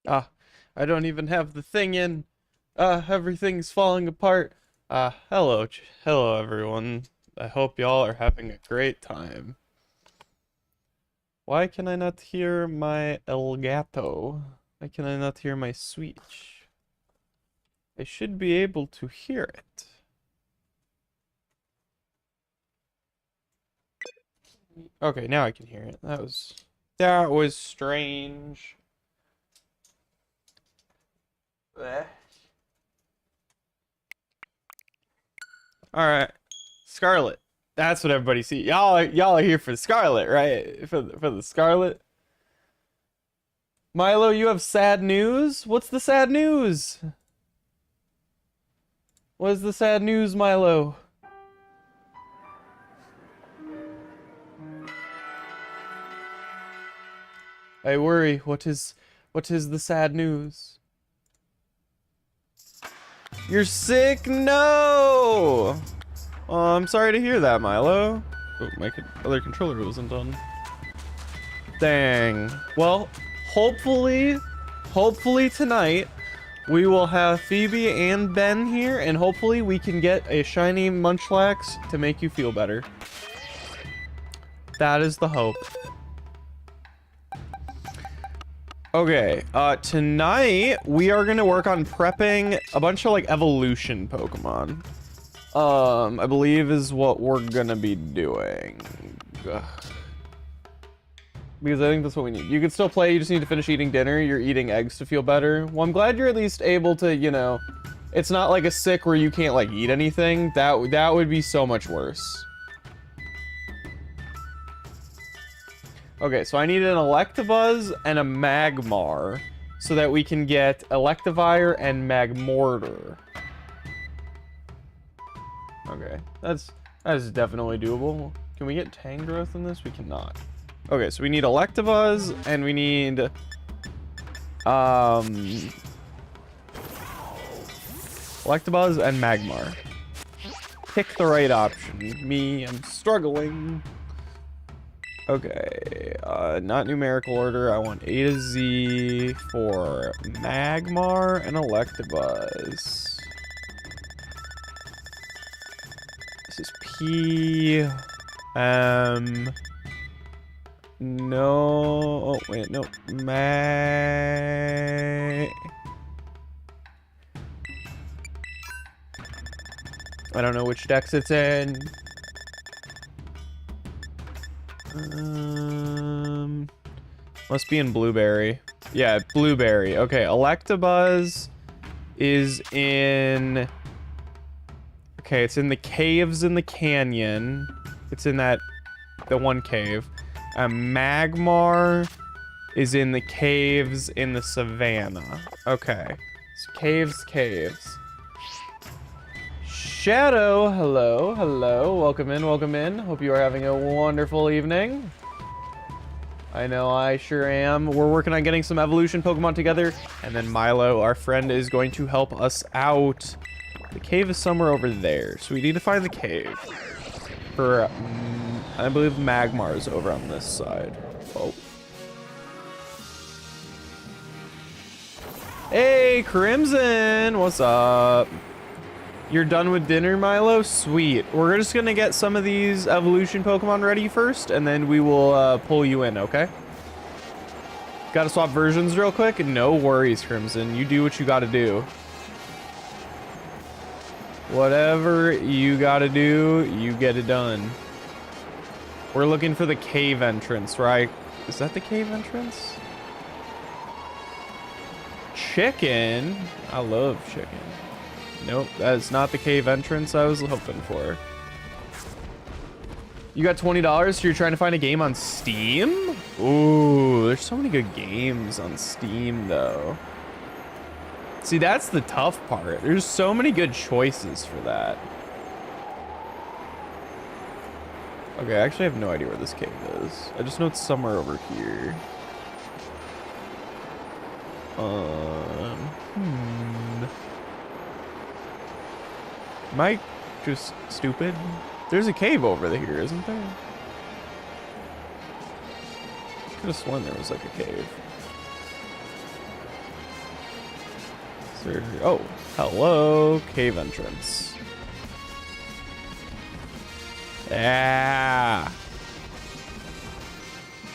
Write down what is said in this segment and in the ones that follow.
Ah, I don't even have the thing in. Everything's falling apart. Hello everyone. I hope y'all are having a great time. Why can I not hear my El Gato? Why can I not hear my Switch? I should be able to hear it. Okay, now I can hear it. That was strange. Bleh. All right, Scarlet. That's what everybody sees. Y'all are here for Scarlet, right? For the Scarlet. Milo, you have sad news? What's the sad news? What is the sad news, Milo? I worry. What is the sad news? You're sick? No! Oh, I'm sorry to hear that, Milo. Oh, my other controller wasn't done. Dang. Well, hopefully tonight we will have Phoebe and Ben here, and hopefully we can get a shiny Munchlax to make you feel better. That is the hope. Okay, tonight we are gonna work on prepping a bunch of like evolution Pokemon. I believe is what we're gonna be doing. Ugh. Because I think that's what we need. You can still play, you just need to finish eating dinner. You're eating eggs to feel better. Well, I'm glad you're at least able to, you know, it's not like a sick where you can't like eat anything. That would be so much worse. Okay, so I need an Electabuzz and a Magmar so that we can get Electivire and Magmortar. Okay, that is definitely doable. Can we get Tangrowth in this? We cannot. Okay, so we need Electabuzz and we need Electabuzz and Magmar. Pick the right option. Me, I'm struggling. Okay, not numerical order. I want A to Z for Magmar and Electabuzz. This is P, M. No, oh wait, no, I don't know which dex it's in. Must be in Blueberry. Yeah, Blueberry. Okay, Electabuzz is in... Okay, it's in the caves in the canyon. It's in the one cave. Magmar is in the caves in the savannah. Okay. So caves. Shadow, hello. Welcome in. Hope you are having a wonderful evening. I know I sure am. We're working on getting some evolution Pokemon together, and then Milo, our friend, is going to help us out. The cave is somewhere over there, so we need to find the cave. For, I believe Magmar is over on this side. Oh. Hey, Crimson! What's up? You're done with dinner, Milo? Sweet. We're just gonna get some of these evolution Pokemon ready first, and then we will pull you in, okay? Gotta swap versions real quick? No worries, Crimson. You do what you gotta do. Whatever you gotta do, you get it done. We're looking for the cave entrance, right? Is that the cave entrance? Chicken? I love chicken. Nope, that is not the cave entrance I was hoping for. You got $20, so you're trying to find a game on Steam? Ooh, there's so many good games on Steam, though. See, that's the tough part. There's so many good choices for that. Okay, I actually have no idea where this cave is. I just know it's somewhere over here. Am I just stupid? There's a cave over here, isn't there? I could have sworn there was like a cave. Oh, hello, cave entrance. Yeah.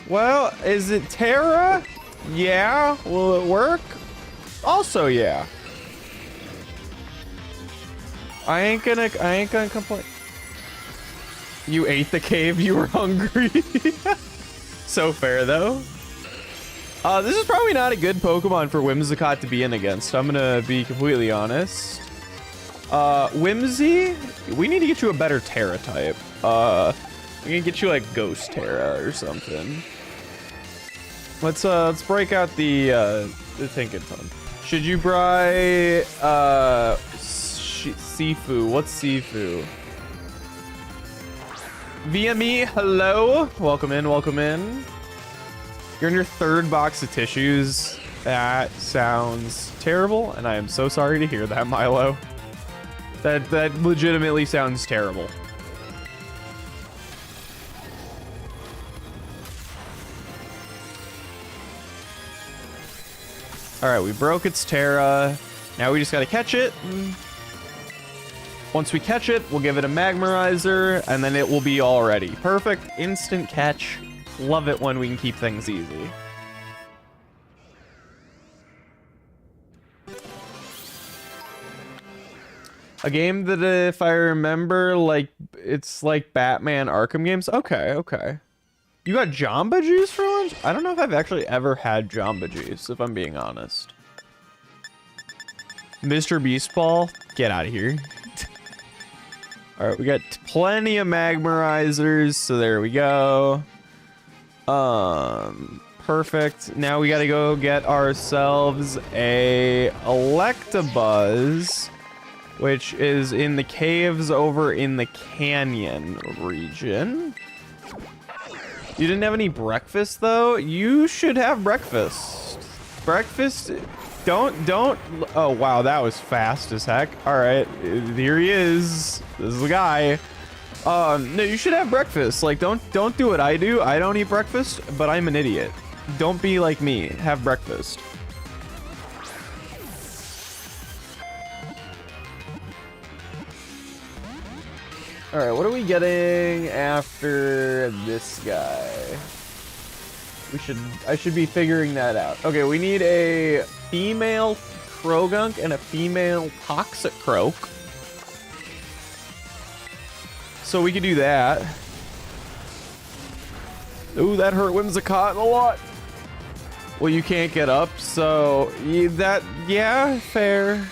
Well, is it Terra? Yeah. Will it work? Also, yeah. I ain't gonna complain. You ate the cave, you were hungry. So fair, though. This is probably not a good Pokemon for Whimsicott to be in against. I'm gonna be completely honest. Whimsy, we need to get you a better Terra type. We can get you like Ghost Terra or something. Let's break out the Tinkaton. Should you buy Sifu? What's Sifu? VME, hello. Welcome in, welcome in. You're in your third box of tissues. That sounds terrible, and I am so sorry to hear that, Milo. That legitimately sounds terrible. All right, we broke its Terra. Now we just gotta catch it. Once we catch it, we'll give it a Magmarizer, and then it will be all ready. Perfect, instant catch. Love it when we can keep things easy. A game that, if I remember, like, it's like Batman Arkham games. Okay, okay. You got Jamba Juice for lunch? I don't know if I've actually ever had Jamba Juice, if I'm being honest. Mr. Beast Ball, get out of here. All right, we got plenty of Magmarizers, so there we go. Perfect. Now we gotta go get ourselves a Electabuzz, which is in the caves over in the canyon region. You didn't have any breakfast though? You should have breakfast. Breakfast, don't, oh wow, that was fast as heck. All right, here he is. This is the guy. No, you should have breakfast. Like, don't do what I do. I don't eat breakfast, but I'm an idiot. Don't be like me. Have breakfast. All right, what are we getting after this guy? I should be figuring that out. Okay, we need a female Krogunk and a female Toxicroak. So we could do that. Ooh, that hurt Whimsicott a lot. Well, you can't get up, so yeah, fair.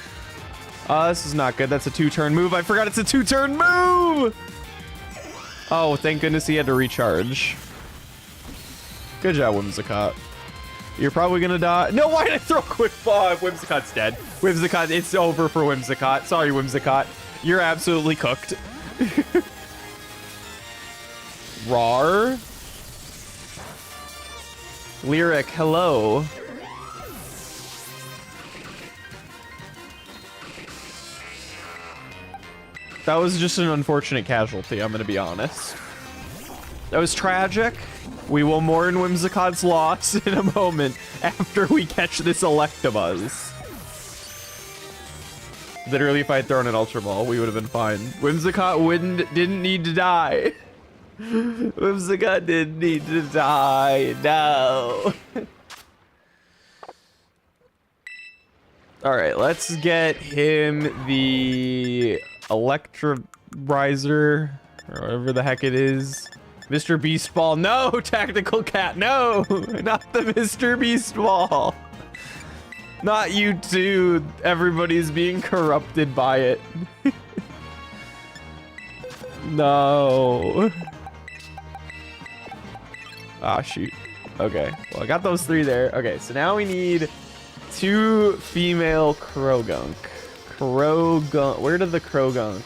This is not good. That's a 2-turn move. I forgot it's a 2-turn move. Oh, thank goodness he had to recharge. Good job, Whimsicott. You're probably gonna die. No, why did I throw a quick ball? Whimsicott's dead. Whimsicott, it's over for Whimsicott. Sorry, Whimsicott. You're absolutely cooked. Rar. Lyric, hello. That was just an unfortunate casualty, I'm gonna be honest. That was tragic. We will mourn Whimsicott's loss in a moment after we catch this Electabuzz. Literally, if I had thrown an Ultra Ball, we would have been fine. Whimsicott didn't need to die. Whimsicott didn't need to die. No. All right, let's get him the Electrizer, or whatever the heck it is. Mr. Beast Ball. No, Tactical Cat. No, not the Mr. Beast Ball. Not you two. Everybody's being corrupted by it. No. Ah, shoot. Okay, well, I got those 3 there. Okay, so now we need 2 female Krogunk. Where did the Krogunk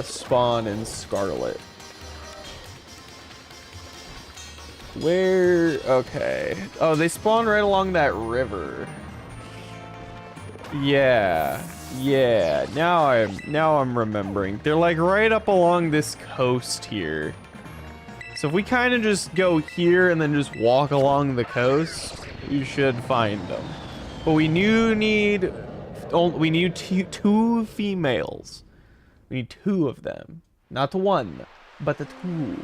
spawn in Scarlet? Where? Okay. Oh, they spawn right along that river. Yeah. Yeah. Now I'm remembering. They're like right up along this coast here. So if we kind of just go here and then just walk along the coast, you should find them. But we need two females. We need two of them. Not the one, but the two.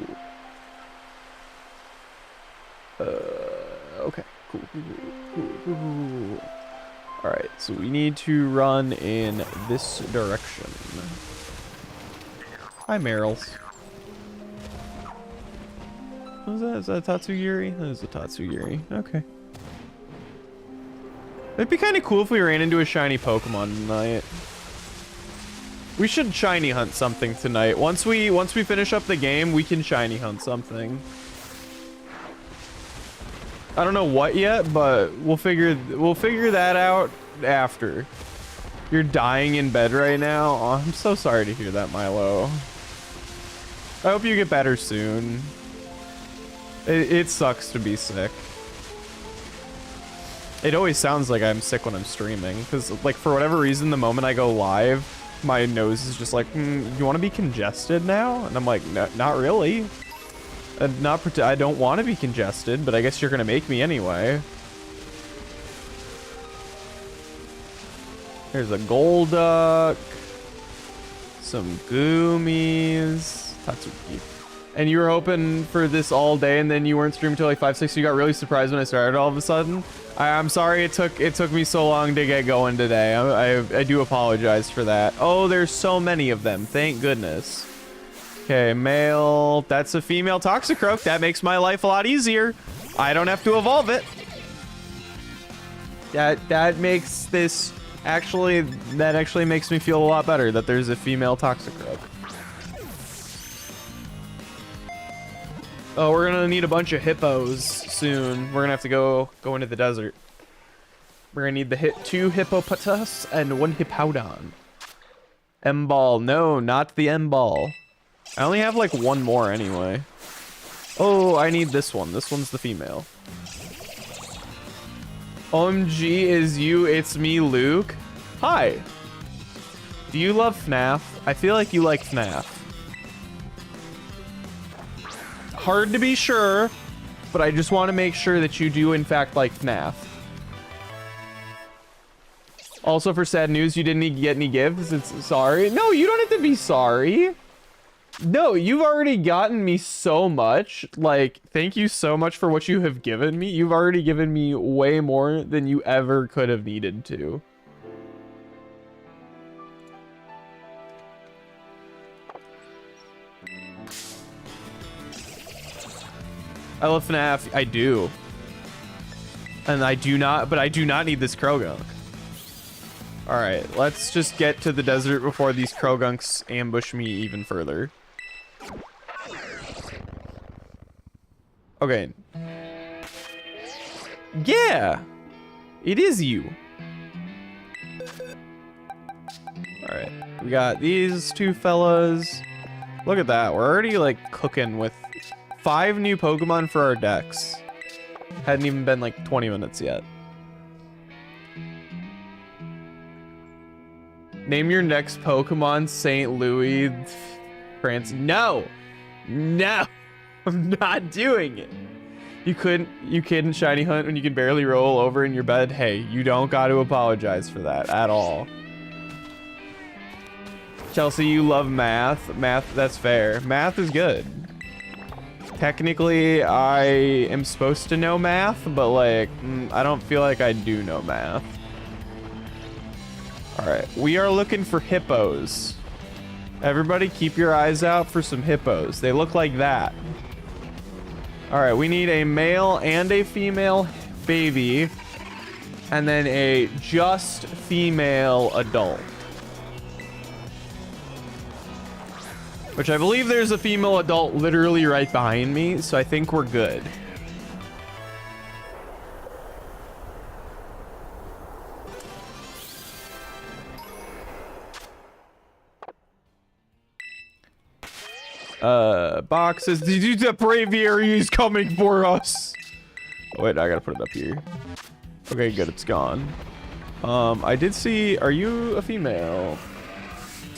Okay. Cool. Alright, so we need to run in this direction. Hi, Meryl's. What was that? Is that a Tatsugiri? That is a Tatsugiri. Okay. It'd be kind of cool if we ran into a shiny Pokemon tonight. We should shiny hunt something tonight. Once we finish up the game, we can shiny hunt something. I don't know what yet, but we'll figure that out after. You're dying in bed right now. Oh, I'm so sorry to hear that, Milo. I hope you get better soon. It sucks to be sick. It always sounds like I'm sick when I'm streaming, because like for whatever reason, the moment I go live, my nose is just like, you want to be congested now? And I'm like, no, not really. I don't want to be congested, but I guess you're gonna make me anyway. There's a Golduck, some Goomies, Tatsuki. And you were hoping for this all day, and then you weren't streaming until like 5, 6. You got really surprised when I started all of a sudden. I'm sorry it took me so long to get going today. I do apologize for that. Oh, there's so many of them. Thank goodness. Okay, male. That's a female Toxicroak. That makes my life a lot easier. I don't have to evolve it. That makes this actually makes me feel a lot better that there's a female Toxicroak. Oh, we're gonna need a bunch of hippos soon. We're gonna have to go into the desert. We're gonna need the 2 hippopotas and 1 hippowdon. M-ball. No, not the M-ball. I only have like 1 more anyway. Oh, I need this one. This one's the female. OMG is you, it's me, Luke. Hi. Do you love FNAF? I feel like you like FNAF. Hard to be sure, but I just want to make sure that you do in fact like FNAF. Also, for sad news, you didn't get any gifts. It's sorry. No, you don't have to be sorry. No, you've already gotten me so much. Like, thank you so much for what you have given me. You've already given me way more than you ever could have needed to. I love FNAF. I do. And I do not need this Krogunk. Alright, let's just get to the desert before these Krogunks ambush me even further. Okay. Yeah! It is you. Alright, we got these 2 fellas. Look at that, we're already like cooking with 5 new Pokemon for our decks. Hadn't even been like 20 minutes yet. Name your next Pokemon St. Louis, France. No! No! I'm not doing it. You couldn't shiny hunt when you can barely roll over in your bed. Hey, you don't got to apologize for that at all. Chelsea, you love math. Math, that's fair. Math is good. Technically, I am supposed to know math, but like, I don't feel like I do know math. All right, we are looking for hippos. Everybody keep your eyes out for some hippos. They look like that. All right, we need a male and a female baby, and then a just female adult. Which I believe there's a female adult literally right behind me, so I think we're good. Boxes. The Braviary is coming for us. Oh, wait, I gotta put it up here. Okay, good, it's gone. I did see, are you a female?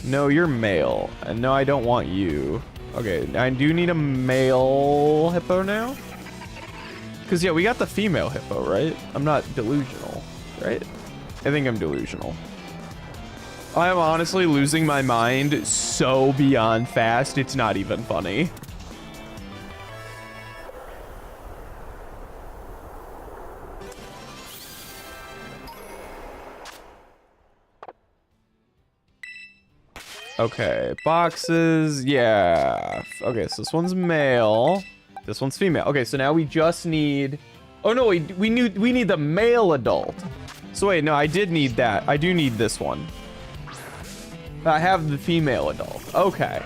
No, you're male. And no, I don't want you. Okay, I do need a male hippo now. Because, yeah, we got the female hippo, right? I'm not delusional. right? I think I'm delusional. I'm honestly losing my mind so beyond fast, it's not even funny. Okay, boxes, yeah. Okay, so this one's male. This one's female. Okay, so now we just need... Oh no, we need the male adult. So wait, no, I did need that. I do need this one. I have the female adult. Okay.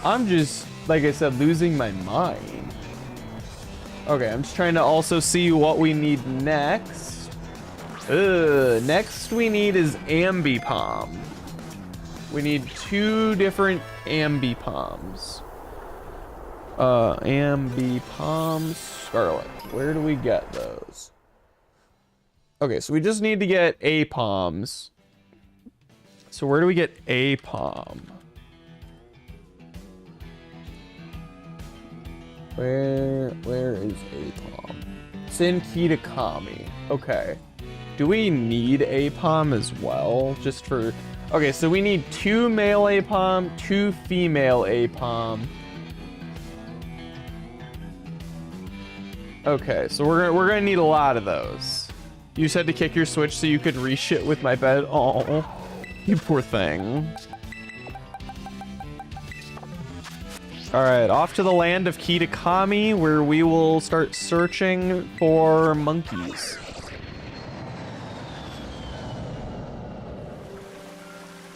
I'm just, like I said, losing my mind. Okay, I'm just trying to also see what we need next. Next we need is ambipom. We need 2 different ambipoms. Ambipom Scarlet. Where do we get those? Okay, so we just need to get apoms. So where do we get apom? Where is apom? It's in Kitakami. Okay. Do we need apom as well? Just for... Okay, so we need 2 male apom, 2 female apom. Okay, so we're gonna need a lot of those. You said to kick your Switch so you could re-shit with my bed. Oh, you poor thing. All right, off to the land of Kitakami, where we will start searching for monkeys.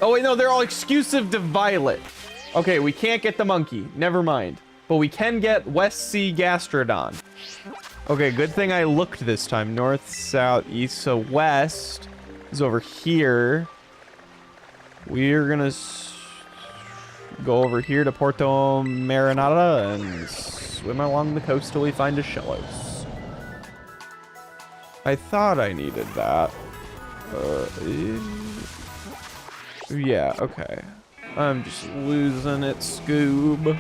Oh wait, no, they're all exclusive to Violet. Okay, we can't get the monkey. Never mind. But we can get West Sea Gastrodon. Okay, good thing I looked this time. North, south, east. So west is over here. We're gonna go over here to Porto Marinada and swim along the coast till we find a Shellos. I thought I needed that. Yeah, okay. I'm just losing it, Scoob.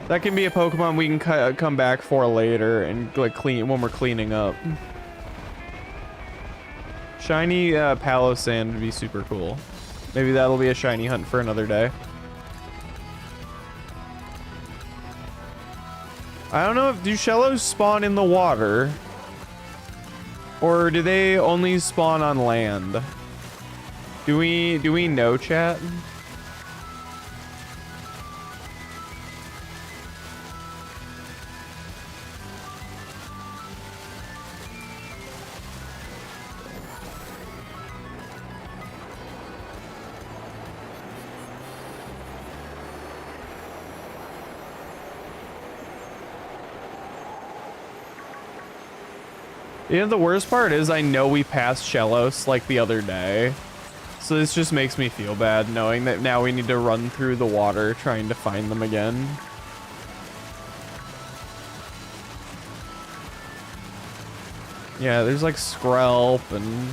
That can be a Pokemon we can come back for later and like clean when we're cleaning up. Shiny Palossand would be super cool. Maybe that'll be a shiny hunt for another day. I don't know if do Shellos spawn in the water or do they only spawn on land? Do we know, chat? You know, the worst part is I know we passed Shellos like the other day. So this just makes me feel bad knowing that now we need to run through the water trying to find them again. Yeah, there's like Scarlet and...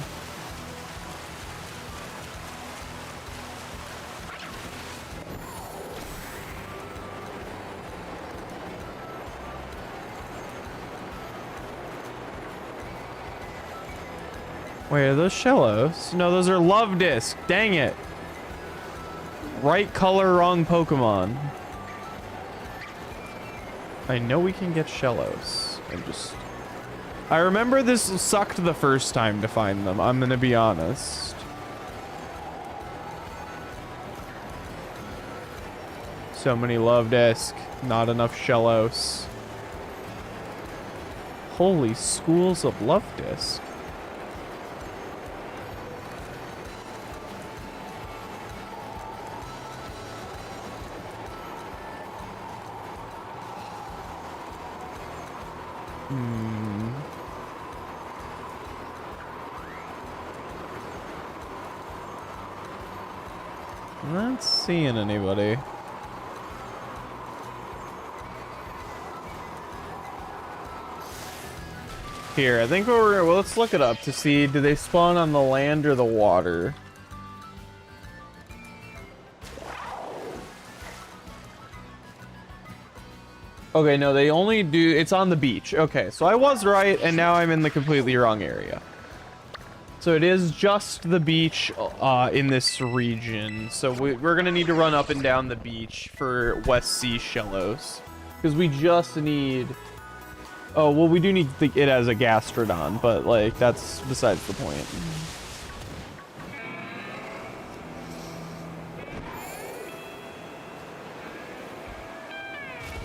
Wait, are those Shellos? No, those are Love Disc. Dang it. Right color, wrong Pokemon. I know we can get Shellos. I remember this sucked the first time to find them. I'm gonna be honest. So many Love Disc. Not enough Shellos. Holy schools of Love Disc. I'm not seeing anybody. Here, I think well, let's look it up to see, do they spawn on the land or the water? Okay, no, they only do... It's on the beach. Okay, so I was right, and now I'm in the completely wrong area. So it is just the beach in this region. So we're going to need to run up and down the beach for West Sea Shellos. Because we just need... Oh, well, we do need it as a gastrodon, but, like, that's besides the point.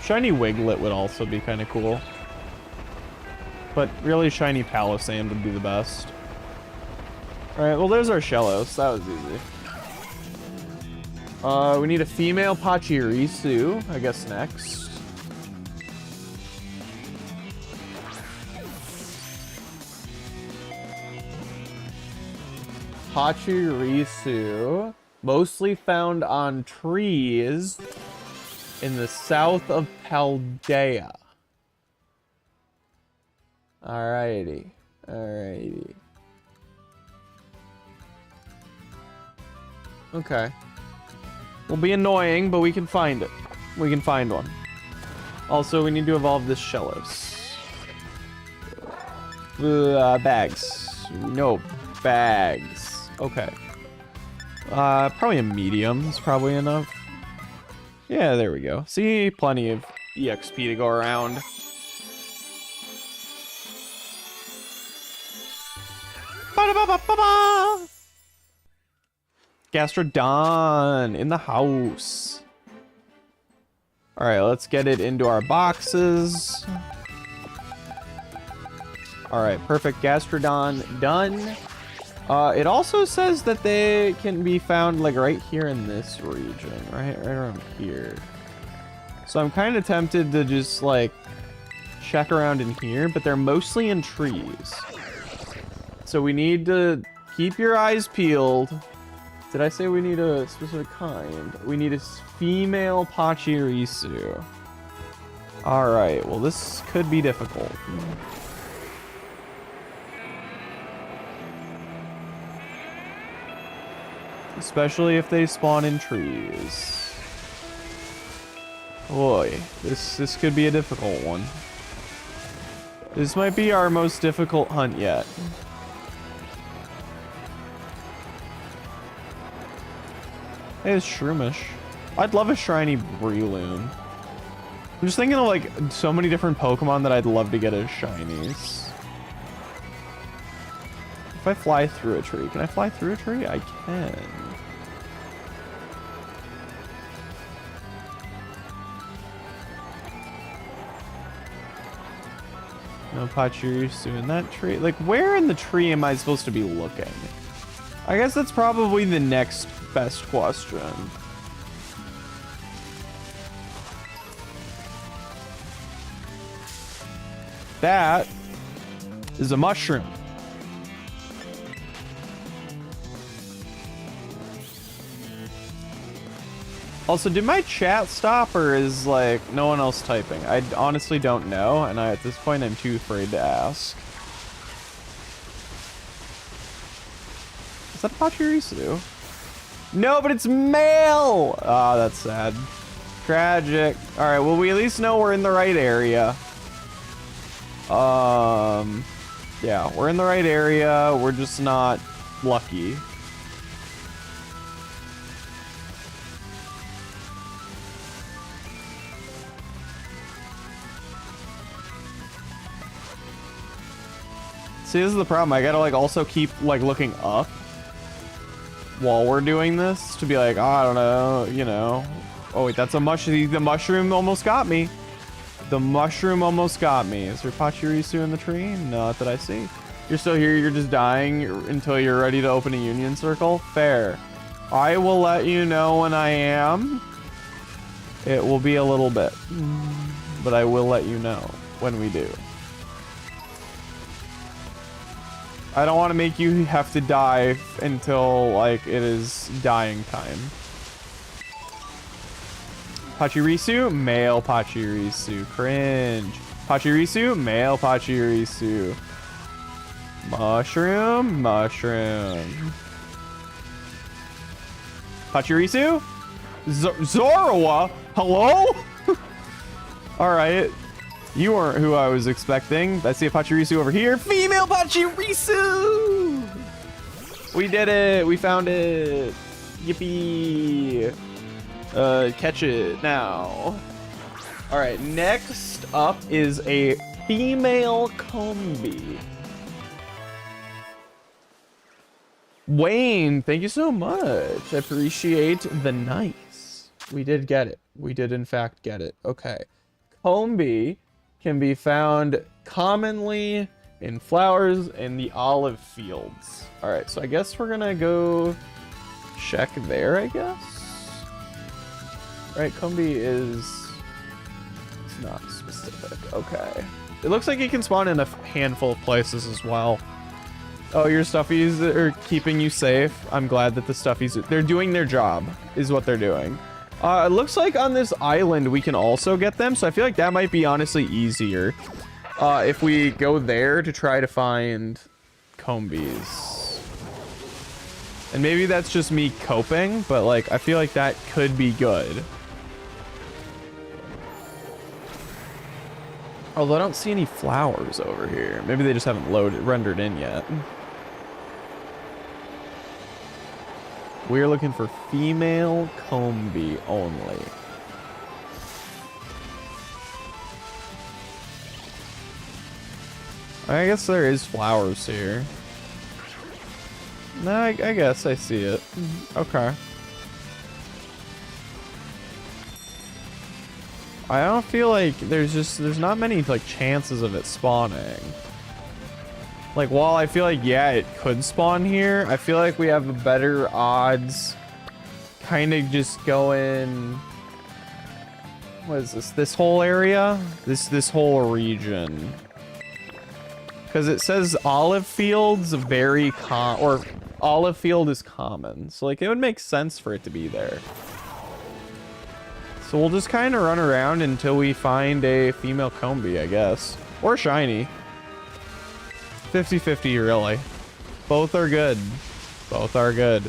Shiny Wiglet would also be kind of cool. But really, shiny Palisand would be the best. Alright, well, there's our Shellos. That was easy. We need a female Pachirisu, I guess, next. Pachirisu, mostly found on trees in the south of Paldea. Alrighty. Alrighty. Okay. Will be annoying, but we can find it. We can find one. Also, we need to evolve this Shellos. Bags. No, bags. Okay. Probably a medium is probably enough. Yeah, there we go. See, plenty of EXP to go around. Ba-da-ba-ba-ba-ba! Gastrodon in the house. All right, let's get it into our boxes. All right, perfect. Gastrodon done. It also says that they can be found like right here in this region, right around here. So I'm kind of tempted to just like check around in here, but they're mostly in trees. So we need to keep your eyes peeled. Did I say we need a specific kind? We need a female Pachirisu. All right, well, this could be difficult. Especially if they spawn in trees. Boy, this could be a difficult one. This might be our most difficult hunt yet. Hey, it's Shroomish. I'd love a shiny Breloom. I'm just thinking of like so many different Pokemon that I'd love to get as shinies. If I fly through a tree, can I fly through a tree? I can. No Pachirisu in that tree. Like, where in the tree am I supposed to be looking? I guess that's probably the next best question. That is a mushroom. Also, did my chat stop or is like no one else typing? I honestly don't know, and at this point I'm too afraid to ask. Is that a Pachirisu? No, but it's male! Ah, oh, that's sad. Tragic. Alright, well, we at least know we're in the right area. Yeah, we're in the right area. We're just not lucky. See, this is the problem. I gotta like also keep like looking up while we're doing this to be like, oh, I don't know, you know. Oh wait, that's a mushroom. The mushroom almost got me. The mushroom almost got me. Is there Pachirisu in the tree? Not that I see. You're still here. You're just dying until you're ready to open a union circle. Fair. I will let you know when I am. It will be a little bit, but I will let you know when we do. I don't want to make you have to die until, like, it is dying time. Pachirisu, male Pachirisu. Cringe. Pachirisu, male Pachirisu. Mushroom, mushroom. Pachirisu? Zoroa? Hello? All right. You weren't who I was expecting. I see a Pachirisu over here. Female Pachirisu! We did it. We found it. Yippee. Catch it now. All right. Next up is a female Combi. Wayne, thank you so much. I appreciate the nice. We did get it. We did, in fact, get it. Okay. Combi can be found commonly in flowers in the olive fields. All right, so I guess we're gonna go check there, I guess. All right, Combi is... It's not specific. Okay. It looks like it can spawn in a handful of places as well. Oh, your stuffies are keeping you safe. I'm glad that the stuffies... They're doing their job, is what they're doing. It looks like on this island we can also get them, so I feel like that might be honestly easier if we go there to try to find Combis. And maybe that's just me coping, but like I feel like that could be good. Although I don't see any flowers over here. Maybe they just haven't rendered in yet. We're looking for female Combi only. I guess there is flowers here. No, I guess I see it. Okay. I don't feel like there's not many like chances of it spawning. Like, while I feel like, yeah, it could spawn here, I feel like we have a better odds kind of just going... What is this? This whole area? This whole region. Because it says olive fields very or olive field is common. So, like, it would make sense for it to be there. So we'll just kind of run around until we find a female Combi, I guess. Or shiny. 50-50, really. Both are good. Both are good.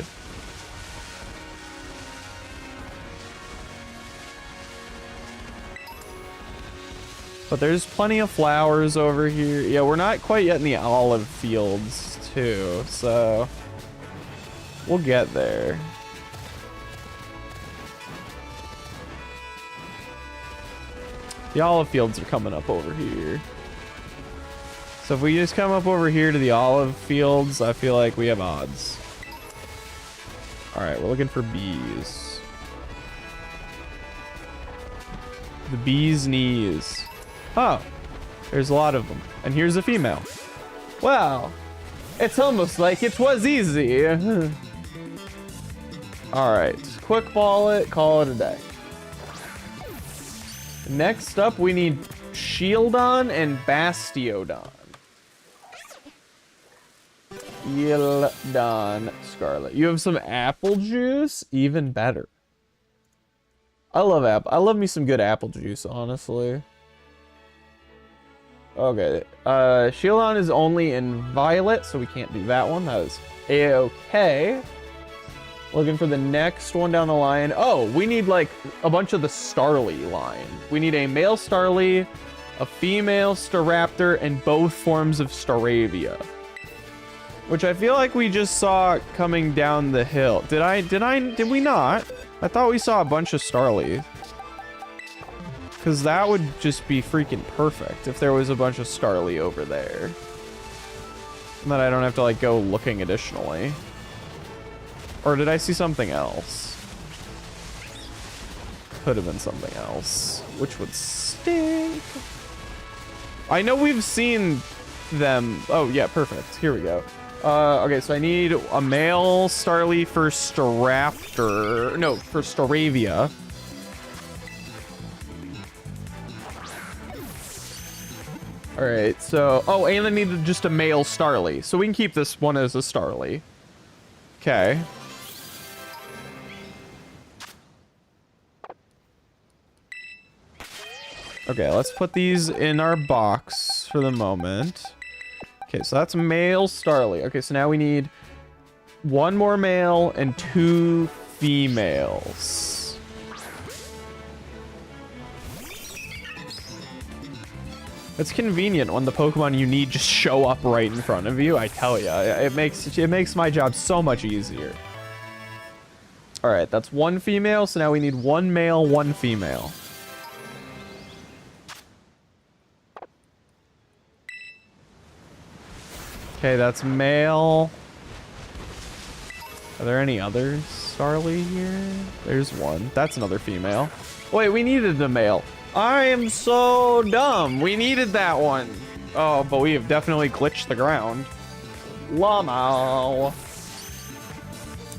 But there's plenty of flowers over here. Yeah, we're not quite yet in the olive fields, too. So we'll get there. The olive fields are coming up over here. So if we just come up over here to the olive fields, I feel like we have odds. All right, we're looking for bees. The bee's knees. Oh, there's a lot of them. And here's a female. Wow, it's almost like it was easy. All right, quick ball it, call it a day. Next up, we need Shieldon and Bastiodon. Shieldon, Scarlet. You have some apple juice? Even better. I love me some good apple juice, honestly. Okay. Shieldon is only in violet, so we can't do that one. That is A-okay. Looking for the next one down the line. Oh, we need like a bunch of the Starly line. We need a male Starly, a female Staraptor, and both forms of Staravia. Which I feel like we just saw coming down the hill. Did we not? I thought we saw a bunch of Starly. Because that would just be freaking perfect if there was a bunch of Starly over there. And then I don't have to like go looking additionally. Or did I see something else? Could have been something else, which would stink. I know we've seen them. Oh yeah, perfect. Here we go. Okay, so I need a male Starly for Staraptor. No, for Staravia. All right, so and I need just a male Starly, so we can keep this one as a Starly. Okay. Okay, let's put these in our box for the moment. Okay, so that's male Starly. Okay, so now we need one more male and 2 females. It's convenient when the Pokemon you need just show up right in front of you. I tell ya, it makes my job so much easier. All right, that's one female. So now we need one male, one female. Okay, that's male. Are there any others, Starly, here? There's one. That's another female. Wait, we needed a male. I am so dumb. We needed that one. Oh, but we have definitely glitched the ground. Llama.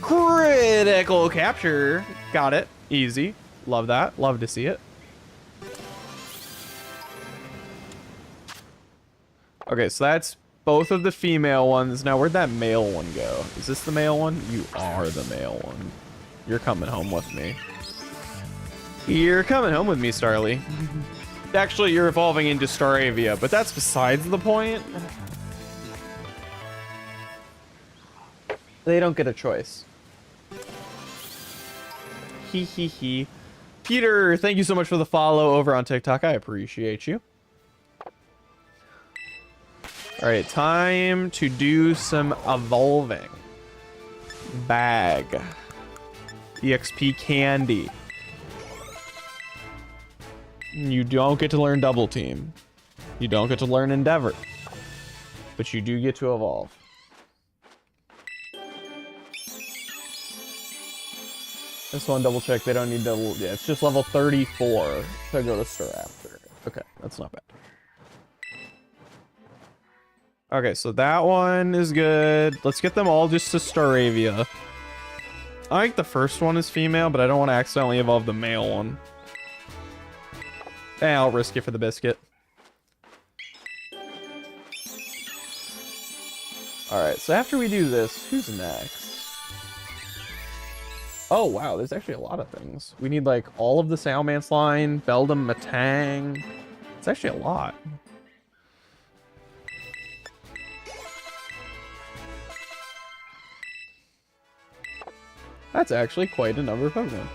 Critical capture. Got it. Easy. Love that. Love to see it. Okay, so that's both of the female ones. Now, where'd that male one go? Is this the male one? You are the male one. You're coming home with me. You're coming home with me, Starly. Actually, you're evolving into Staravia, but that's besides the point. They don't get a choice. Hee hee hee. Peter, thank you so much for the follow over on TikTok. I appreciate you. All right, time to do some evolving. Bag. EXP candy. You don't get to learn Double Team. You don't get to learn Endeavor. But you do get to evolve. This one, double check. They don't need double. Yeah, it's just level 34 to go to Staraptor. Okay, that's not bad. Okay, so that one is good. Let's get them all just to Staravia. I think the first one is female, but I don't want to accidentally evolve the male one. Eh, I'll risk it for the biscuit. Alright, so after we do this, who's next? Oh, wow, there's actually a lot of things. We need, like, all of the Salamence line, Beldum, Matang. It's actually a lot. That's actually quite a number of Pokemon.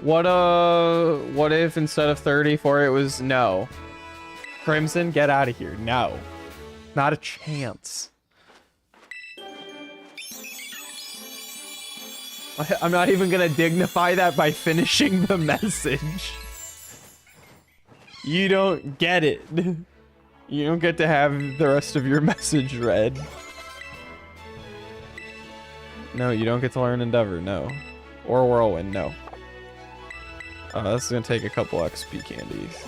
What if instead of 34 it was no? Crimson, get out of here. No. Not a chance. I'm not even gonna dignify that by finishing the message. You don't get it. You don't get to have the rest of your message read. No, you don't get to learn Endeavor, no. Or Whirlwind, no. This is gonna take a couple XP candies.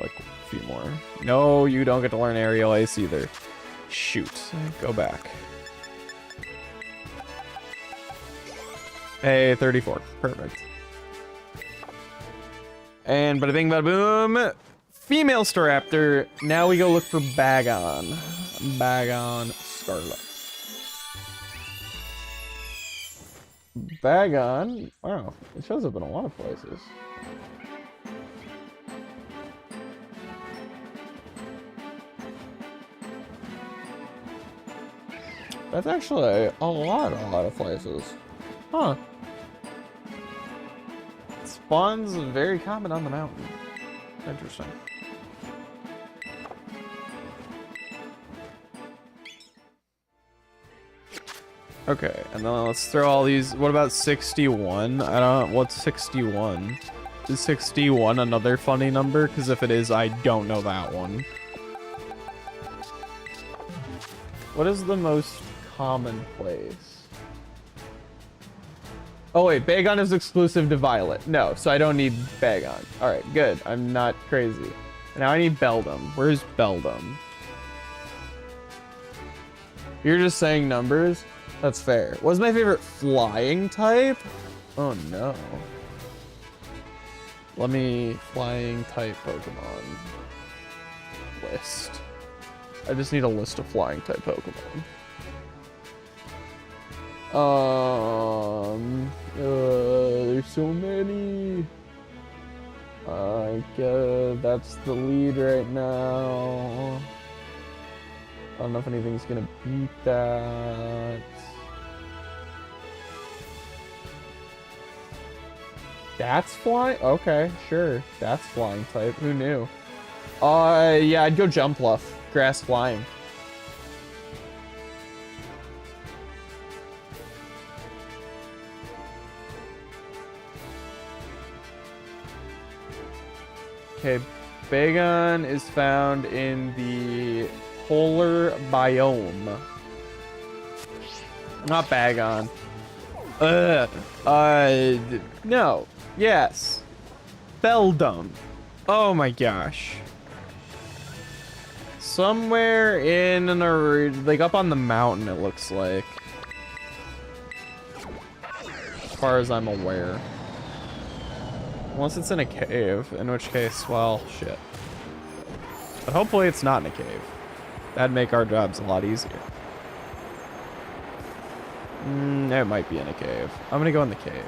Like a few more. No, you don't get to learn Aerial Ace either. Shoot. Go back. Hey, 34. Perfect. And bada bing, bada boom. Female Staraptor. Now we go look for Bagon. Bagon Scarlet. Bagon. Wow, it shows up in a lot of places. That's actually a lot of places. Huh. Spawns very common on the mountain. Interesting. Okay, and then let's throw all these. What about 61? I don't know. What's 61? Is 61 another funny number? Because if it is, I don't know that one. What is the most common place? Oh wait, Bagon is exclusive to Violet. No, so I don't need Bagon. Alright, good. I'm not crazy. Now I need Beldum. Where's Beldum? You're just saying numbers? That's fair. What's my favorite flying type? Oh no. Let me flying type Pokemon list. I just need a list of flying type Pokemon. There's so many. That's the lead right now. I don't know if anything's gonna beat that. That's flying? Okay, sure. That's flying type. Who knew? Yeah, I'd go Jumpluff. Grass flying. Okay, Bagon is found in the polar biome. Not Bagon. No. Yes. Beldum. Oh my gosh. Somewhere in like up on the mountain, it looks like. As far as I'm aware. Unless it's in a cave, in which case, well, shit. But hopefully it's not in a cave. That'd make our jobs a lot easier. It might be in a cave. I'm gonna go in the cave.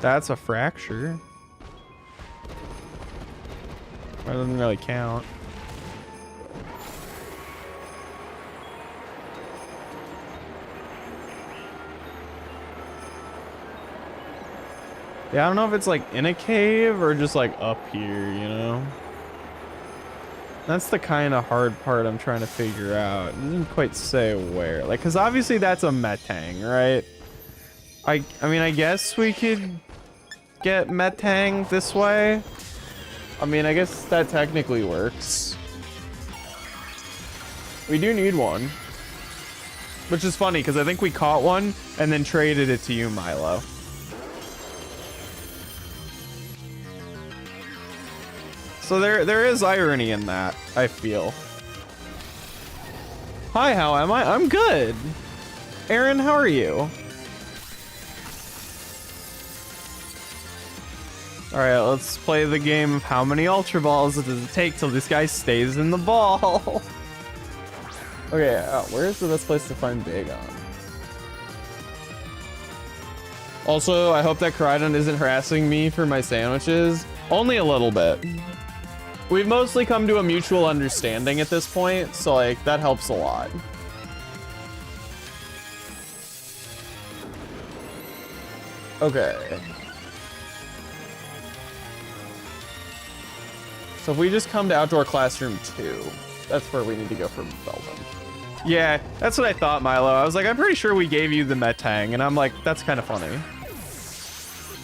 That's a fracture. That doesn't really count. Yeah, I don't know if it's like in a cave or just like up here, you know? That's the kind of hard part I'm trying to figure out. It didn't quite say where. Like, because obviously that's a Metang, right? I mean, I guess we could get Metang this way. I mean, I guess that technically works. We do need one. Which is funny, because I think we caught one and then traded it to you, Milo. So there is irony in that, I feel. Hi, how am I? I'm good. Aaron, how are you? Alright, let's play the game of how many Ultra Balls does it take till this guy stays in the ball. Okay, where's the best place to find Bagon? Also, I hope that Crydon isn't harassing me for my sandwiches. Only a little bit. We've mostly come to a mutual understanding at this point, so like that helps a lot. Okay. So if we just come to outdoor classroom 2, that's where we need to go for Beldum. Yeah, that's what I thought, Milo. I was like, I'm pretty sure we gave you the Metang, and I'm like, that's kind of funny.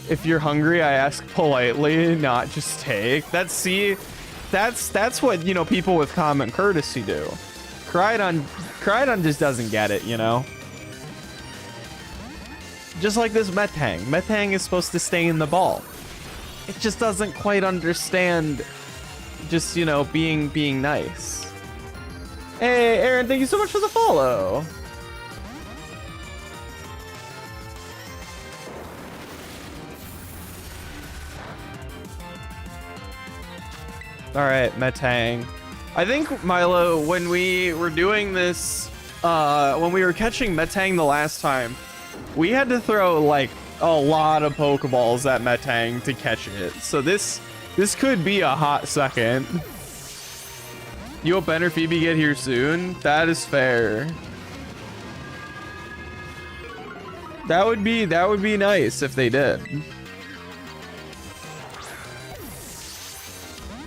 If you're hungry, I ask politely, not just take. That's what, you know, people with common courtesy do. Crydon just doesn't get it, you know? Just like this Metang. Metang is supposed to stay in the ball. It just doesn't quite understand just, you know, being nice. Hey, Aaron, thank you so much for the follow. All right, Metang. I think, Milo, when we were doing this, when we were catching Metang the last time, we had to throw, like, a lot of Pokeballs at Metang to catch it. So this could be a hot second. You hope Ben or Phoebe get here soon? That is fair. That would be nice if they did.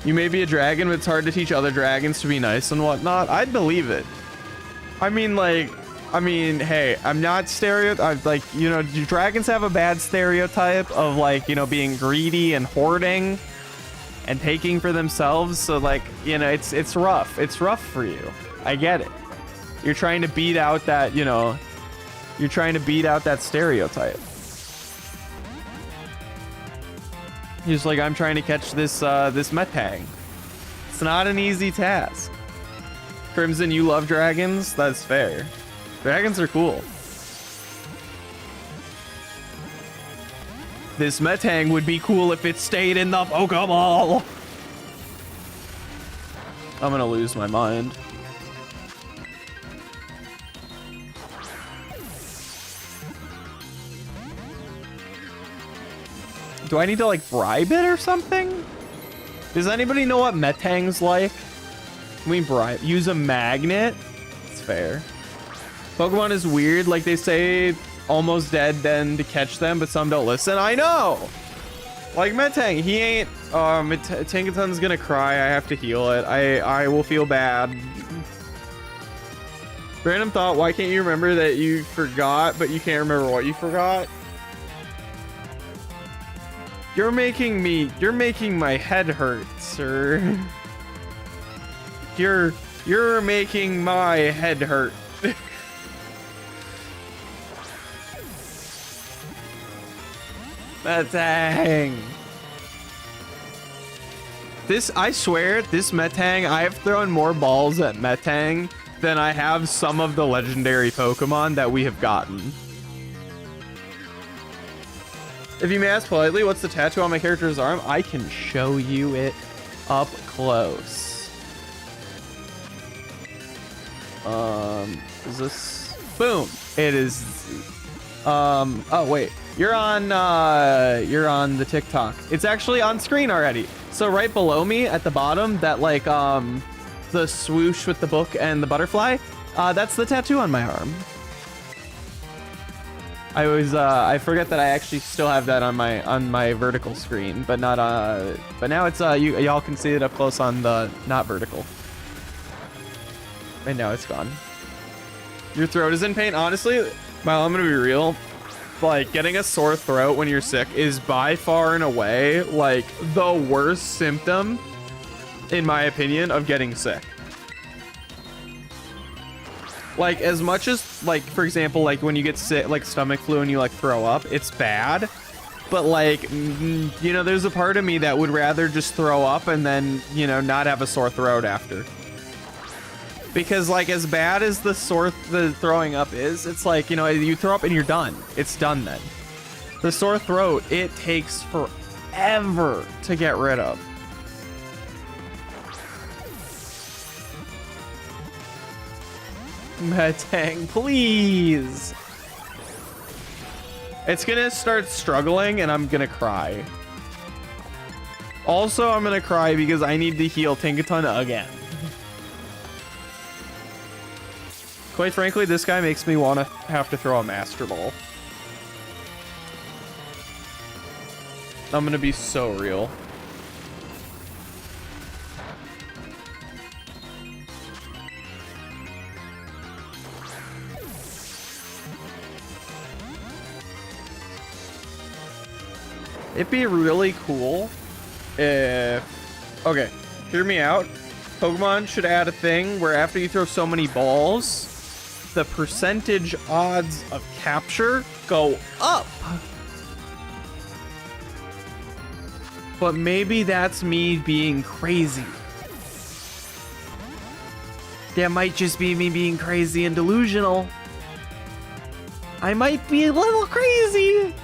You may be a dragon, but it's hard to teach other dragons to be nice and whatnot. I'd believe it. I mean, hey, I'm not like, you know, dragons have a bad stereotype of, like, you know, being greedy and hoarding and taking for themselves. So, like, you know, it's rough. It's rough for you. I get it. You're trying to beat out that, you know, you're trying to beat out that stereotype. He's like, I'm trying to catch this Metang. It's not an easy task. Crimson, you love dragons? That's fair. Dragons are cool. This Metang would be cool if it stayed in the Pokeball. I'm gonna lose my mind. Do I need to, like, bribe it or something? Does anybody know what Metang's like? Can we bribe? Use a magnet? It's fair. Pokemon is weird. Like, they say almost dead then to catch them, but some don't listen. I know! Like Metang, he ain't... Tankaton's gonna cry. I have to heal it. I will feel bad. Random thought, why can't you remember that you forgot, but you can't remember what you forgot? You're making my head hurt, sir. You're making my head hurt. Metang. I swear, this Metang, I have thrown more balls at Metang than I have some of the legendary Pokemon that we have gotten. If you may ask politely, what's the tattoo on my character's arm? I can show you it up close. Is this? Boom. It is. Oh wait. You're on the TikTok. It's actually on screen already. So right below me at the bottom, that like the swoosh with the book and the butterfly, that's the tattoo on my arm. I always I forget that I actually still have that on my vertical screen, but not but now it's y'all can see it up close on the not vertical. And now it's gone. Your throat is in pain. Honestly, Mile, I'm gonna be real. Like, getting a sore throat when you're sick is by far and away, like, the worst symptom, in my opinion, of getting sick. Like, as much as, like, for example, like, when you get sick, like, stomach flu and you, like, throw up, it's bad. But, like, you know, there's a part of me that would rather just throw up and then, you know, not have a sore throat after. Because, like, as bad as the throwing up is, it's like, you know, you throw up and you're done. It's done then. The sore throat, it takes forever to get rid of. Metang, please. It's gonna start struggling and I'm gonna cry. Also, I'm gonna cry because I need to heal Tinkaton again. Quite frankly, this guy makes me want to have to throw a Master Ball. I'm gonna be so real. It'd be really cool if... Okay, hear me out. Pokemon should add a thing where after you throw so many balls, the percentage odds of capture go up. But maybe that's me being crazy. That might just be me being crazy and delusional. I might be a little crazy.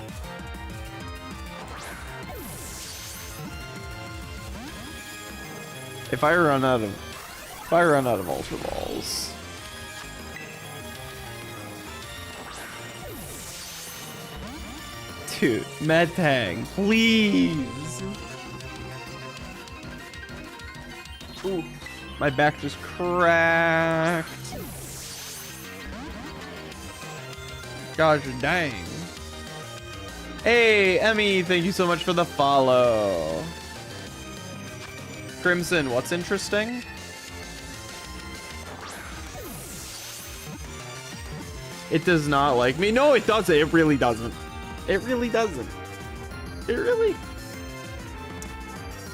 If I run out of Ultra Balls. Dude, Metang, please. Ooh, my back just cracked. Gosh dang. Hey, Emmy, thank you so much for the follow. Crimson, what's interesting? It does not like me. No, it doesn't. It really doesn't. It really doesn't. It really...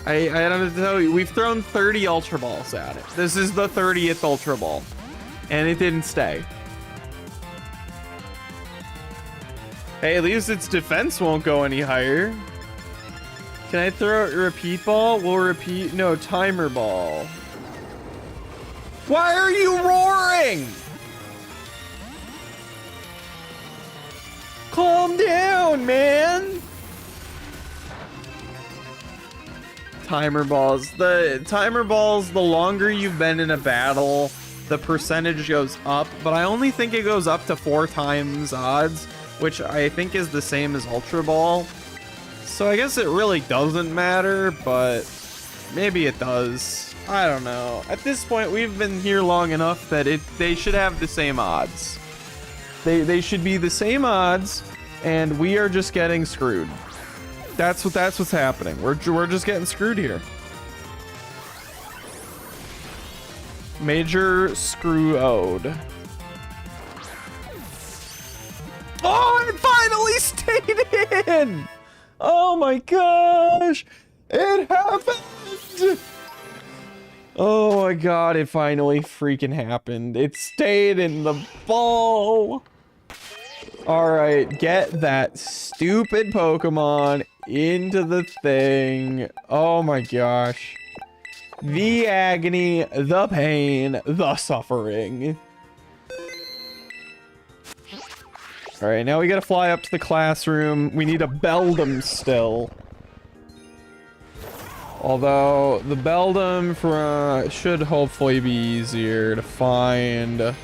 I don't have to tell you, we've thrown 30 Ultra Balls at it. This is the 30th Ultra Ball. And it didn't stay. Hey, at least its defense won't go any higher. Can I throw a repeat ball? We'll repeat... No, timer ball. Why are you roaring? Calm down, man. Timer balls. The timer balls, the longer you've been in a battle, the percentage goes up. But I only think it goes up to 4 times odds, which I think is the same as Ultra Ball. So I guess it really doesn't matter, but maybe it does. I don't know. At this point, we've been here long enough that they should have the same odds. They should be the same odds, and we are just getting screwed. That's what's happening. We're just getting screwed here. Major screw owed. Oh, it finally stayed in! Oh my gosh! It happened! Oh my god, it finally freaking happened. It stayed in the ball! Alright, get that stupid Pokemon into the thing. Oh my gosh. The agony, the pain, the suffering. Alright, now we gotta fly up to the classroom. We need a Beldum still. Although, the Beldum should hopefully be easier to find. We're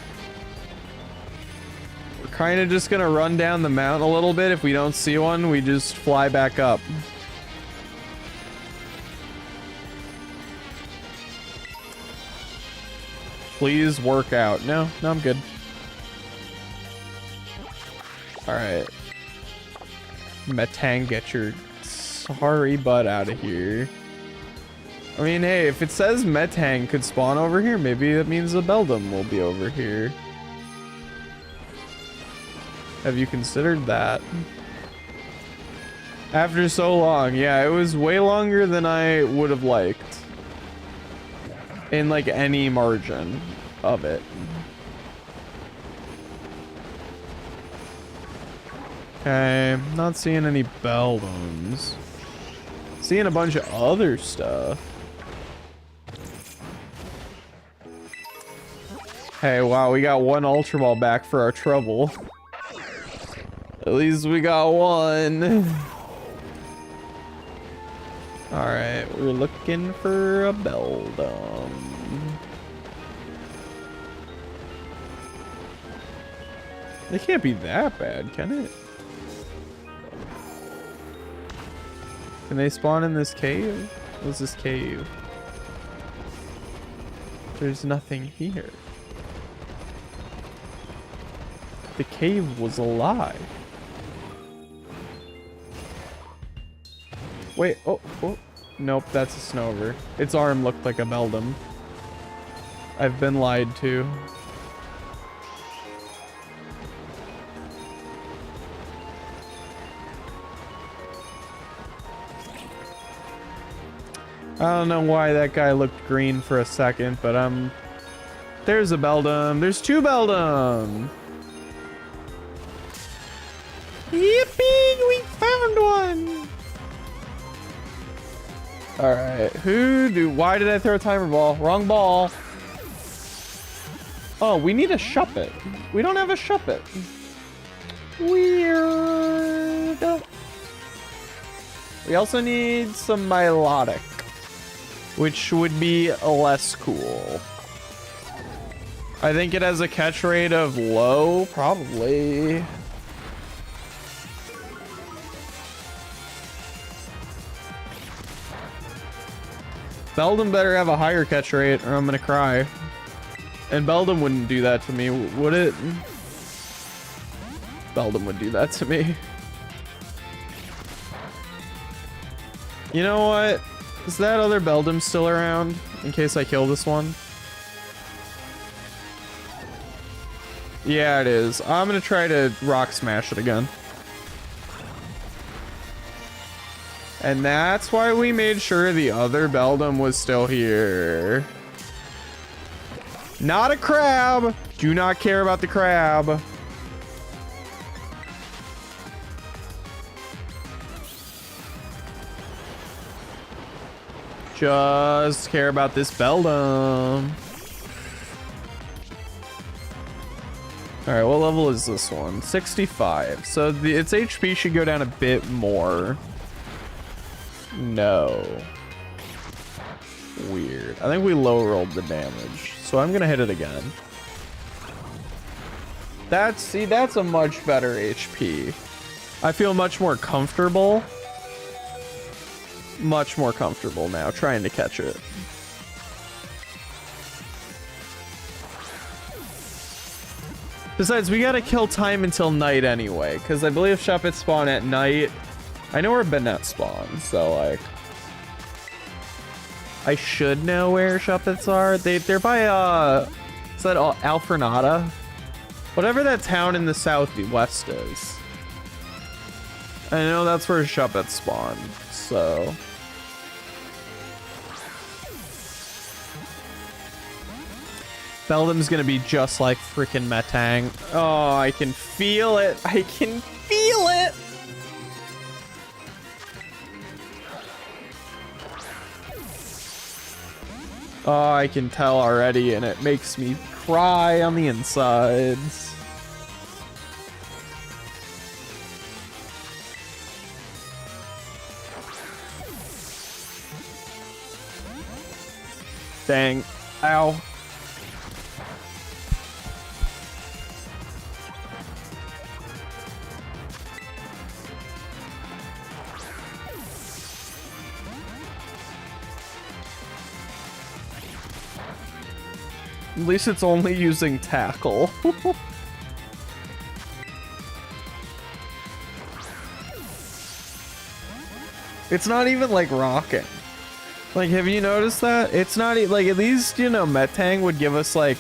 kind of just gonna run down the mountain a little bit. If we don't see one, we just fly back up. Please work out. No, I'm good. Alright. Metang, get your sorry butt out of here. I mean, hey, if it says Metang could spawn over here, maybe that means the Beldum will be over here. Have you considered that? After so long, yeah, it was way longer than I would have liked. In like any margin of it. Okay, not seeing any Beldums. Seeing a bunch of other stuff. Hey, wow, we got one Ultra Ball back for our trouble. At least we got one. Alright, we're looking for a Beldum. It can't be that bad, can it? Can they spawn in this cave? What's this cave? There's nothing here. The cave was alive. Wait, oh. Nope, that's a Snover. Its arm looked like a Beldum. I've been lied to. I don't know why that guy looked green for a second, but there's a Beldum. There's two Beldum. Yippee! We found one. All right, why did I throw a timer ball? Wrong ball. Oh, we need a Shuppet. We don't have a Shuppet. Weird. We also need some Milotic, which would be less cool. I think it has a catch rate of low, probably. Beldum better have a higher catch rate or I'm gonna cry. And Beldum wouldn't do that to me, would it? Beldum would do that to me. You know what? Is that other Beldum still around in case I kill this one? Yeah, it is. I'm gonna try to rock smash it again. And that's why we made sure the other Beldum was still here. Not a crab! Do not care about the crab. Just care about this Beldum. Alright, what level is this one? 65. So its HP should go down a bit more. No. Weird. I think we low rolled the damage. So I'm gonna hit it again. That's a much better HP. I feel much more comfortable. Much more comfortable now trying to catch it. Besides, we gotta kill time until night anyway, because I believe Shuppets spawn at night. I know where Banette spawns, so like... I should know where Shuppets are. They're by, is that Alfrenata? Whatever that town in the southwest is. I know that's where Shuppets spawn, so... Beldam's gonna be just like freaking Metang. Oh, I can feel it. I can feel it. Oh, I can tell already, and it makes me cry on the insides. Dang. Ow. At least it's only using tackle. It's not even like rocking. Like, have you noticed that? It's not like, at least, you know, Metang would give us like,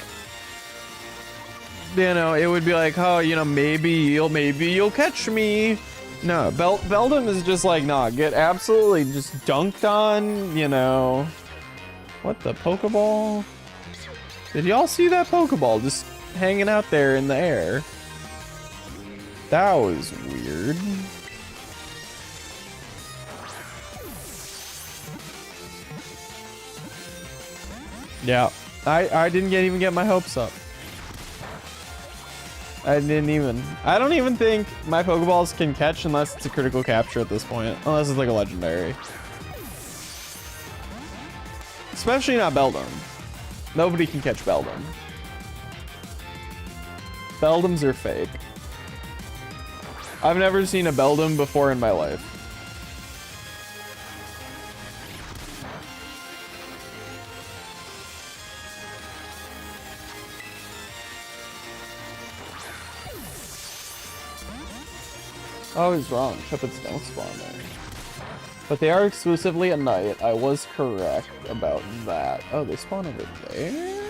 you know, it would be like, oh, you know, maybe you'll catch me. No, Beldam is just like, nah, get absolutely just dunked on, you know. What the Pokeball? Did y'all see that Pokeball just hanging out there in the air? That was weird. Yeah, I didn't even get my hopes up. I don't even think my Pokeballs can catch unless it's a critical capture at this point. Unless it's like a legendary. Especially not Beldam. Nobody can catch Beldam. Beldams are fake. I've never seen a Beldam before in my life. I was wrong. Shuppets don't spawn there. But they are exclusively at night. I was correct about that. Oh, they spawn over there?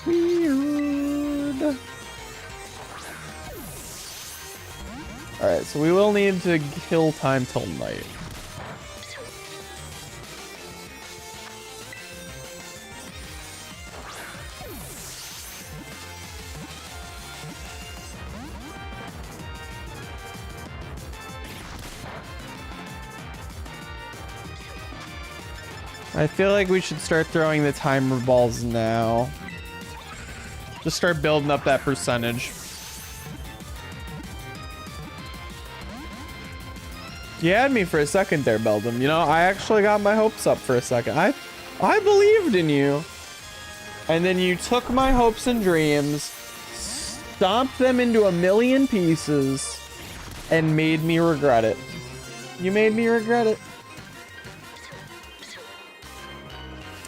Weird. Alright, so we will need to kill time till night. I feel like we should start throwing the timer balls now. Just start building up that percentage. You had me for a second there, Beldam. You know, I actually got my hopes up for a second. I believed in you. And then you took my hopes and dreams, stomped them into a million pieces, and made me regret it. You made me regret it.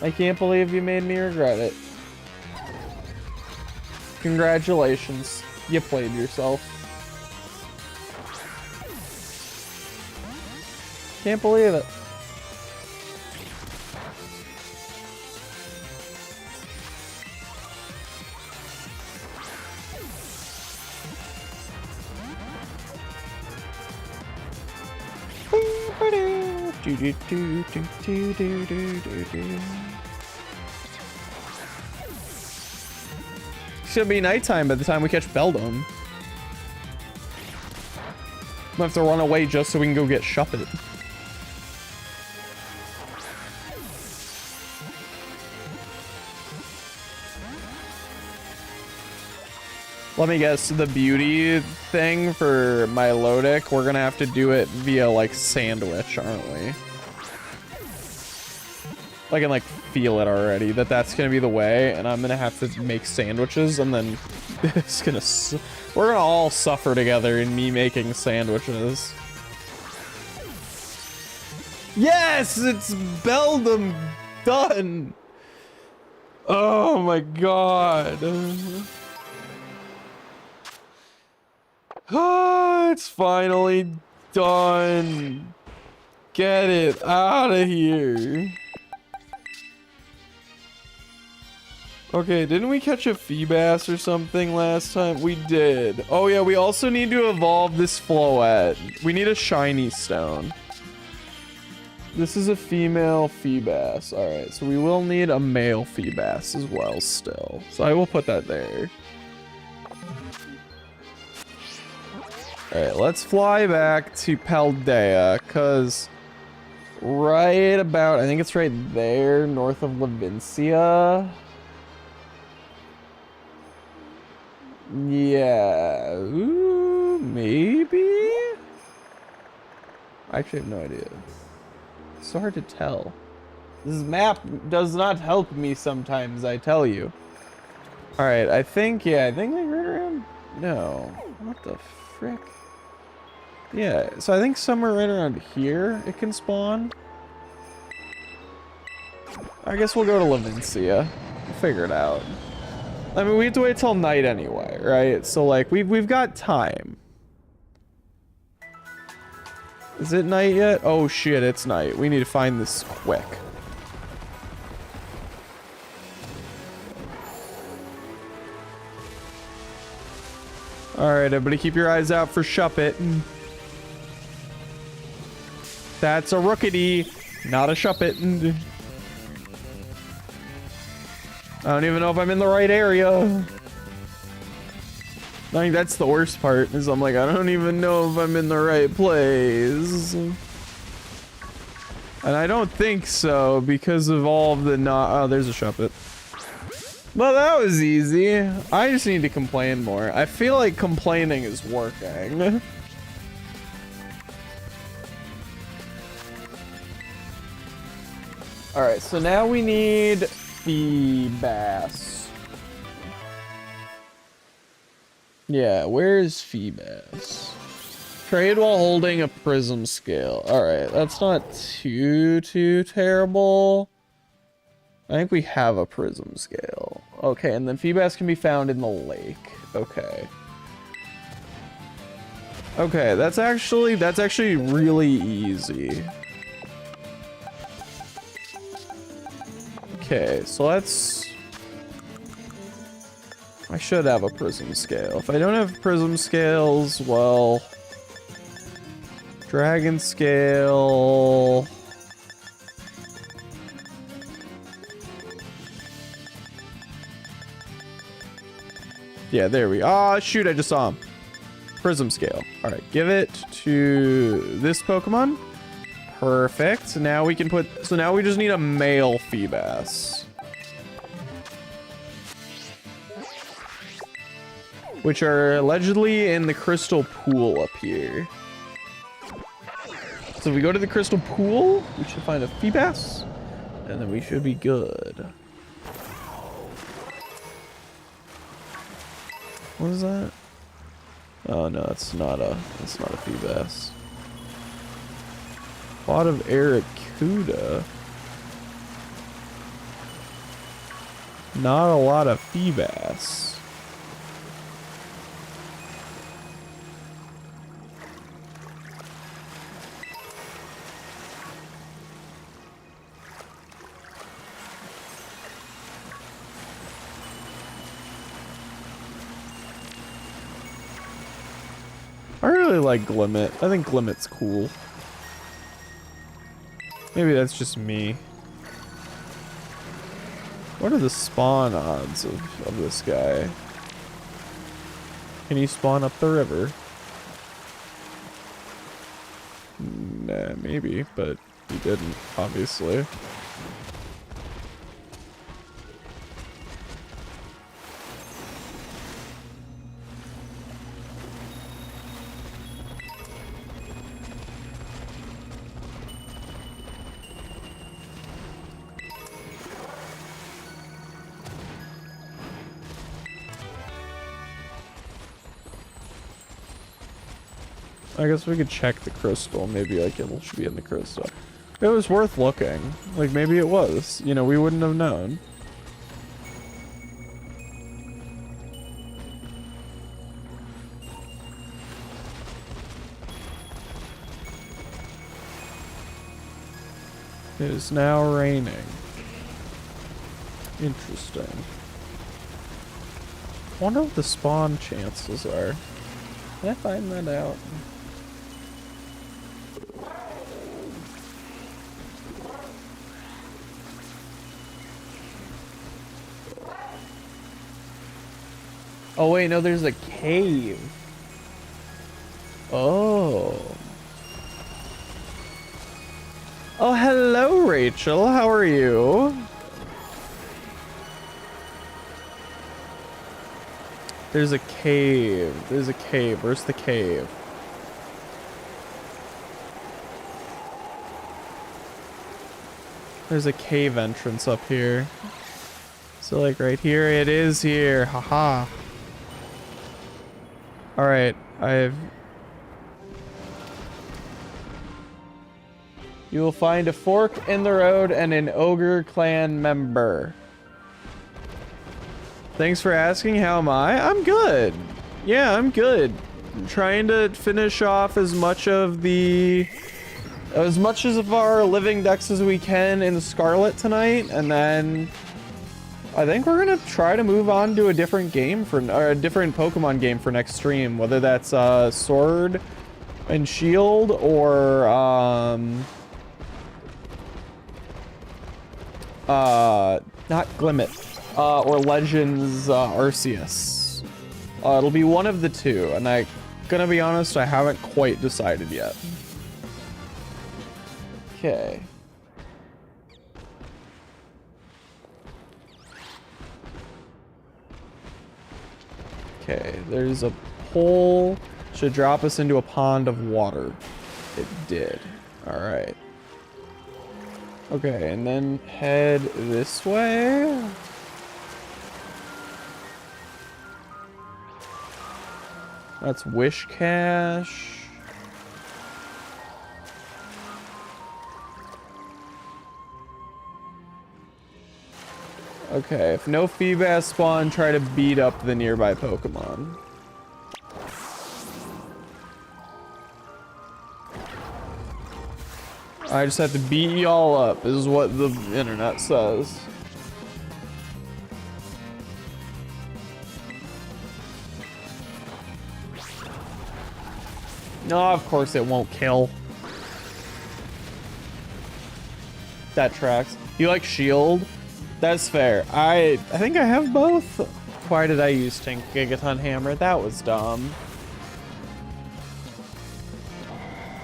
I can't believe you made me regret it. Congratulations. You played yourself. Can't believe it. It's gonna be nighttime by the time we catch Beldam. We'll have to run away just so we can go get Shuppet. Let me guess, the beauty thing for my Lodic, we're gonna have to do it via like sandwich, aren't we? I can like feel it already that that's gonna be the way, and I'm gonna have to make sandwiches, and then it's gonna we're gonna all suffer together in me making sandwiches. Yes, it's Beldam done. Oh my god. It's finally done. Get it out of here. Okay, didn't we catch a Feebas or something last time? We did. Oh yeah, we also need to evolve this Floette. We need a shiny stone. This is a female Feebas. Alright, so we will need a male Feebas as well still. So I will put that there. Alright, let's fly back to Paldea, because right about, I think it's right there, north of Levincia. Yeah, ooh, maybe? I actually have no idea. It's so hard to tell. This map does not help me sometimes, I tell you. Alright, I think like right around, no, what the frick? Yeah, so I think somewhere right around here it can spawn. I guess we'll go to Levincia. We'll figure it out. I mean, we have to wait till night anyway, right? So like we've got time. Is it night yet? Oh shit, it's night. We need to find this quick. Alright, everybody keep your eyes out for Shuppet. That's a Rookity, not a Shuppet. I don't even know if I'm in the right area. I think that's the worst part, is I'm like, I don't even know if I'm in the right place. And I don't think so, because of all of the oh, there's a Shuppet. Well, that was easy. I just need to complain more. I feel like complaining is working. Alright, so now we need Feebas. Yeah, where's Feebas? Trade while holding a prism scale. Alright, that's not too terrible. I think we have a prism scale. Okay, and then Feebas can be found in the lake. Okay. Okay, that's actually really easy. Okay, so let's... I should have a prism scale. If I don't have prism scales, well... Dragon scale... Yeah, there we go. Oh, shoot, I just saw him. Prism scale. All right, give it to this Pokemon. Perfect. So now we can put... So now we just need a male Feebas. Which are allegedly in the crystal pool up here. So if we go to the crystal pool, we should find a Feebas. And then we should be good. What is that? Oh no, it's not a Feebas. Pot of Aracuda. Not a lot of Feebas. I really like Glimmet. I think Glimmet's cool. Maybe that's just me. What are the spawn odds of this guy? Can he spawn up the river? Nah, maybe, but he didn't, obviously. I guess we could check the crystal. Maybe like it should be in the crystal. It was worth looking. Like maybe it was. You know, we wouldn't have known. It is now raining. Interesting. I wonder what the spawn chances are. Can I find that out? Oh wait, no, there's a cave. Oh. Oh, hello, Rachel. How are you? There's a cave. There's a cave. Where's the cave? There's a cave entrance up here. So like right here, it is here. Haha. All right, You will find a fork in the road and an ogre clan member. Thanks for asking. How am I? I'm good. Yeah, I'm good. I'm trying to finish off as much of our living decks as we can in Scarlet tonight, and then I think we're gonna try to move on to a different game or a different Pokemon game for next stream, whether that's Sword and Shield or not Glimmet, or Legends Arceus. It'll be one of the two, and I'm gonna be honest, I haven't quite decided yet. Okay. Okay, there's a hole. Should drop us into a pond of water. It did. All right. Okay, and then head this way. That's Wish Cache. Okay, if no Feebas spawn, try to beat up the nearby Pokemon. I just have to beat y'all up, is what the internet says. No, of course it won't kill. That tracks. You like Shield? That's fair. I think I have both. Why did I use Tink Gigaton Hammer? That was dumb.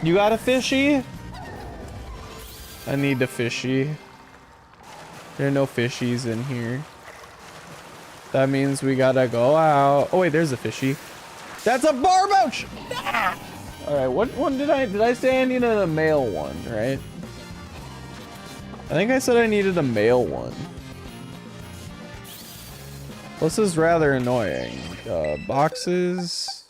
You got a fishy? I need a fishy. There are no fishies in here. That means we gotta go out. Oh wait, there's a fishy. That's a Barboach! Ah! All right, what one did I say I needed a male one, right? I think I said I needed a male one. This is rather annoying. Boxes.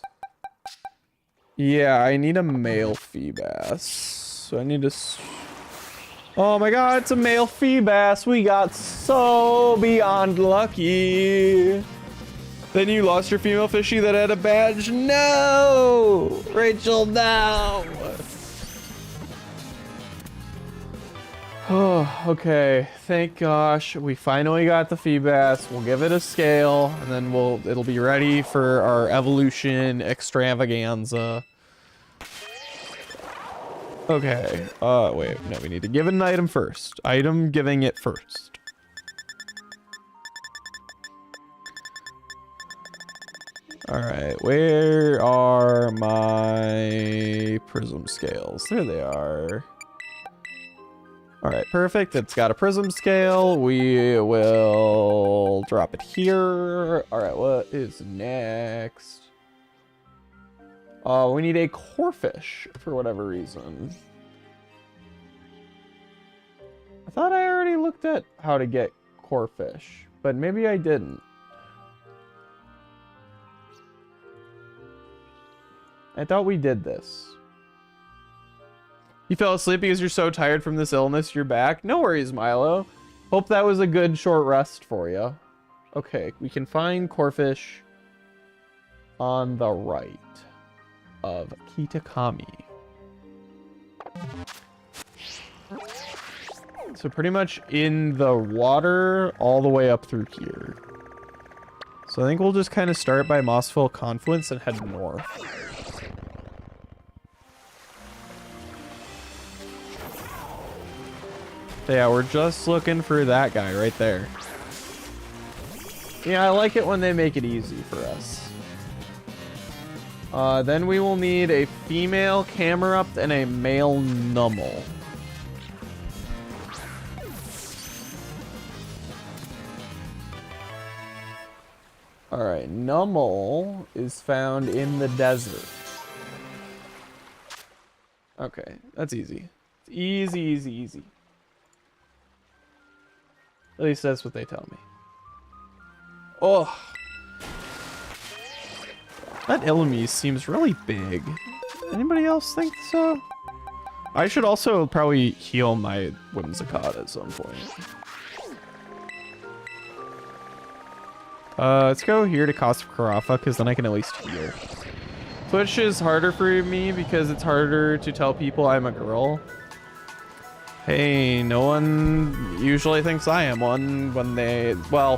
Yeah, I need a male Feebas. So I need to... Oh my god, it's a male Feebas. We got so beyond lucky. Then you lost your female fishy that had a badge? No! Rachel, no! Oh, okay. Thank gosh. We finally got the Feebas. We'll give it a scale, and then it'll be ready for our evolution extravaganza. Okay. Wait. No, we need to give it an item first. Item giving it first. Alright, where are my prism scales? There they are. Alright, perfect. It's got a prism scale. We will drop it here. Alright, what is next? We need a Corphish for whatever reason. I thought I already looked at how to get Corphish, but maybe I didn't. I thought we did this. You fell asleep because you're so tired from this illness, you're back? No worries, Milo. Hope that was a good short rest for you. Okay, we can find Corphish on the right of Kitakami. So pretty much in the water all the way up through here. So I think we'll just kind of start by Mossville Confluence and head north. Yeah, we're just looking for that guy right there. Yeah, I like it when they make it easy for us. Then we will need a female Camerupt and a male Nummel. Alright, Nummel is found in the desert. Okay, that's easy. It's easy, easy, easy. At least that's what they tell me. Oh. That Illumise seems really big. Anybody else think so? I should also probably heal my Whimsicott at some point. Let's go here to Cost of Carafa, because then I can at least heal. Twitch is harder for me because it's harder to tell people I'm a girl. Hey, no one usually thinks I am one when they... Well,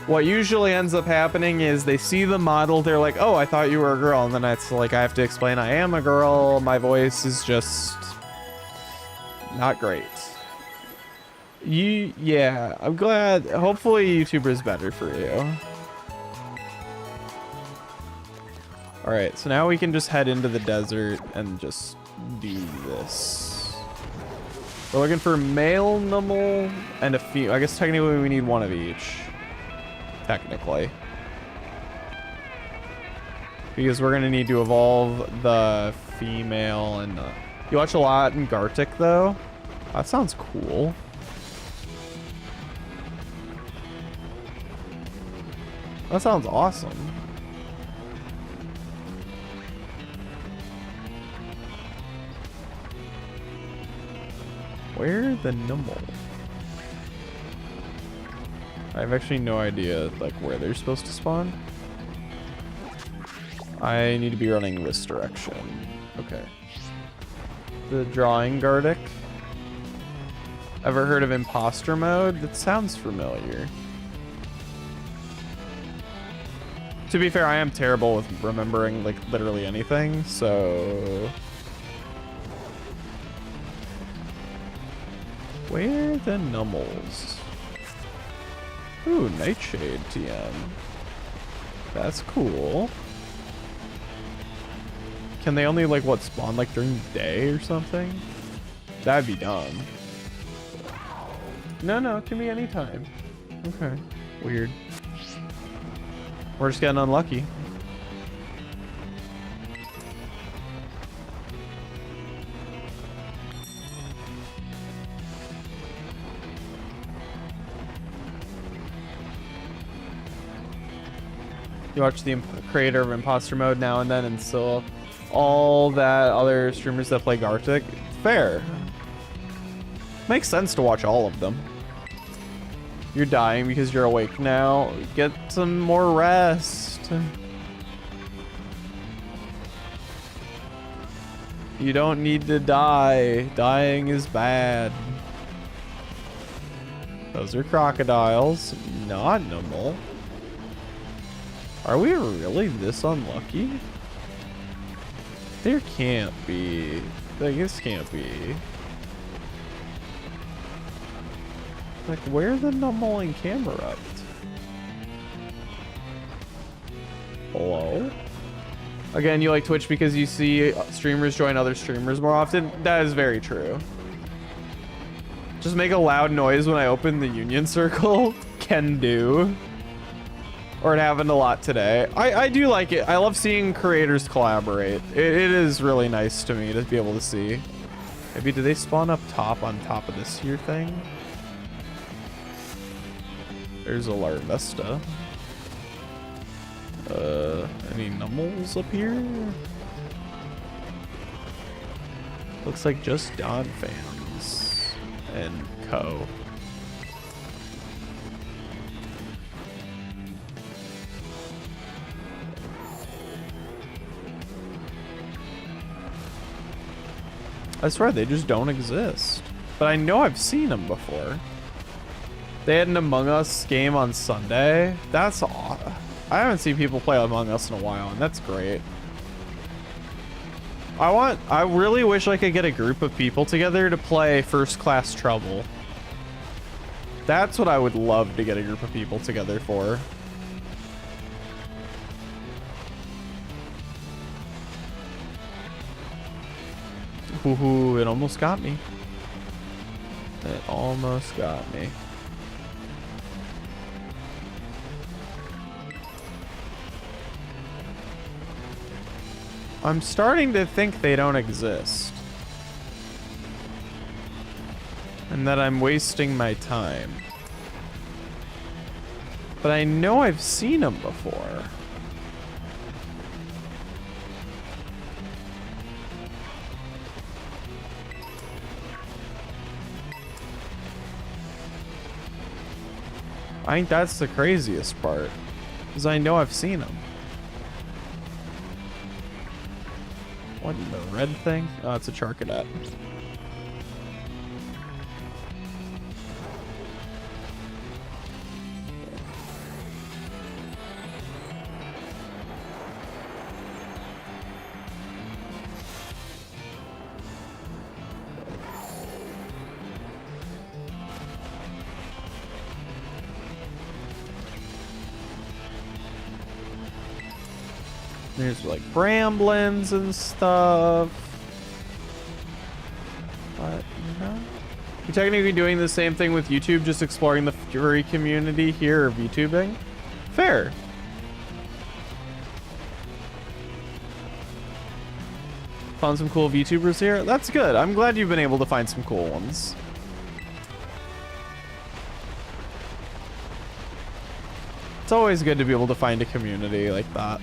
what usually ends up happening is they see the model, they're like, oh, I thought you were a girl. And then it's like, I have to explain I am a girl. My voice is just not great. Yeah, I'm glad. Hopefully YouTuber is better for you. All right, so now we can just head into the desert and just do this. We're looking for male Nummel and a female. I guess technically we need one of each. Technically. Because we're gonna need to evolve the female and you watch a lot in Gartic though? That sounds cool. That sounds awesome. Where the Nummel? I have actually no idea like where they're supposed to spawn. I need to be running this direction. Okay. The drawing Gartic. Ever heard of imposter mode? That sounds familiar. To be fair, I am terrible with remembering like literally anything, so... Where the Nummels? Ooh, Nightshade TM. That's cool. Can they only like what spawn like during the day or something? That'd be dumb. No, it can be anytime. Okay. Weird. We're just getting unlucky. You watch the creator of imposter mode now and then, and so all that other streamers that play Gartic. Fair. Makes sense to watch all of them. You're dying because you're awake now. Get some more rest. You don't need to die. Dying is bad. Those are crocodiles, not Nummel. Are we really this unlucky? There can't be. Like, this can't be. Like, where the Nummel and Camerupt? Hello? Again, you like Twitch because you see streamers join other streamers more often? That is very true. Just make a loud noise when I open the union circle. Can do. Or it happened a lot today. I do like it. I love seeing creators collaborate. It is really nice to me to be able to see. Maybe do they spawn up top on top of this here thing? There's a Larvesta. Any Nummels up here? Looks like just Don fans and Co. I swear they just don't exist. but I know I've seen them before. They had an Among Us game on Sunday. That's awesome. I haven't seen people play Among Us in a while, and that's great. I really wish I could get a group of people together to play First Class Trouble. That's what I would love to get a group of people together for. Ooh, it almost got me. It almost got me. I'm starting to think they don't exist. And that I'm wasting my time. But I know I've seen them before. I think that's the craziest part, is I know I've seen them. What, the red thing? Oh, it's a Charcadet. There's like bramblins and stuff. But, you know. You're technically doing the same thing with YouTube, just exploring the furry community here of VTubing. Fair. Found some cool VTubers here. That's good. I'm glad you've been able to find some cool ones. It's always good to be able to find a community like that.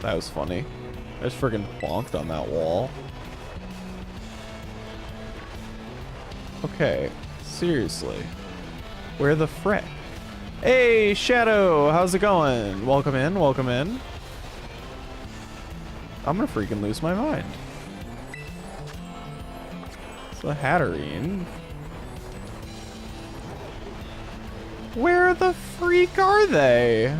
That was funny. I just freaking bonked on that wall. Okay, seriously. Where the frick? Hey, Shadow, how's it going? Welcome in, welcome in. I'm gonna freaking lose my mind. It's a Hatterene. Where the freak are they?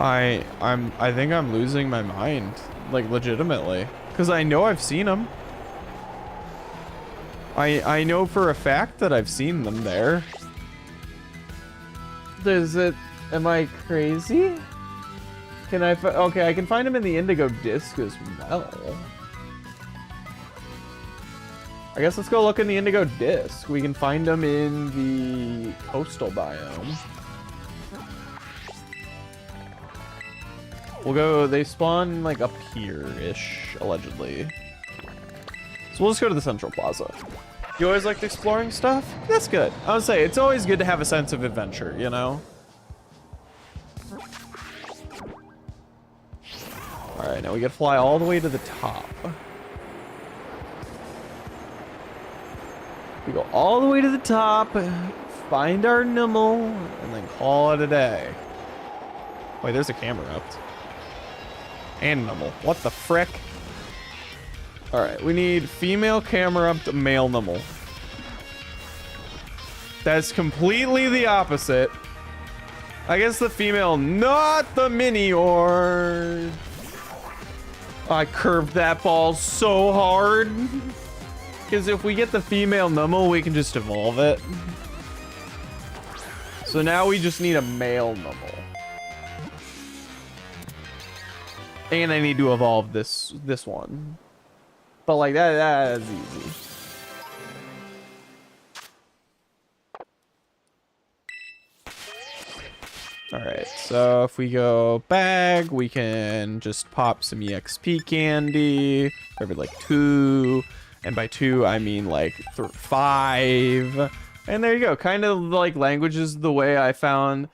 I think I'm losing my mind, like legitimately, because I know I've seen them. I know for a fact that I've seen them there. Does it? Am I crazy? Can I? Okay, I can find them in the Indigo Disc as well. I guess let's go look in the Indigo Disc. We can find them in the coastal biome. We'll go, they spawn like up here-ish, allegedly. So we'll just go to the Central Plaza. You always liked exploring stuff? That's good. I would say, it's always good to have a sense of adventure, you know? Alright, now we gotta fly all the way to the top. We go all the way to the top, find our Numel, and then call it a day. Wait, there's a camera up. And Numel. What the frick? Alright, we need female camera up to male Numel. That's completely the opposite. I guess the female, not the mini or. I curved that ball so hard. Because if we get the female Numel, we can just evolve it. So now we just need a male Numel. And I need to evolve this one. But like that's easy. Alright, so if we go bag, we can just pop some EXP candy. Every like 2. And by 2, I mean like 5. And there you go. Kind of like languages the way I found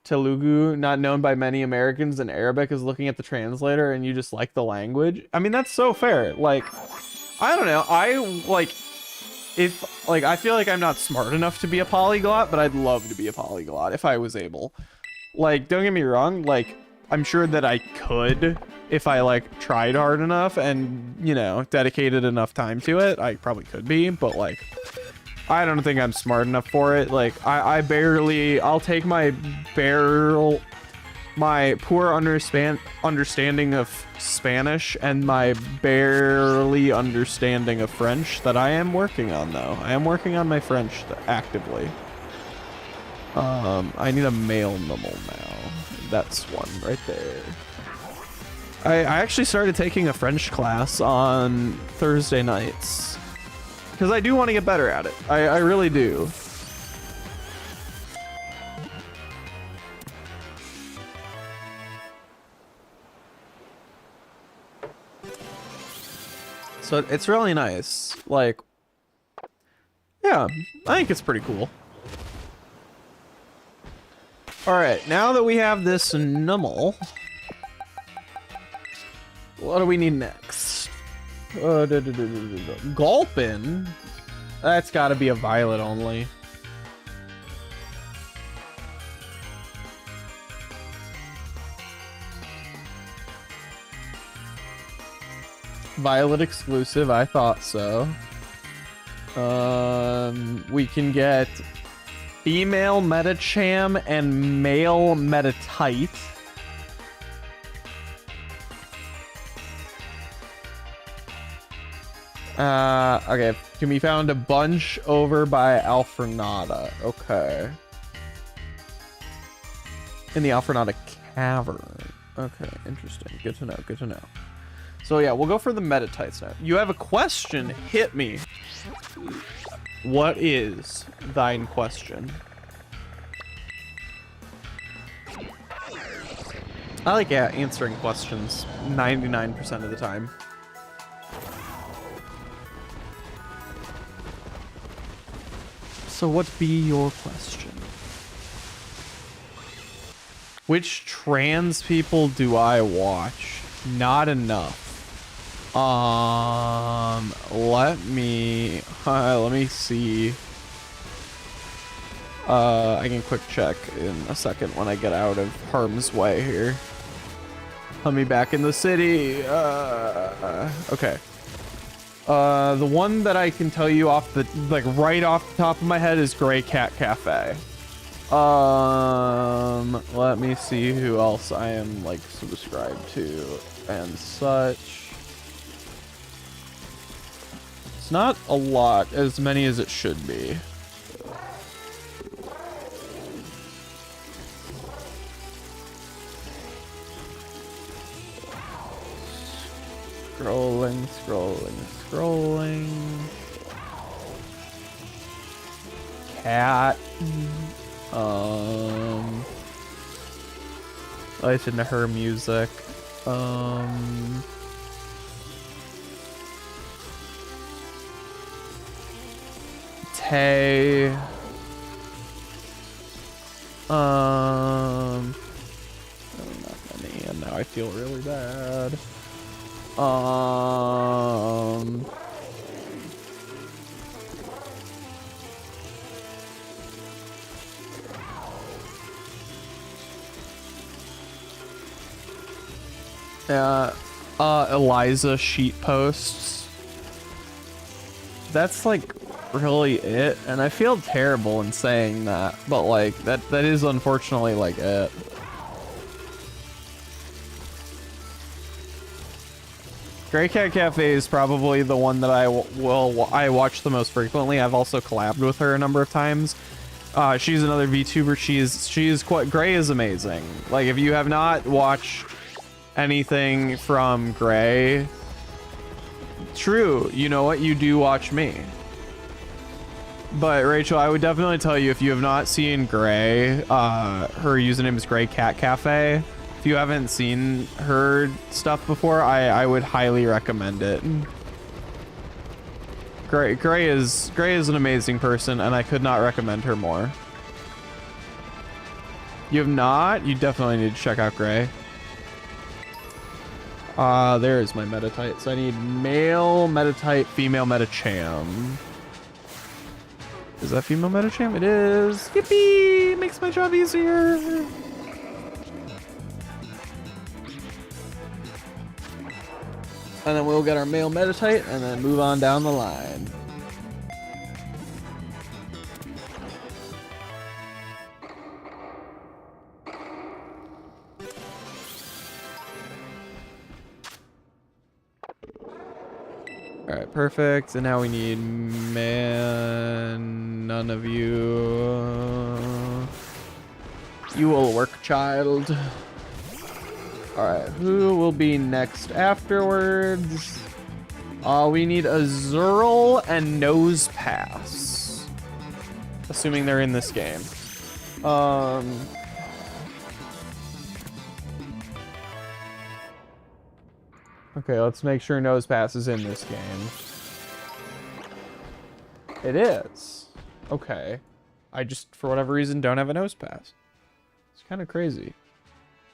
Telugu, not known by many Americans, and Arabic is looking at the translator and you just like the language. I mean, that's so fair. Like, I don't know. I like, if, like, I feel like I'm not smart enough to be a polyglot, but I'd love to be a polyglot if I was able. Like, don't get me wrong, like, I'm sure that I could if I, like, tried hard enough and, you know, dedicated enough time to it. I probably could be, but, like, I don't think I'm smart enough for it. Like, I'll take my poor understanding of Spanish and my barely understanding of French that I am working on, though. I am working on my French actively. I need a male numble now. That's one right there. I actually started taking a French class on Thursday nights because I do want to get better at it. I really do. So it's really nice. Like, yeah, I think it's pretty cool. All right, now that we have this numble, what do we need next? Gulpin? That's got to be a violet only. Violet exclusive, I thought so. We can get female Metacham and male Metatite. Okay, can be found a bunch over by Alfrenata. Okay. In the Alfrenata Cavern. Okay, interesting. Good to know, good to know. So yeah, we'll go for the Metatites now. You have a question? Hit me. What is thine question? I like answering questions 99% of the time. So what be your question? Which trans people do I watch? Not enough. Let me see. I can quick check in a second when I get out of harm's way here. Let me back in the city. Okay. The one that I can tell you off the, like, right off the top of my head is Gray Cat Cafe. Let me see who else I am, like, subscribed to and such. It's not a lot, as many as it should be. Scrolling, scrolling, scrolling. Cat. Listen to her music. Tay. Not many, and now I feel really bad. Eliza sheet posts. That's like really it, and I feel terrible in saying that, but like that is unfortunately like it. Gray Cat Cafe is probably the one that I watch the most frequently. I've also collabed with her a number of times. She's another VTuber. She's quite, Gray is amazing. Like, if you have not watched anything from Gray, true, you know what, you do watch me. But Rachel, I would definitely tell you, if you have not seen Gray, her username is Gray Cat Cafe. If you haven't seen her stuff before, I would highly recommend it. Gray is an amazing person, and I could not recommend her more. You have not? You definitely need to check out Gray. There is my Metatites. I need male Metatite, female Metacham. Is that female Medicham? It is. Yippee! Makes my job easier. And then we'll get our male Meditite and then move on down the line. Alright, perfect. And now we need man. None of you. You will work, child. Alright, who will be next afterwards? We need a Zerl and Nose Pass. Assuming they're in this game. Okay, let's make sure Nose Pass is in this game. It is. Okay. I just, for whatever reason, don't have a Nose Pass. It's kind of crazy.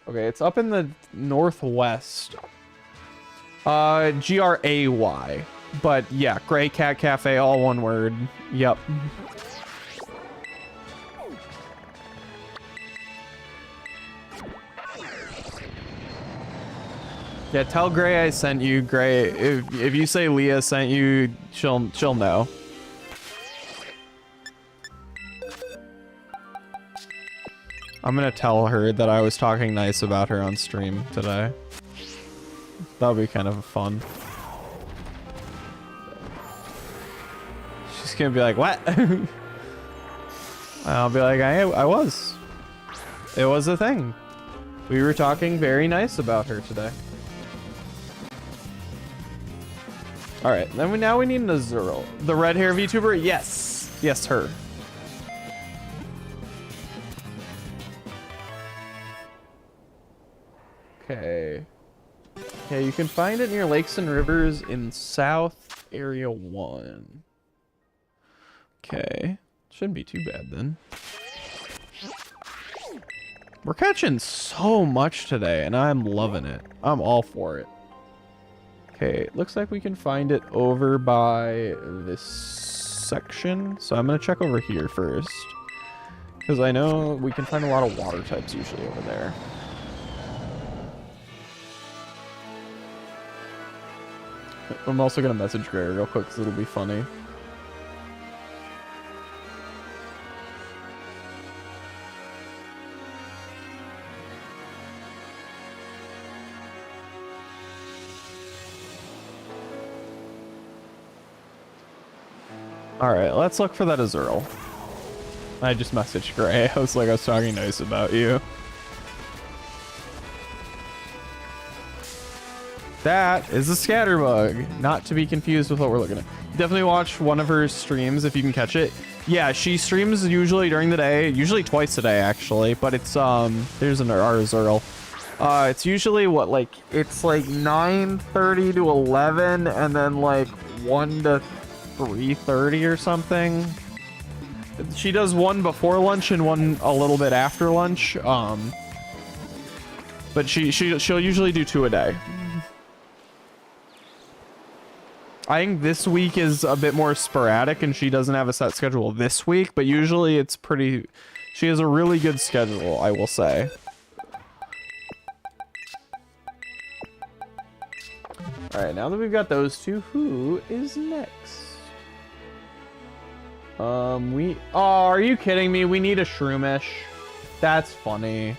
Okay, it's up in the northwest. Gray. But yeah, Gray Cat Cafe, all one word. Yep. Yeah, tell Gray I sent you. Gray, if you say Leah sent you, she'll know. I'm gonna tell her that I was talking nice about her on stream today. That'll be kind of fun. She's gonna be like, what? I'll be like, I was. It was a thing. We were talking very nice about her today. All right, then now we need an Azurill. The red hair VTuber? Yes. Yes, her. Okay. Okay, you can find it near lakes and rivers in South Area 1. Okay. Shouldn't be too bad then. We're catching so much today, and I'm loving it. I'm all for it. Okay, looks like we can find it over by this section. So I'm going to check over here first. Because I know we can find a lot of water types usually over there. I'm also going to message Gray real quick because it'll be funny. Alright, let's look for that Azurill. I just messaged Gray. I was like, I was talking nice about you. That is a scatterbug, not to be confused with what we're looking at. Definitely watch one of her streams if you can catch it. Yeah, she streams usually during the day, usually twice a day actually, but it's there's an Azurill. It's usually what, like, it's like 9:30 to 11 and then like 1 to 3:30 or something. She does one before lunch and one a little bit after lunch. But she'll usually do 2 a day. I think this week is a bit more sporadic and she doesn't have a set schedule this week, but usually it's pretty... She has a really good schedule, I will say. Alright, now that we've got those two, who is next? Oh, are you kidding me? We need a Shroomish. That's funny.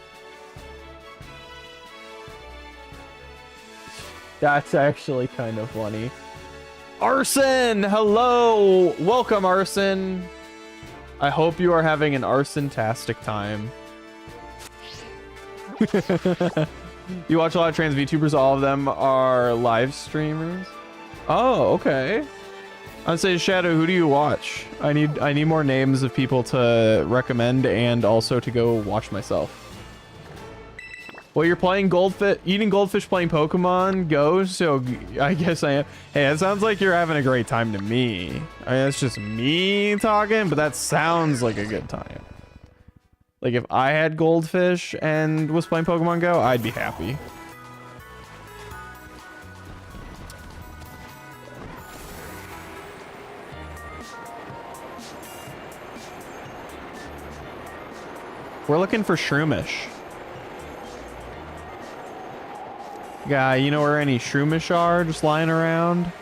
That's actually kind of funny. Arson! Hello! Welcome, Arson. I hope you are having an arson-tastic time. You watch a lot of trans VTubers, all of them are live streamers? Oh, okay. I'd say, Shadow, who do you watch? I need more names of people to recommend and also to go watch myself. Well, you're playing eating goldfish, playing Pokemon Go, so I guess I am. Hey, it sounds like you're having a great time to me. I mean, that's just me talking, but that sounds like a good time. Like, if I had goldfish and was playing Pokemon Go, I'd be happy. We're looking for Shroomish. Guy, you know where any Shroomish are just lying around?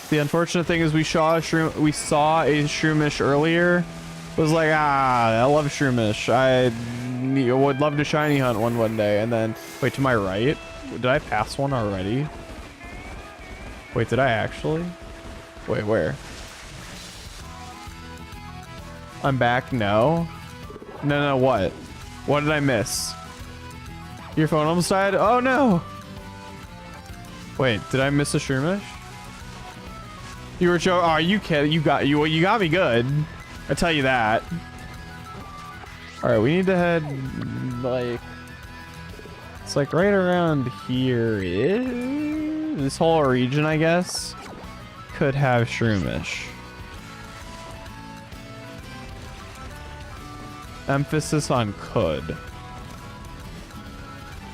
The unfortunate thing is we saw a Shroomish earlier. Was like, I love Shroomish. I would love to shiny hunt one day. And then, wait, to my right? Did I pass one already? Wait, did I actually? Wait, where? I'm back? No. No, what? What did I miss? Your phone almost died? Oh no! Wait, did I miss a Shroomish? You were joking? Oh, are you kidding? You got me good. I tell you that. All right, we need to head like it's like right around here. This whole region, I guess, could have Shroomish. Emphasis on could.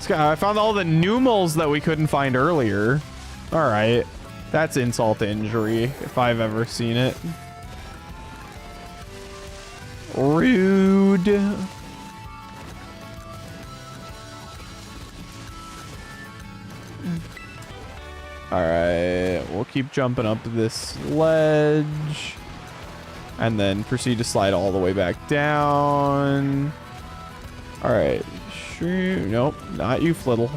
I found all the numals that we couldn't find earlier. All right. That's insult to injury if I've ever seen it. Rude. All right. We'll keep jumping up this ledge. And then proceed to slide all the way back down. All right. Nope, not you, Flittle.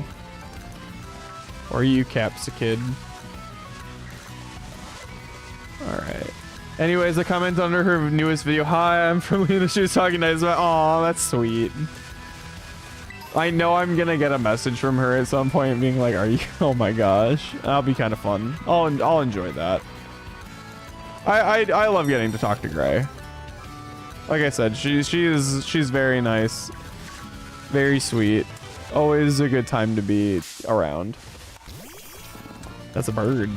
Or you, Capsicid. Alright. Anyways, a comment under her newest video. Hi, I'm from Leahnaya. She was talking nice about. Aw, that's sweet. I know I'm gonna get a message from her at some point being like, are you? Oh my gosh. That'll be kind of fun. I'll enjoy that. I love getting to talk to Gray. Like I said, she's very nice. Very sweet. Always a good time to be around. That's a bird.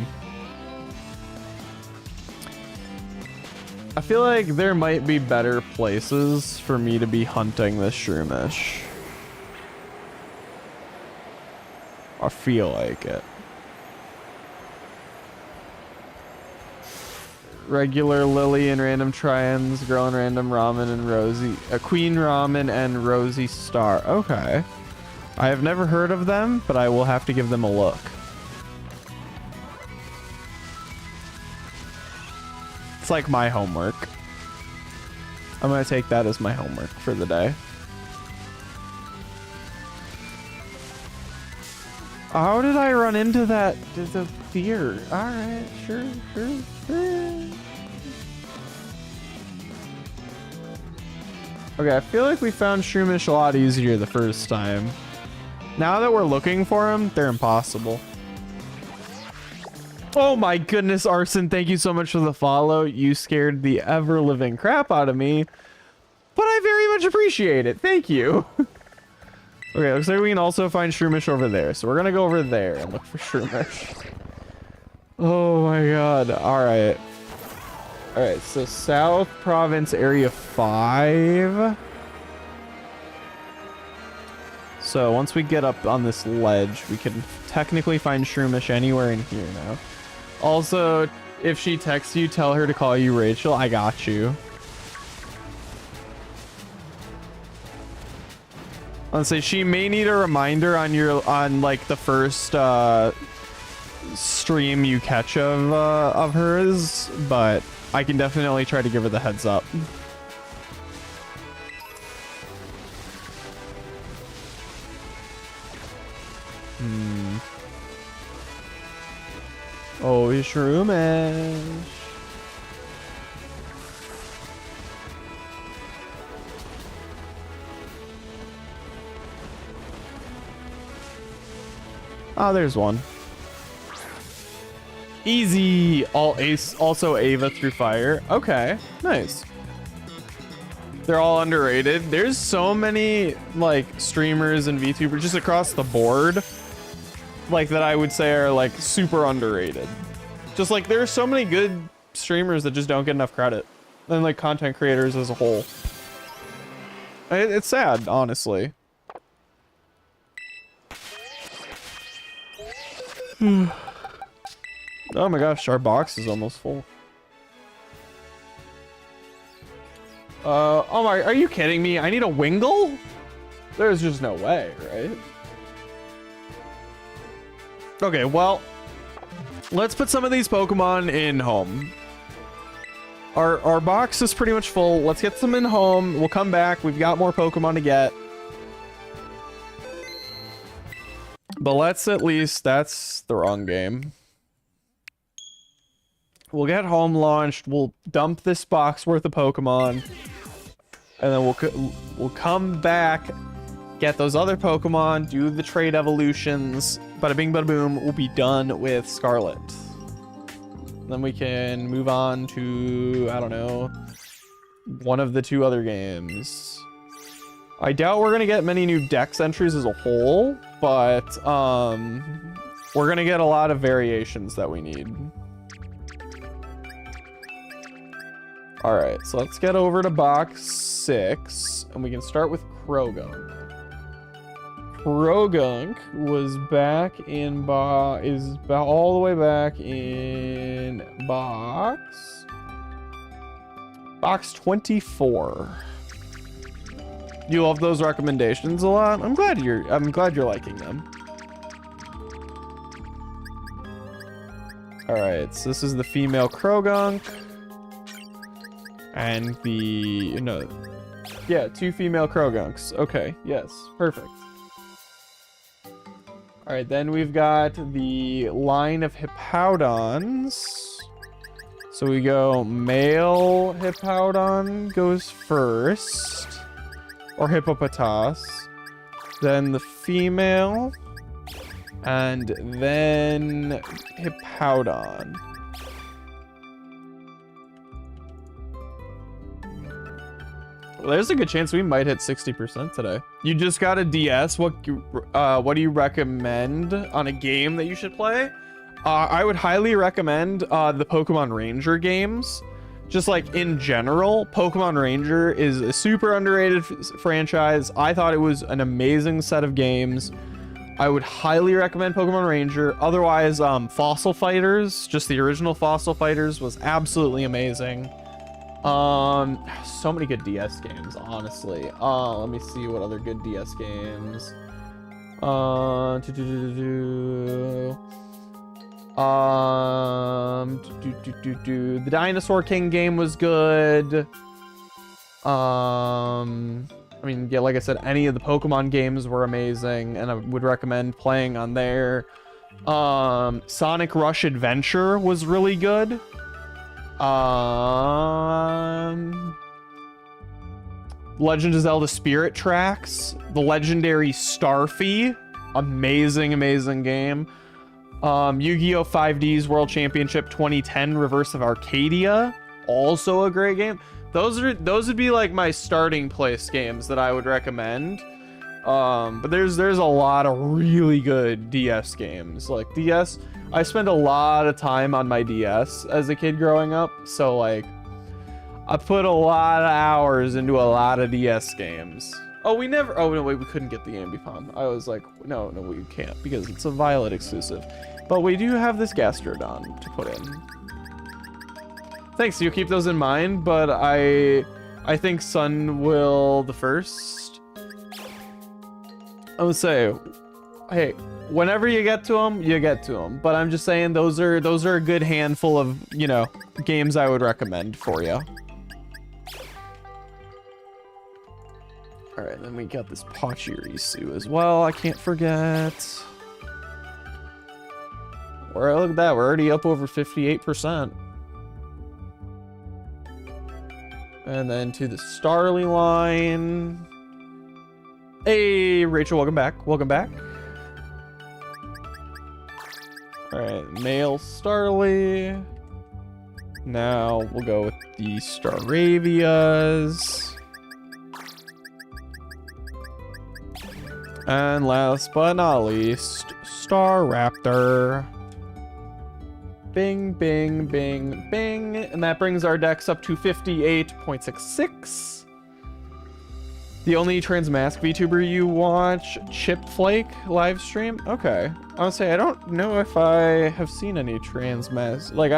I feel like there might be better places for me to be hunting this Shroomish. I feel like it. Regular Lily and random Trians, girl and random Ramen and Rosie, Queen Ramen and Rosie Star. Okay. I have never heard of them, but I will have to give them a look. It's like my homework. I'm gonna take that as my homework for the day. How did I run into that? The deer. All right, sure. Okay, I feel like we found Shroomish a lot easier the first time. Now that we're looking for them, they're impossible. Oh my goodness, Arson, thank you so much for the follow. You scared the ever-living crap out of me, but I very much appreciate it. Thank you. Okay, looks like we can also find Shroomish over there. So we're gonna go over there and look for Shroomish. Oh my god. Alright. Alright, so South Province Area 5. So once we get up on this ledge, we can technically find Shroomish anywhere in here now. Also, if she texts you, tell her to call you Rachel. I got you. I'll say she may need a reminder on like the first stream you catch of hers, but I can definitely try to give her the heads up. Oh, it's Shroomish. Oh, there's one. Easy. Also Ava through fire. Okay, nice. They're all underrated. There's so many like streamers and VTubers just across the board, like that I would say are like super underrated. Just like there are so many good streamers that just don't get enough credit, and like content creators as a whole. It's sad, honestly. Oh my gosh, our box is almost full. Oh my, are you kidding me? I need a Wingull? There's just no way, right? Okay, well, let's put some of these Pokemon in home. Our box is pretty much full. Let's get some in home. We'll come back. We've got more Pokemon to get. But let's at least... That's the wrong game. We'll get home launched. We'll dump this box worth of Pokemon. And then we'll come back, get those other Pokemon, do the trade evolutions. Bada bing, bada boom. We'll be done with Scarlet. Then we can move on to, I don't know, one of the two other games. I doubt we're gonna get many new dex entries as a whole, but we're gonna get a lot of variations that we need. All right, so let's get over to box 6, and we can start with Krogunk. Krogunk was back in all the way back in box 24. You love those recommendations a lot. I'm glad you're liking them. All right, so this is the female Krogunk. And yeah, 2 female Krogunks. Okay, yes, perfect. All right, then we've got the line of Hippowdons. So we go male Hippowdon goes first, or Hippopotas, then the female, and then Hippowdon. There's a good chance we might hit 60% today. You just got a DS. What do you recommend on a game that you should play? I would highly recommend the Pokemon Ranger games. Just like in general, Pokemon Ranger is a super underrated franchise. I thought it was an amazing set of games. I would highly recommend Pokemon Ranger. Otherwise, Fossil Fighters, just the original Fossil Fighters, was absolutely amazing. So many good DS games, honestly. Let me see what other good DS games. The Dinosaur King game was good. I mean, yeah, like I said, any of the Pokemon games were amazing, and I would recommend playing on there. Sonic Rush Adventure was really good. Legend of Zelda Spirit Tracks, the legendary Starfy, amazing game. Yu-Gi-Oh! 5D's World Championship 2010 Reverse of Arcadia, also a great game. Those would be like my starting place games that I would recommend. But there's a lot of really good DS games. Like DS, I spent a lot of time on my DS as a kid growing up, so like I put a lot of hours into a lot of DS games. Oh no, wait, we couldn't get the Ambipom. I was like, no, we can't because it's a Violet exclusive. But we do have this Gastrodon to put in. Thanks, you'll keep those in mind, but I think Sun will the first. I would say, hey, whenever you get to them, you get to them. But I'm just saying those are a good handful of, you know, games I would recommend for you. All right, then we got this Pachirisu as well. I can't forget. Look at that. We're already up over 58%. And then to the Starly line. Hey, Rachel, welcome back. Welcome back. All right, male Starly. Now we'll go with the Staravias. And last but not least, Staraptor. Bing, bing, bing, bing. And that brings our decks up to 58.66. The only Transmask VTuber you watch, Chip Flake live stream? Okay. I would say I don't know if I have seen any Transmask. Like,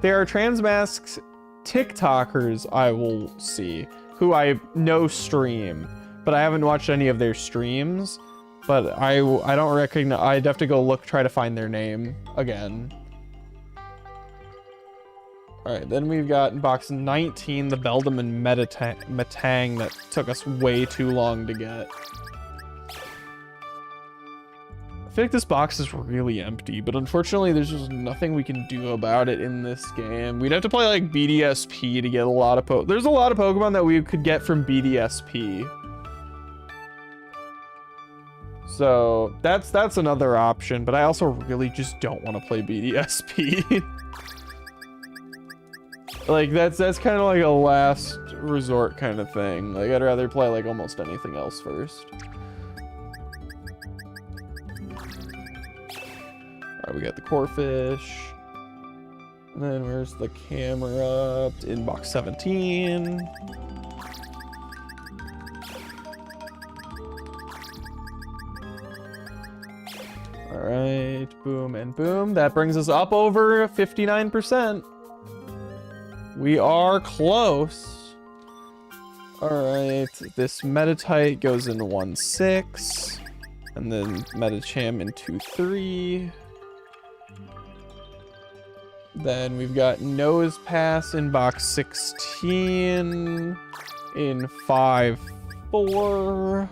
there are Transmasks TikTokers I will see. who I know stream, but I haven't watched any of their streams. But I don't recognize. I'd have to go try to find their name again. All right, then we've got in box 19 the Beldam and Matang that took us way too long to get. I feel like this box is really empty, but unfortunately there's just nothing we can do about it in this game. We'd have to play like BDSP to get a lot of there's a lot of Pokemon that we could get from BDSP. So that's another option, but I also really just don't want to play BDSP. Like that's kind of like a last resort kind of thing. Like I'd rather play like almost anything else first. Alright, we got the Corphish. And then where's the camera? In box 17. Alright, boom and boom. That brings us up over 59%. We are close. Alright, this Meditite goes in 1-6. And then Medicham in 2-3. Then we've got Nose Pass in box 16 in 5-4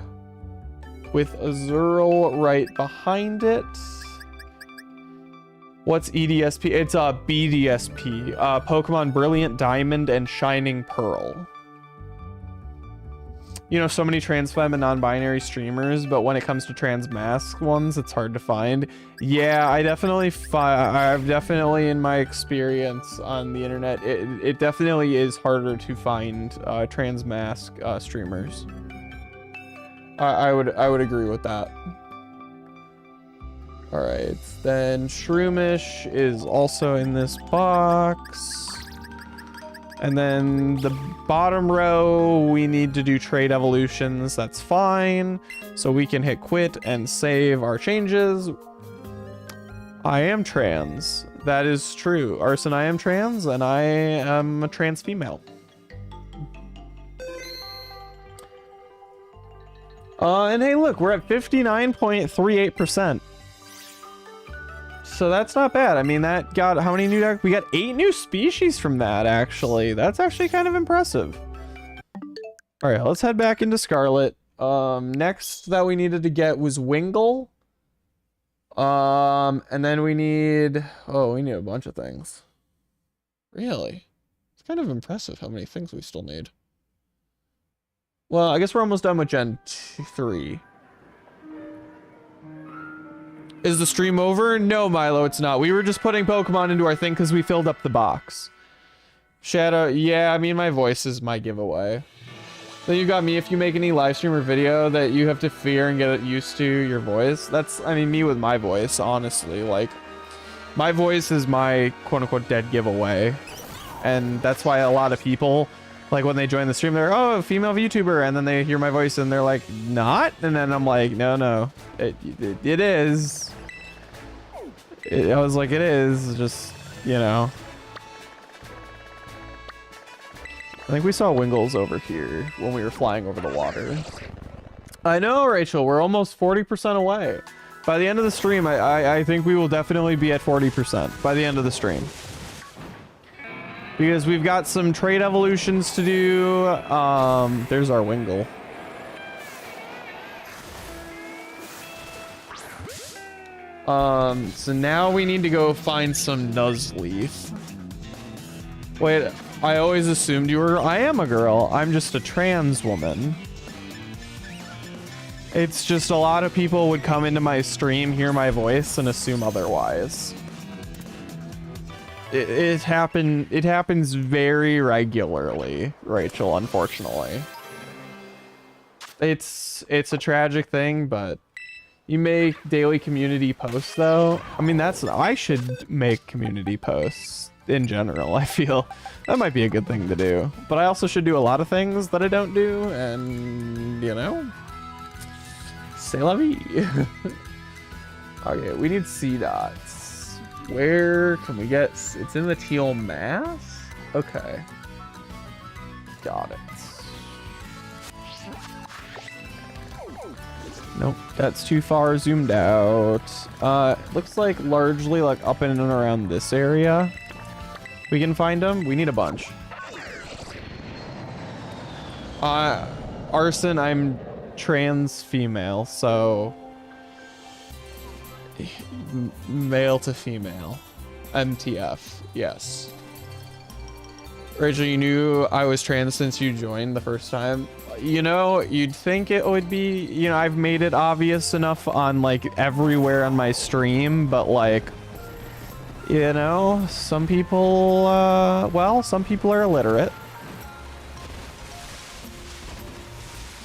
with Azurill right behind it. What's EDSP? It's a BDSP, Pokemon Brilliant Diamond and Shining Pearl. You know, so many trans femme and non-binary streamers, but when it comes to trans mask ones, it's hard to find. Yeah, I've definitely in my experience on the internet, it definitely is harder to find trans mask streamers. I would agree with that. All right, then Shroomish is also in this box. And then the bottom row, we need to do trade evolutions. That's fine. So we can hit quit and save our changes. I am trans. That is true. Arson, I am trans, and I am a trans female. And hey, look, we're at 59.38%. So that's not bad. I mean, that got how many new we got 8 new species from that, actually. That's actually kind of impressive. All right, let's head back into Scarlet. Next that we needed to get was Wingull. And then we need a bunch of things. Really? It's kind of impressive how many things we still need. Well, I guess we're almost done with Gen 3. Is the stream over? No, Milo, it's not. We were just putting Pokemon into our thing because we filled up the box. Shadow, yeah, I mean, my voice is my giveaway. Then you got me, if you make any live stream or video that you have to fear and get used to your voice. That's, I mean, me with my voice, honestly. Like, my voice is my quote-unquote dead giveaway. And that's why a lot of people, like, when they join the stream, they're, oh, female VTuber, and then they hear my voice and they're like, not? And then I'm like, no, it is. I was like, it is, just, you know. I think we saw Wingulls over here when we were flying over the water. I know, Rachel, we're almost 40% away. By the end of the stream, I think we will definitely be at 40% by the end of the stream. Because we've got some trade evolutions to do. There's our Wingull. So now we need to go find some Nuzleaf. Wait, I always assumed you were... I am a girl. I'm just a trans woman. It's just a lot of people would come into my stream, hear my voice, and assume otherwise. It happens very regularly, Rachel, unfortunately. It's a tragic thing, but you make daily community posts though. I mean, I should make community posts in general. I feel that might be a good thing to do, but I also should do a lot of things that I don't do, and you know, c'est la vie. Okay, we need C dots. Where can we get? It's in the teal mass. Okay, got it. Nope, that's too far zoomed out. Looks like largely like up in and around this area. We can find them. We need a bunch. Arson, I'm trans female, so male to female. MTF, yes. Rachel, you knew I was trans since you joined the first time. You know, you'd think it would be, you know, I've made it obvious enough on like everywhere on my stream, but like, you know, some people, well, some people are illiterate.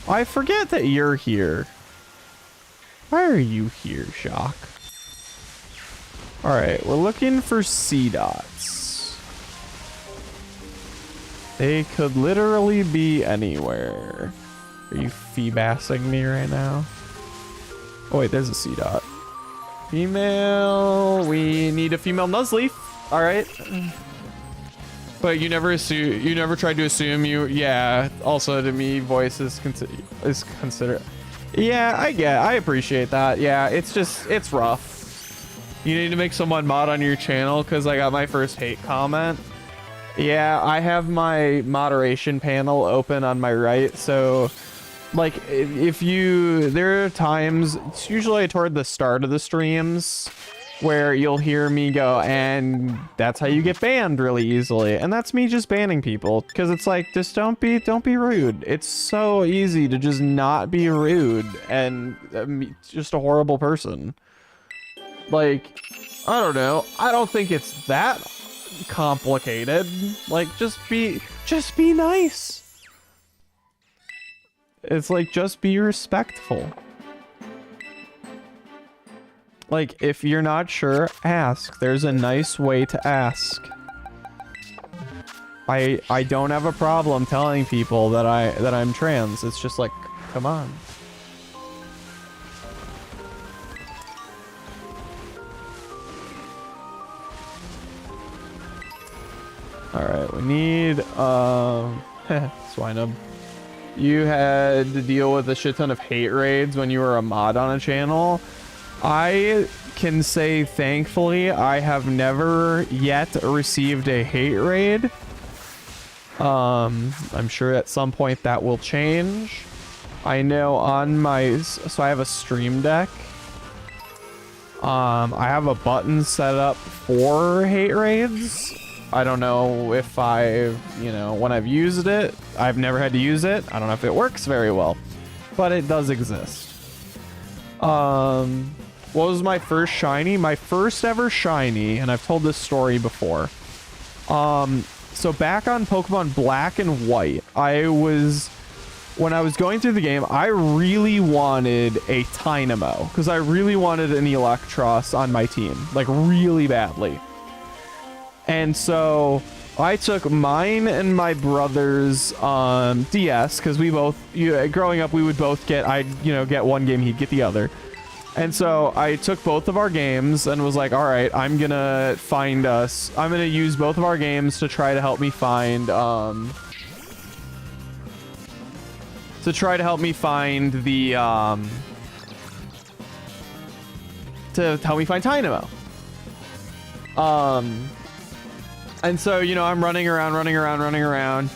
I forget that you're here. Why are you here, Shock? Alright, we're looking for C dots. They could literally be anywhere. Are you feebassing me right now? Oh wait, there's a C dot. Female, we need a female Nuzleaf. Alright. But you never assume, you never tried to assume you, yeah, also to me, voice is considered. Yeah, I appreciate that. Yeah, it's just, it's rough. You need to make someone mod on your channel because I got my first hate comment. Yeah, I have my moderation panel open on my right, so like if you, there are times, it's usually toward the start of the streams where you'll hear me go, and that's how you get banned really easily. And that's me just banning people because it's like, just don't be rude. It's so easy to just not be rude and just a horrible person. Like, I don't know. I don't think it's that complicated. Like, just be nice. It's like, just be respectful. Like, if you're not sure, ask. There's a nice way to ask. I don't have a problem telling people that I'm trans. It's just like, come on. Alright, we need, Swinub. You had to deal with a shit ton of hate raids when you were a mod on a channel. I can say, thankfully, I have never yet received a hate raid. I'm sure at some point that will change. I know on my, so I have a stream deck. I have a button set up for hate raids. I don't know if I've, you know, when I've used it, I've never had to use it. I don't know if it works very well, but it does exist. What was my first shiny? My first ever shiny, and I've told this story before. So back on Pokemon Black and White, when I was going through the game, I really wanted a Dynamo because I really wanted an Electros on my team, like really badly. And so I took mine and my brother's DS because we both, growing up, we would both get, get one game, he'd get the other. And so I took both of our games and was like, all right, I'm going to use both of our games to try to help me find, the, to help me find Dynamo. And so, I'm running around.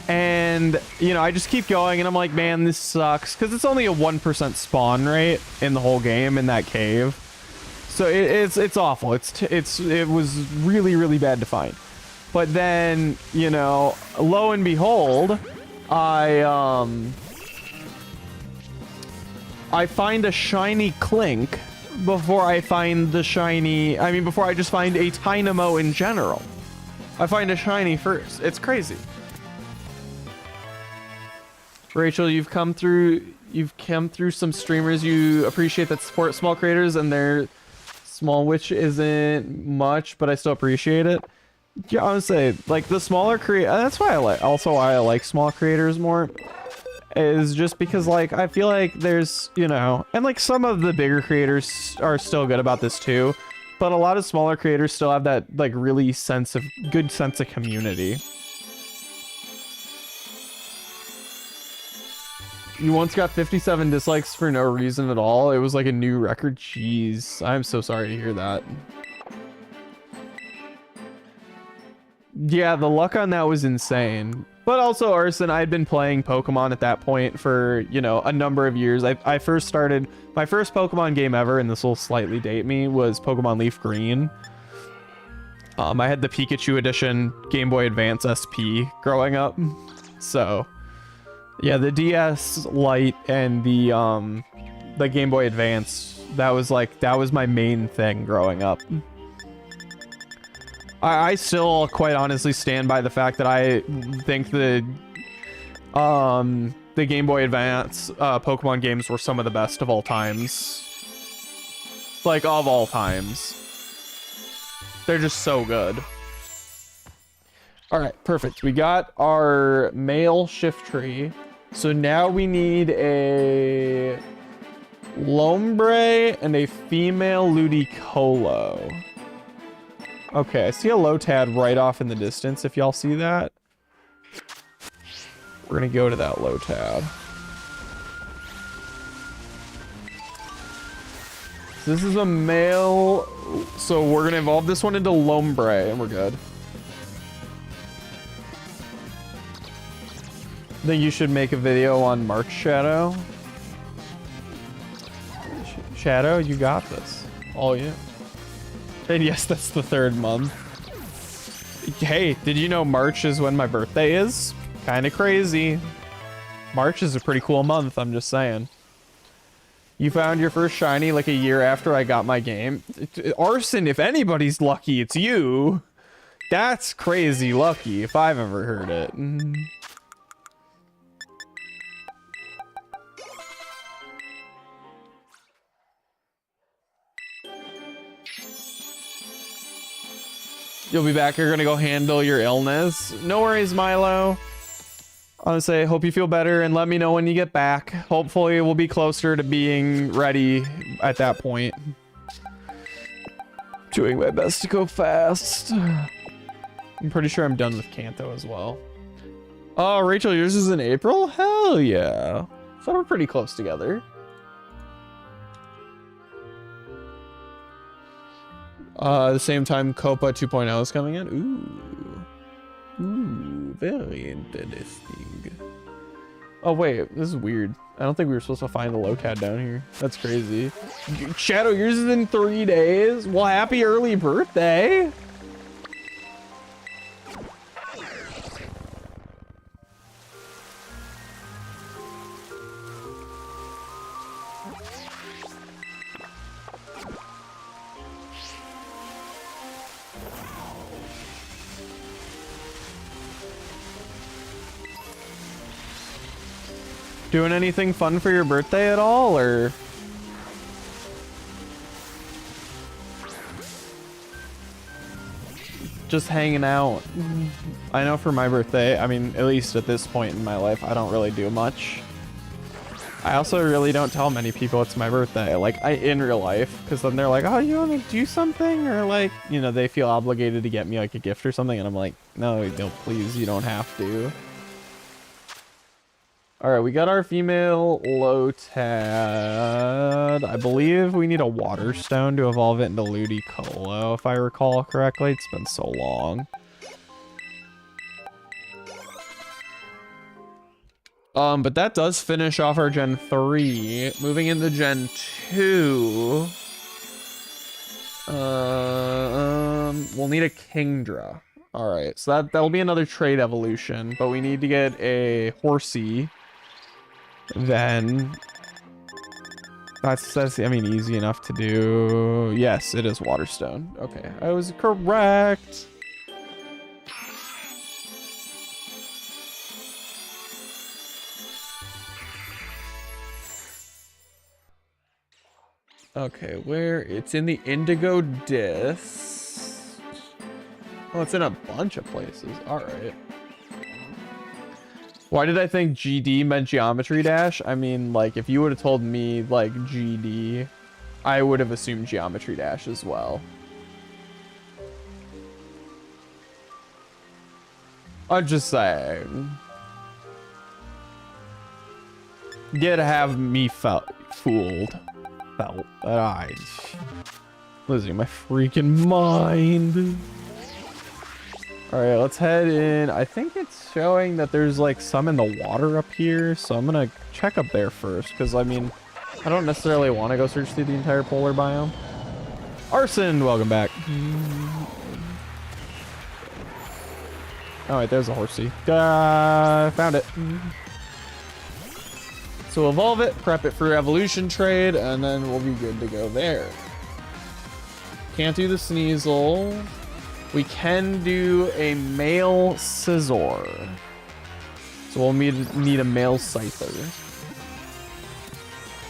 And, I just keep going and I'm like, man, this sucks. Because it's only a 1% spawn rate in the whole game in that cave. So it's awful. It was really, really bad to find. But then, lo and behold, I find a shiny Clink before I find before I just find a Dynamo in general. I find a shiny first. It's crazy. Rachel, you've come through some streamers you appreciate that support small creators and they're small, which isn't much, but I still appreciate it. Yeah, honestly, like the smaller that's why I like small creators more, is just because like I feel like there's, and like some of the bigger creators are still good about this too, but a lot of smaller creators still have that like really good sense of community. You once got 57 dislikes for no reason at all. It was like a new record. Jeez, I'm so sorry to hear that. Yeah, the luck on that was insane. But also, Arson, I'd been playing Pokemon at that point for, you know, a number of years. I first started, my first Pokemon game ever, and this will slightly date me, was Pokemon Leaf Green. I had the Pikachu edition Game Boy Advance SP growing up. So, yeah, the DS Lite and the Game Boy Advance, that was my main thing growing up. I still quite honestly stand by the fact that I think the Game Boy Advance Pokemon games were some of the best of all times. Like, of all times. They're just so good. All right, perfect. We got our male Shiftry. So now we need a Lombre and a female Ludicolo. Okay, I see a Lotad right off in the distance, if y'all see that. We're gonna go to that Lotad. This is a male, so we're gonna evolve this one into Lombre, and we're good. I think you should make a video on March Shadow. Shadow, you got this. All you. And yes, that's the 3rd month. Hey, did you know March is when my birthday is? Kind of crazy. March is a pretty cool month, I'm just saying. You found your first shiny like a year after I got my game. Arson, if anybody's lucky, it's you. That's crazy lucky if I've ever heard it. You'll be back. You're gonna go handle your illness. No worries, Milo. I want to say, hope you feel better, and let me know when you get back. Hopefully, we'll be closer to being ready at that point. Doing my best to go fast. I'm pretty sure I'm done with Kanto as well. Oh, Rachel, yours is in April? Hell yeah. So we're pretty close together. The same time Copa 2.0 is coming in. Ooh, very interesting. Oh wait, this is weird. I don't think we were supposed to find a Lotad down here. That's crazy. Shadow, yours is in 3 days. Well, happy early birthday. Doing anything fun for your birthday at all, or? Just hanging out. I know for my birthday, I mean, at least at this point in my life, I don't really do much. I also really don't tell many people it's my birthday, like in real life, because then they're like, oh, you want to do something? Or like, you know, they feel obligated to get me like a gift or something, and I'm like, no, please, you don't have to. All right, we got our female Lotad. I believe we need a water stone to evolve it into Ludicolo, if I recall correctly. It's been so long. But that does finish off our Gen 3. Moving into Gen 2. We'll need a Kingdra. All right, so that'll be another trade evolution, but we need to get a Horsey. Then that's I mean, easy enough to do. Yes, it is Waterstone. Okay, I was correct. Okay, where? It's in the Indigo Disc. Oh, it's in a bunch of places. All right. Why did I think GD meant Geometry Dash? I mean, like, if you would have told me, like, GD, I would have assumed Geometry Dash as well. I'm just saying. Get to have me fooled. Felt that I losing my freaking mind. All right, let's head in. I think it's showing that there's like some in the water up here, so I'm gonna check up there first, because I mean, I don't necessarily want to go search through the entire polar biome. Arson, welcome back. All right, there's a horsey. Found it. So evolve it, prep it for evolution trade, and then we'll be good to go there. Can't do the Sneasel. We can do a male Scizor. So we'll need a male Scyther.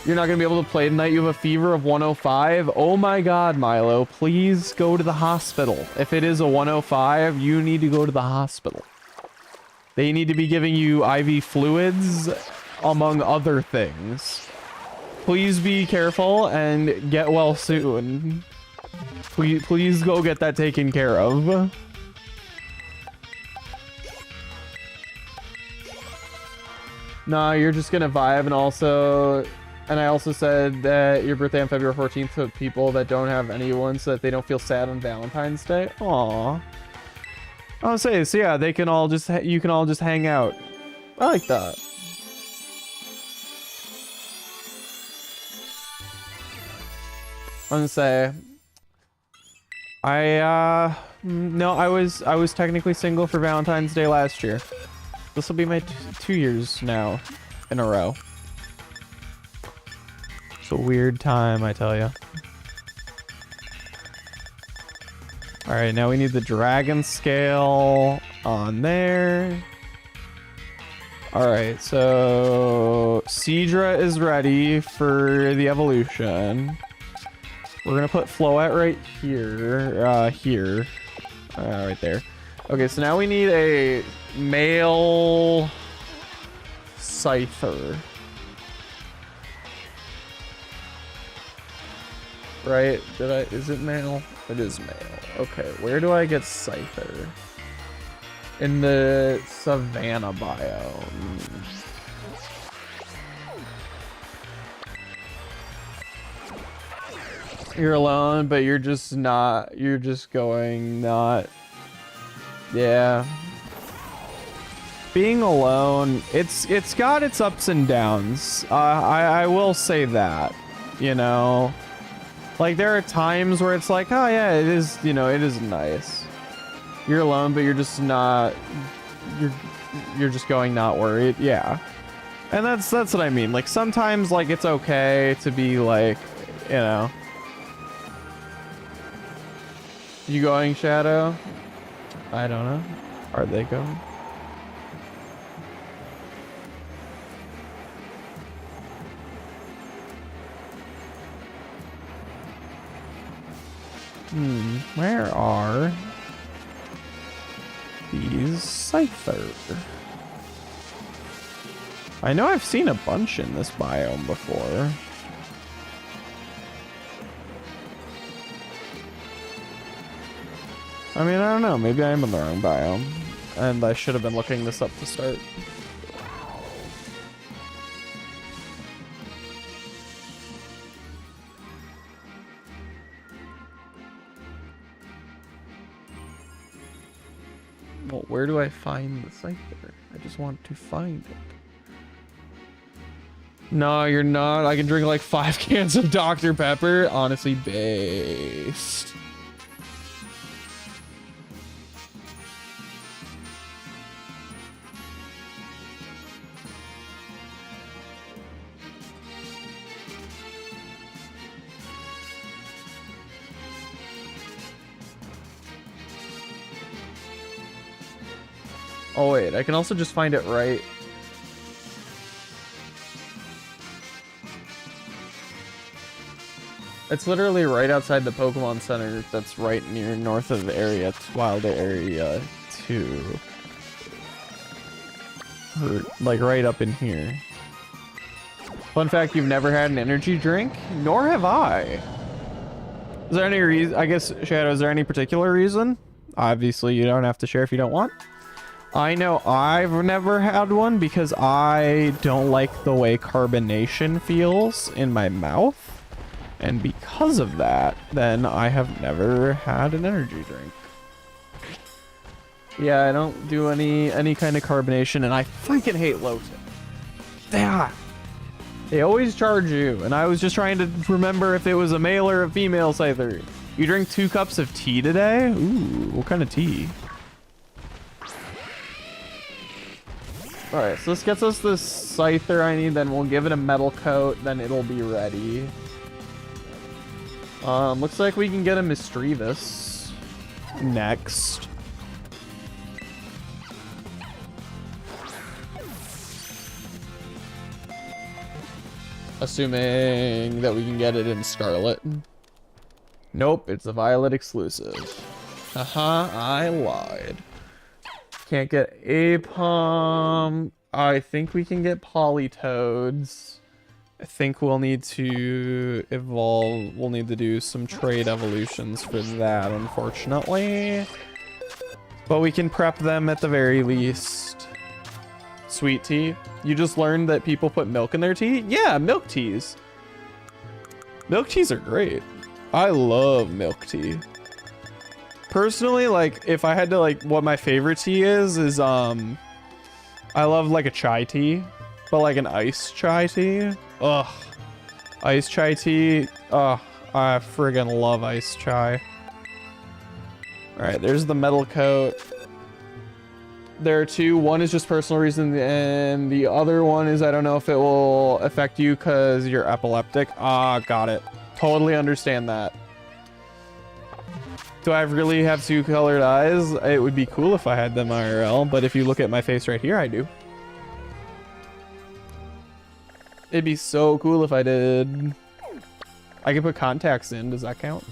You're not going to be able to play tonight. You have a fever of 105. Oh my god, Milo. Please go to the hospital. If it is a 105, you need to go to the hospital. They need to be giving you IV fluids, among other things. Please be careful and get well soon. Please go get that taken care of. Nah, you're just gonna vibe, and I also said that your birthday on February 14th to people that don't have anyone so that they don't feel sad on Valentine's Day. Aww. I'll say so yeah, they can all just you can all just hang out. I like that. I'm gonna say no, I was technically single for Valentine's Day last year. This will be my 2 years now in a row. It's a weird time, I tell you. All right, now we need the dragon scale on there. All right, so Seadra is ready for the evolution. We're gonna put Floette right here, right there. Okay, so now we need a male Scyther. Right? Is it male? It is male. Okay, where do I get Scyther? In the Savannah biome. You're alone, but you're just not. You're just going not. Yeah. Being alone, it's got its ups and downs. I will say that. You know, like there are times where it's like, oh yeah, it is. You know, it is nice. You're alone, but you're just not. You're just going not worried. Yeah. And that's what I mean. Like sometimes, like it's okay to be like, you know. You going, Shadow? I don't know. Are they going? Where are these Scyther? I know I've seen a bunch in this biome before. I mean, I don't know. Maybe I am in the wrong biome. And I should have been looking this up to start. Well, where do I find the Scyther? I just want to find it. No, you're not. I can drink like 5 cans of Dr. Pepper. Honestly, based. Oh wait, I can also just find it right. It's literally right outside the Pokemon Center that's right near north of Area Wild Area 2. Or, like right up in here. Fun fact, you've never had an energy drink? Nor have I. Is there any reason? I guess, Shadow, is there any particular reason? Obviously, you don't have to share if you don't want. I know I've never had one because I don't like the way carbonation feels in my mouth. And because of that, then I have never had an energy drink. Yeah, I don't do any kind of carbonation, and I freaking hate low tip. They always charge you, and I was just trying to remember if it was a male or a female Scyther. You drink 2 cups of tea today? Ooh, what kind of tea? Alright, so this gets us the Scyther I need, then we'll give it a metal coat, then it'll be ready. Looks like we can get a Misdreavus next. Assuming that we can get it in Scarlet. Nope, it's a Violet exclusive. Haha, I lied. Can't get Apom. I think we can get Politoads. I think we'll need to evolve. We'll need to do some trade evolutions for that, unfortunately. But we can prep them at the very least. Sweet tea. You just learned that people put milk in their tea? Yeah, milk teas. Milk teas are great. I love milk tea. Personally, like, if I had to, like, what my favorite tea is I love, like, a chai tea, but, like, an iced chai tea. Ugh. Iced chai tea. Ugh. I friggin' love iced chai. Alright, there's the metal coat. There are 2. One is just personal reason, and the other one is I don't know if it will affect you because you're epileptic. Ah, got it. Totally understand that. Do I really have 2 colored eyes? It would be cool if I had them IRL, but if you look at my face right here, I do. It'd be so cool if I did. I could put contacts in. Does that count?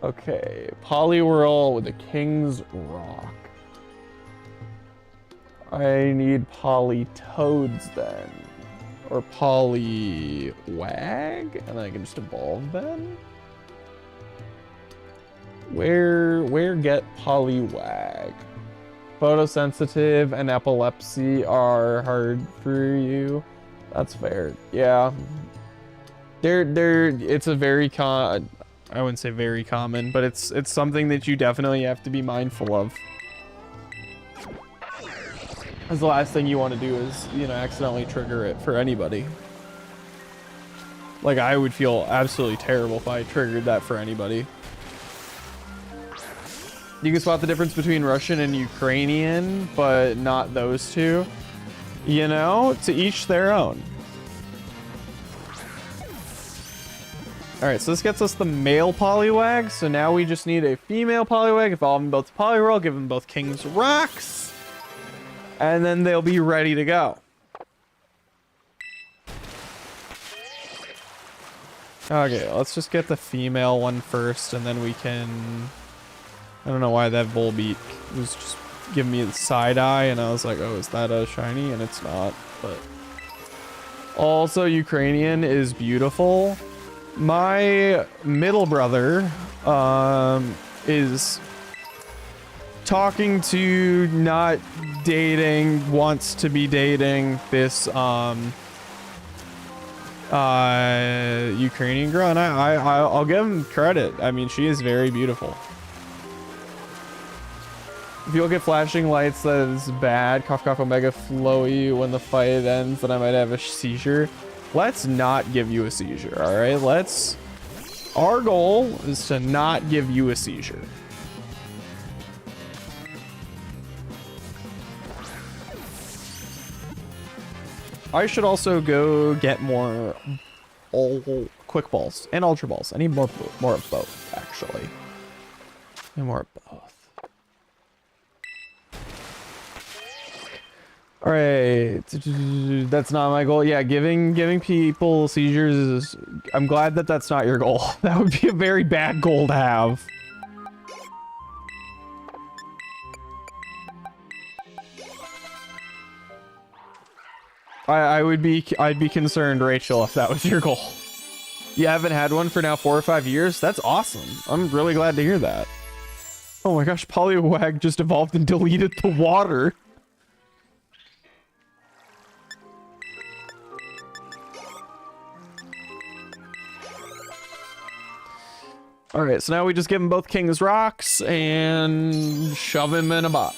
Okay, Poliwhirl with the King's Rock. I need Politoads then. Or Poliwag? And then I can just evolve them? Where get Poliwag? Photosensitive and epilepsy are hard for you. That's fair. Yeah. It's a very I wouldn't say very common, but it's something that you definitely have to be mindful of. Because the last thing you want to do is, you know, accidentally trigger it for anybody. Like, I would feel absolutely terrible if I triggered that for anybody. You can spot the difference between Russian and Ukrainian, but not those two. You know, to each their own. Alright, so this gets us the male Poliwag. So now we just need a female Poliwag. Evolve them both to Poliwhirl, give them both King's Rocks. And then they'll be ready to go. Okay, let's just get the female one first, and then we can... I don't know why that Volbeat was just giving me the side eye, and I was like, oh, is that a shiny? And it's not, but... Also, Ukrainian is beautiful. My middle brother is talking to, not dating, wants to be dating this Ukrainian girl, and I'll give him credit. I mean, she is very beautiful. If you look at flashing lights, that is bad. Cough cough omega flowy when the fight ends, then I might have a seizure. Let's not give you a seizure, all right? Our goal is to not give you a seizure. I should also go get more quick balls and ultra balls. I need more of both, actually. And more of both. All right, that's not my goal. Yeah, giving people seizures is... I'm glad that that's not your goal. That would be a very bad goal to have. I'd be concerned, Rachel, if that was your goal. You haven't had one for now 4 or 5 years? That's awesome. I'm really glad to hear that. Oh my gosh, Poliwag just evolved and deleted the water. All right, so now we just give him both King's Rocks and shove him in a box.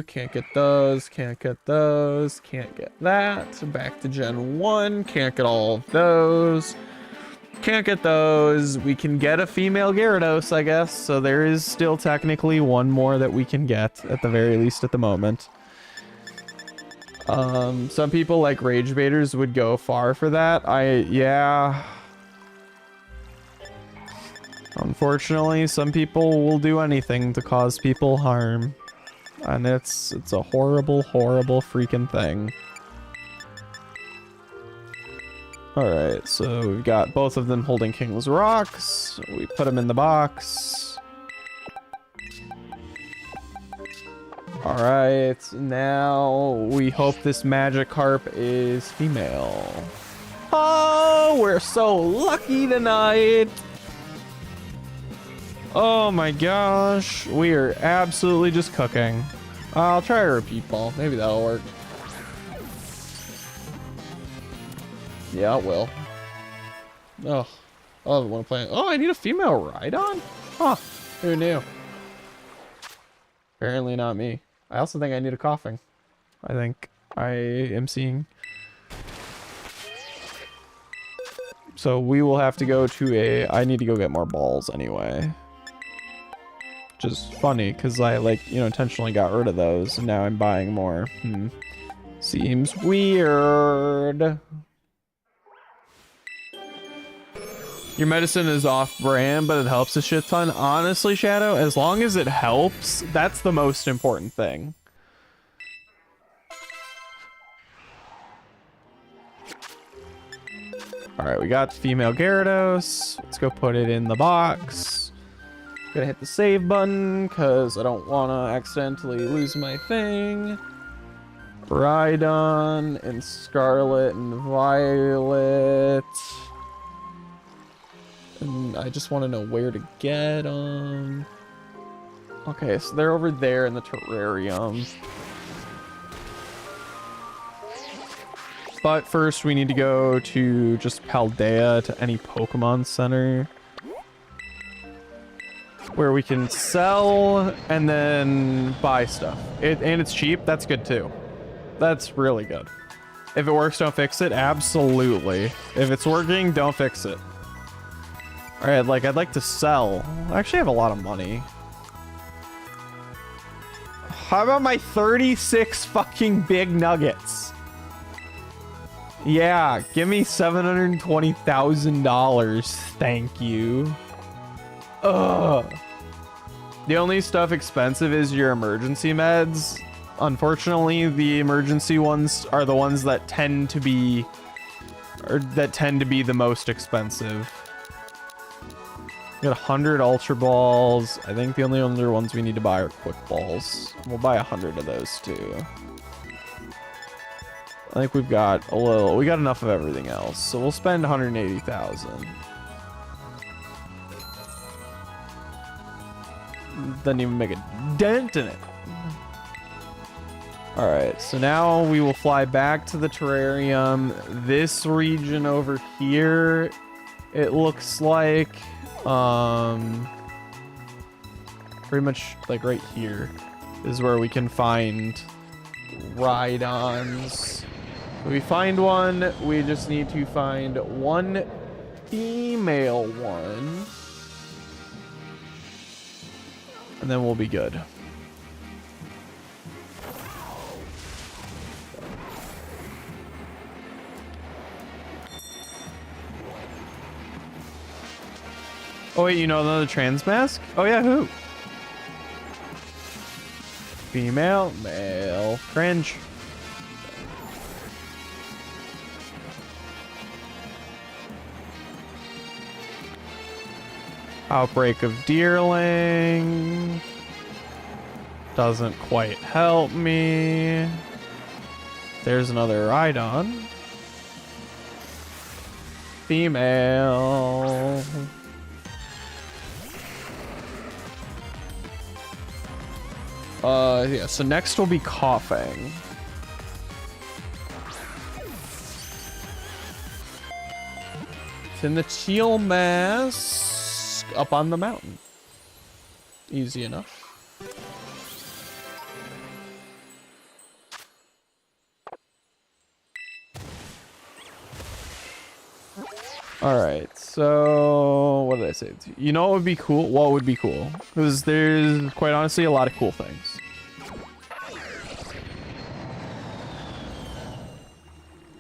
Can't get those, can't get those, can't get that. Back to Gen 1, can't get all of those. Can't get those. We can get a female Gyarados, I guess. So there is still technically one more that we can get, at the very least at the moment. Some people like rage baiters would go far for that. Yeah. Unfortunately, some people will do anything to cause people harm. And it's a horrible, horrible freaking thing. Alright, so we've got both of them holding King's Rocks. We put them in the box. Alright, now we hope this Magikarp is female. Oh, we're so lucky tonight! Oh my gosh, we are absolutely just cooking. I'll try a repeat ball, maybe that'll work. Yeah, it will. Oh, I love it when I'm playing. Oh, I need a female Rhydon? Huh, who knew? Apparently not me. I also think I need a coughing. I think I am seeing. So we will have to go to I need to go get more balls anyway. Which is funny, because I, like, you know, intentionally got rid of those, and now I'm buying more. Seems weird. Your medicine is off-brand, but it helps a shit ton. Honestly, Shadow, as long as it helps, that's the most important thing. Alright, we got female Gyarados. Let's go put it in the box. Gonna hit the save button, because I don't want to accidentally lose my thing. Rhydon and Scarlet and Violet. And I just want to know where to get them. Okay, so they're over there in the terrarium. But first we need to go to just Paldea to any Pokemon Center, where we can sell and then buy stuff. And it's cheap, that's good too. That's really good. If it works, don't fix it. Absolutely. If it's working, don't fix it. All right, like, I'd like to sell. I actually have a lot of money. How about my 36 fucking big nuggets? Yeah, give me $720,000. Thank you. Ugh. The only stuff expensive is your emergency meds. Unfortunately, the emergency ones are the ones that tend to be the most expensive. We got 100 Ultra Balls. I think the only other ones we need to buy are Quick Balls. We'll buy 100 of those too. I think we got enough of everything else. So we'll spend 180,000. Doesn't even make a dent in it. All right, so now we will fly back to the terrarium. This region over here, it looks like pretty much like right here is where we can find Rhydons. If we find one, we just need to find one female one, and then we'll be good. Oh wait, you know another trans mask? Oh yeah, who? Female, male, cringe. Outbreak of Deerling. Doesn't quite help me. There's another Rhydon. Female. Yeah, so next will be coughing. It's in the teal mask up on the mountain. Easy enough. All right, so what did I say? You know what would be cool? What would be cool? Because there's quite honestly a lot of cool things.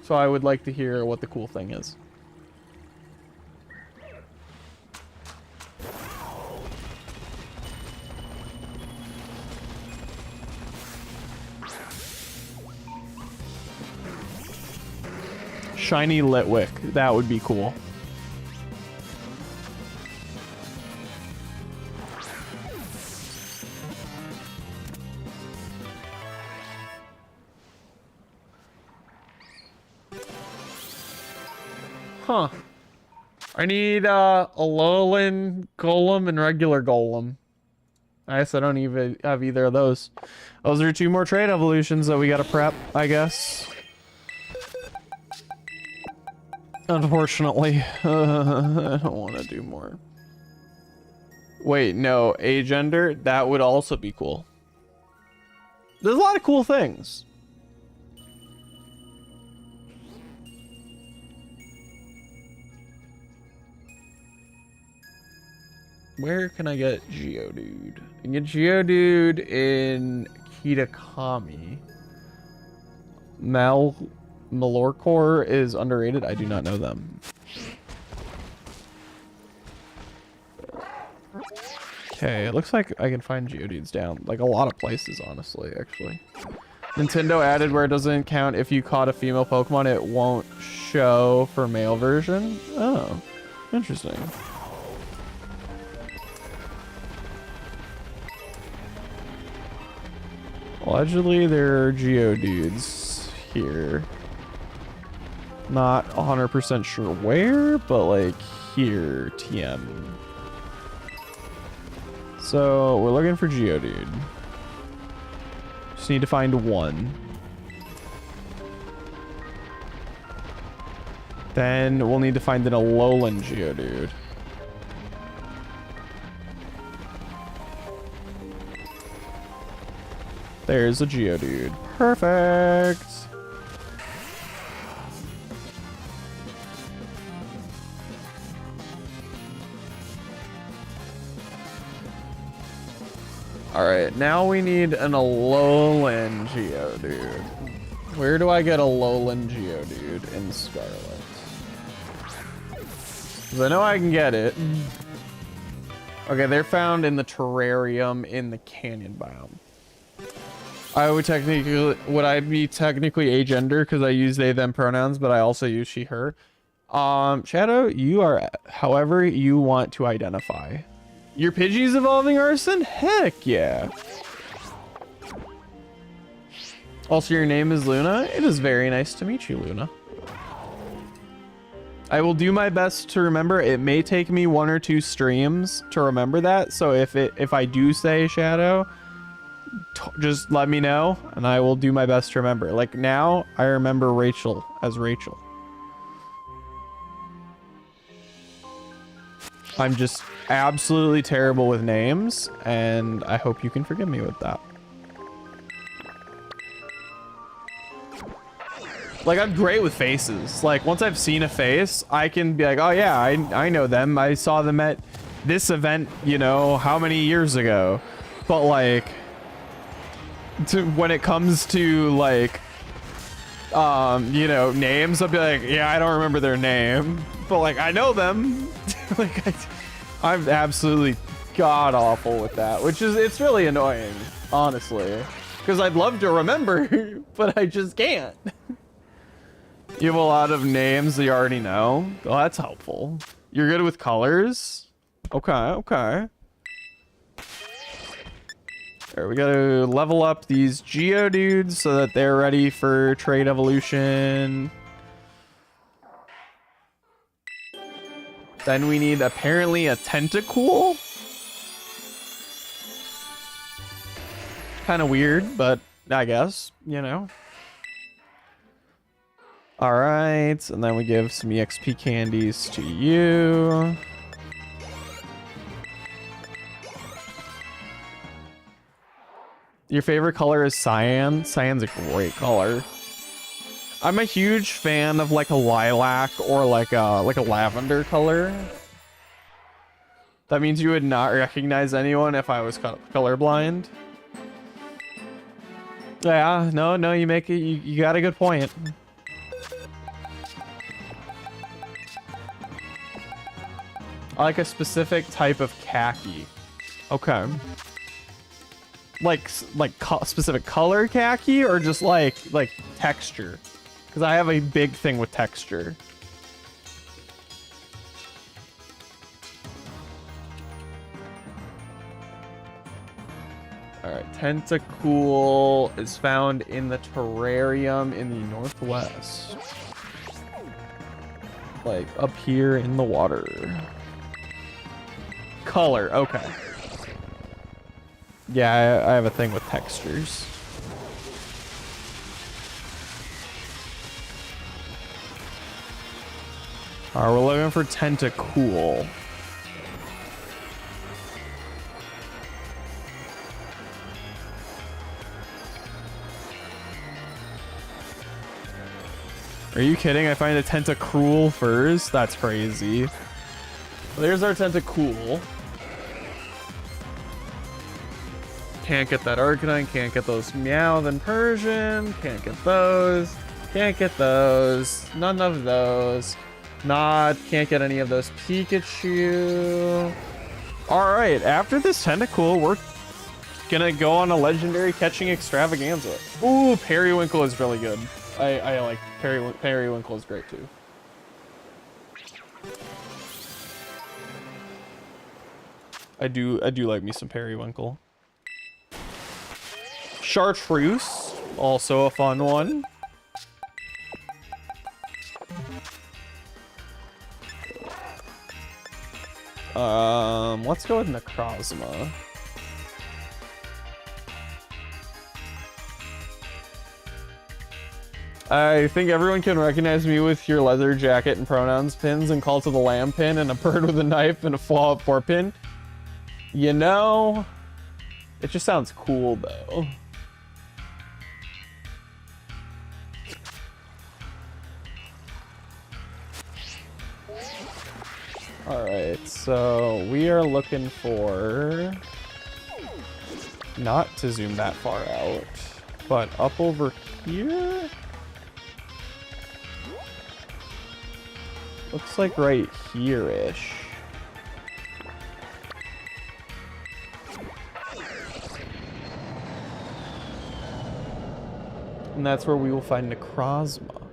So I would like to hear what the cool thing is. Shiny Litwick. That would be cool. Huh. I need a Alolan Golem and regular Golem. I guess I don't even have either of those. Those are 2 more trade evolutions that we gotta prep, I guess. Unfortunately, I don't want to do more. Wait, no, Agender, that would also be cool. There's a lot of cool things. Where can I get Geodude? I can get Geodude in Kitakami. Malorcore is underrated. I do not know them. Okay, it looks like I can find Geodudes down like a lot of places, honestly, actually. Nintendo added where it doesn't count if you caught a female Pokemon, it won't show for male version. Oh, interesting. Allegedly, there are Geodudes here. Not 100% sure where, but like here, TM. So we're looking for Geodude. Just need to find one. Then we'll need to find an Alolan Geodude. There's a Geodude. Perfect. Alright, now we need an Alolan Geodude. Where do I get a Alolan Geodude in Scarlet? Because I know I can get it. Okay, they're found in the terrarium in the canyon biome. Would I be technically agender because I use they them pronouns, but I also use she her. Shadow, you are however you want to identify. Your Pidgey's evolving, Arson? Heck yeah. Also, your name is Luna? It is very nice to meet you, Luna. I will do my best to remember. It may take me 1 or 2 streams to remember that. So if I do say Shadow, just let me know and I will do my best to remember. Like now, I remember Rachel as Rachel. I'm just absolutely terrible with names, and I hope you can forgive me with that. Like, I'm great with faces. Like, once I've seen a face, I can be like, oh yeah, I know them. I saw them at this event, you know, how many years ago. But like, when it comes to like, you know, names, I'll be like, yeah, I don't remember their name, but like, I know them. Like, I'm absolutely god awful with that, which is, it's really annoying, honestly, because I'd love to remember, but I just can't. You have a lot of names that you already know. Well, that's helpful. You're good with colors. Okay, okay. Alright, we gotta level up these Geodudes so that they're ready for trade evolution. Then we need apparently a Tentacool. Kind of weird, but I guess, you know. Alright, and then we give some EXP candies to you. Your favorite color is cyan? Cyan's a great color. I'm a huge fan of like a lilac or like a lavender color. That means you would not recognize anyone if I was colorblind. Yeah, no, you make it. You got a good point. I like a specific type of khaki. Okay. Like specific color khaki or just like texture? Because I have a big thing with texture. Alright, Tentacool is found in the terrarium in the northwest. Like up here in the water. Color, okay. Yeah, I have a thing with textures. Alright, we're looking for Tentacool. Are you kidding? I find a Tentacruel first? That's crazy. Well, there's our Tentacool. Can't get that Arcanine, can't get those Meowth and Persian, can't get those, can't get those, none of those. Can't get any of those Pikachu. Alright, after this Tentacool, we're gonna go on a legendary catching extravaganza. Ooh, Periwinkle is really good. I like Periwinkle is great too. I do like me some Periwinkle. Chartreuse, also a fun one. Let's go with Necrozma. I think everyone can recognize me with your leather jacket and pronouns pins and call to the lamb pin and a bird with a knife and a fall 4 pin. You know, it just sounds cool though. Alright, so we are looking for, not to zoom that far out, but up over here? Looks like right here-ish. And that's where we will find Necrozma.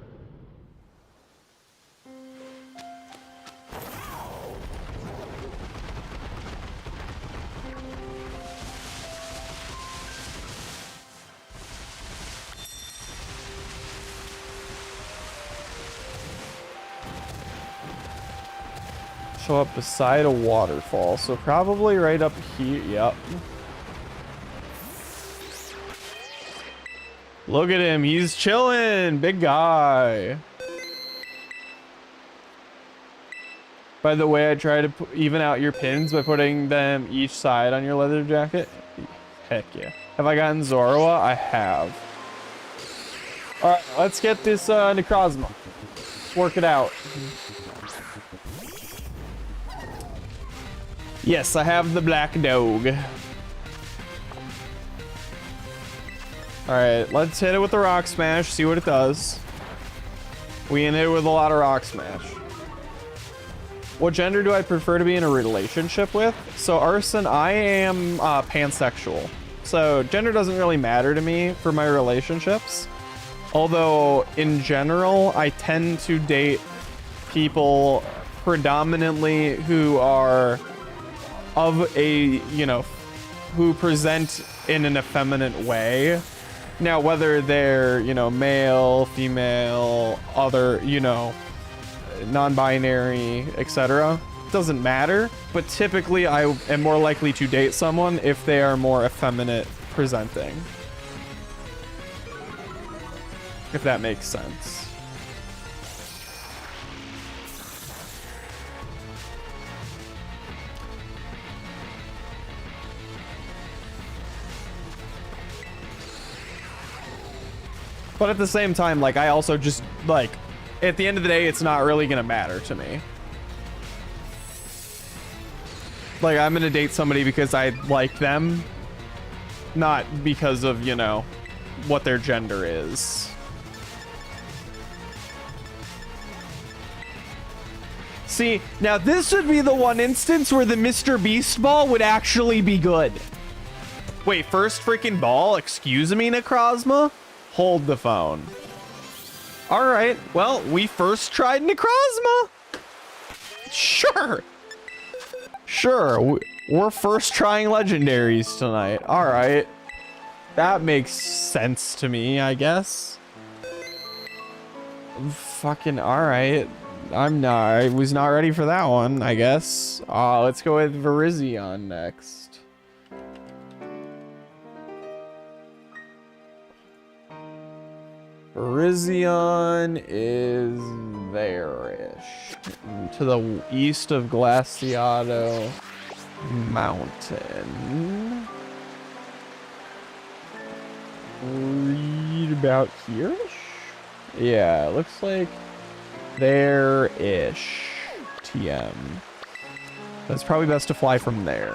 Show up beside a waterfall, so probably right up here. Yep. Look at him, he's chilling, big guy. By the way, I try to even out your pins by putting them each side on your leather jacket. Heck yeah. Have I gotten Zorua? I have. Alright, let's get this Necrozma. Let's work it out. Yes, I have the black dog. Alright, let's hit it with the Rock Smash, see what it does. We hit it with a lot of Rock Smash. What gender do I prefer to be in a relationship with? So, Arson, I am pansexual. So, gender doesn't really matter to me for my relationships. Although, in general, I tend to date people predominantly who are of a, you know, who present in an effeminate way. Now, whether they're, you know, male, female, other, you know, non-binary, etc., doesn't matter. But typically, I am more likely to date someone if they are more effeminate presenting. If that makes sense. But at the same time, like, I also just, like, at the end of the day, it's not really gonna matter to me. Like, I'm gonna date somebody because I like them, not because of, you know, what their gender is. See, now this would be the one instance where the Mr. Beast ball would actually be good. Wait, first freaking ball? Excuse me, Necrozma? Hold the phone. All right, well, we first tried Necrozma. Sure. Sure, we're first trying legendaries tonight. All right. That makes sense to me, I guess. Fucking all right. I was not ready for that one, I guess. Let's go with Virizion next. Virizion is there-ish. To the east of Glaciado Mountain. Read about here-ish? Yeah, it looks like there-ish. TM. That's probably best to fly from there.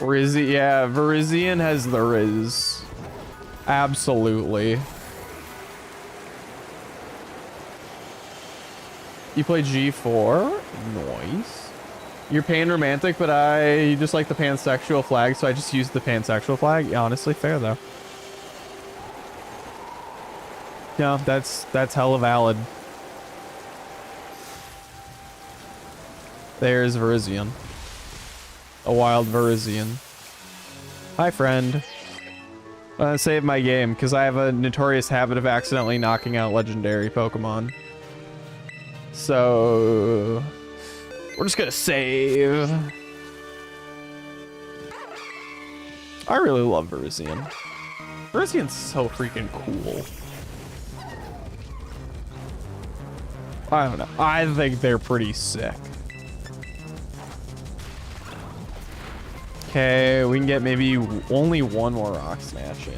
Yeah, Virizion has the Riz. Absolutely. You play G4? Nice. You're pan-romantic, but I just like the pansexual flag, so I just use the pansexual flag. Yeah, honestly, fair, though. No, that's hella valid. There's Virizion. A wild Virizion. Hi, friend. I'm gonna save my game because I have a notorious habit of accidentally knocking out legendary Pokemon. So we're just gonna save. I really love Virizion. Virizion's so freaking cool. I don't know. I think they're pretty sick. Okay, we can get maybe only one more Rock Snatch in.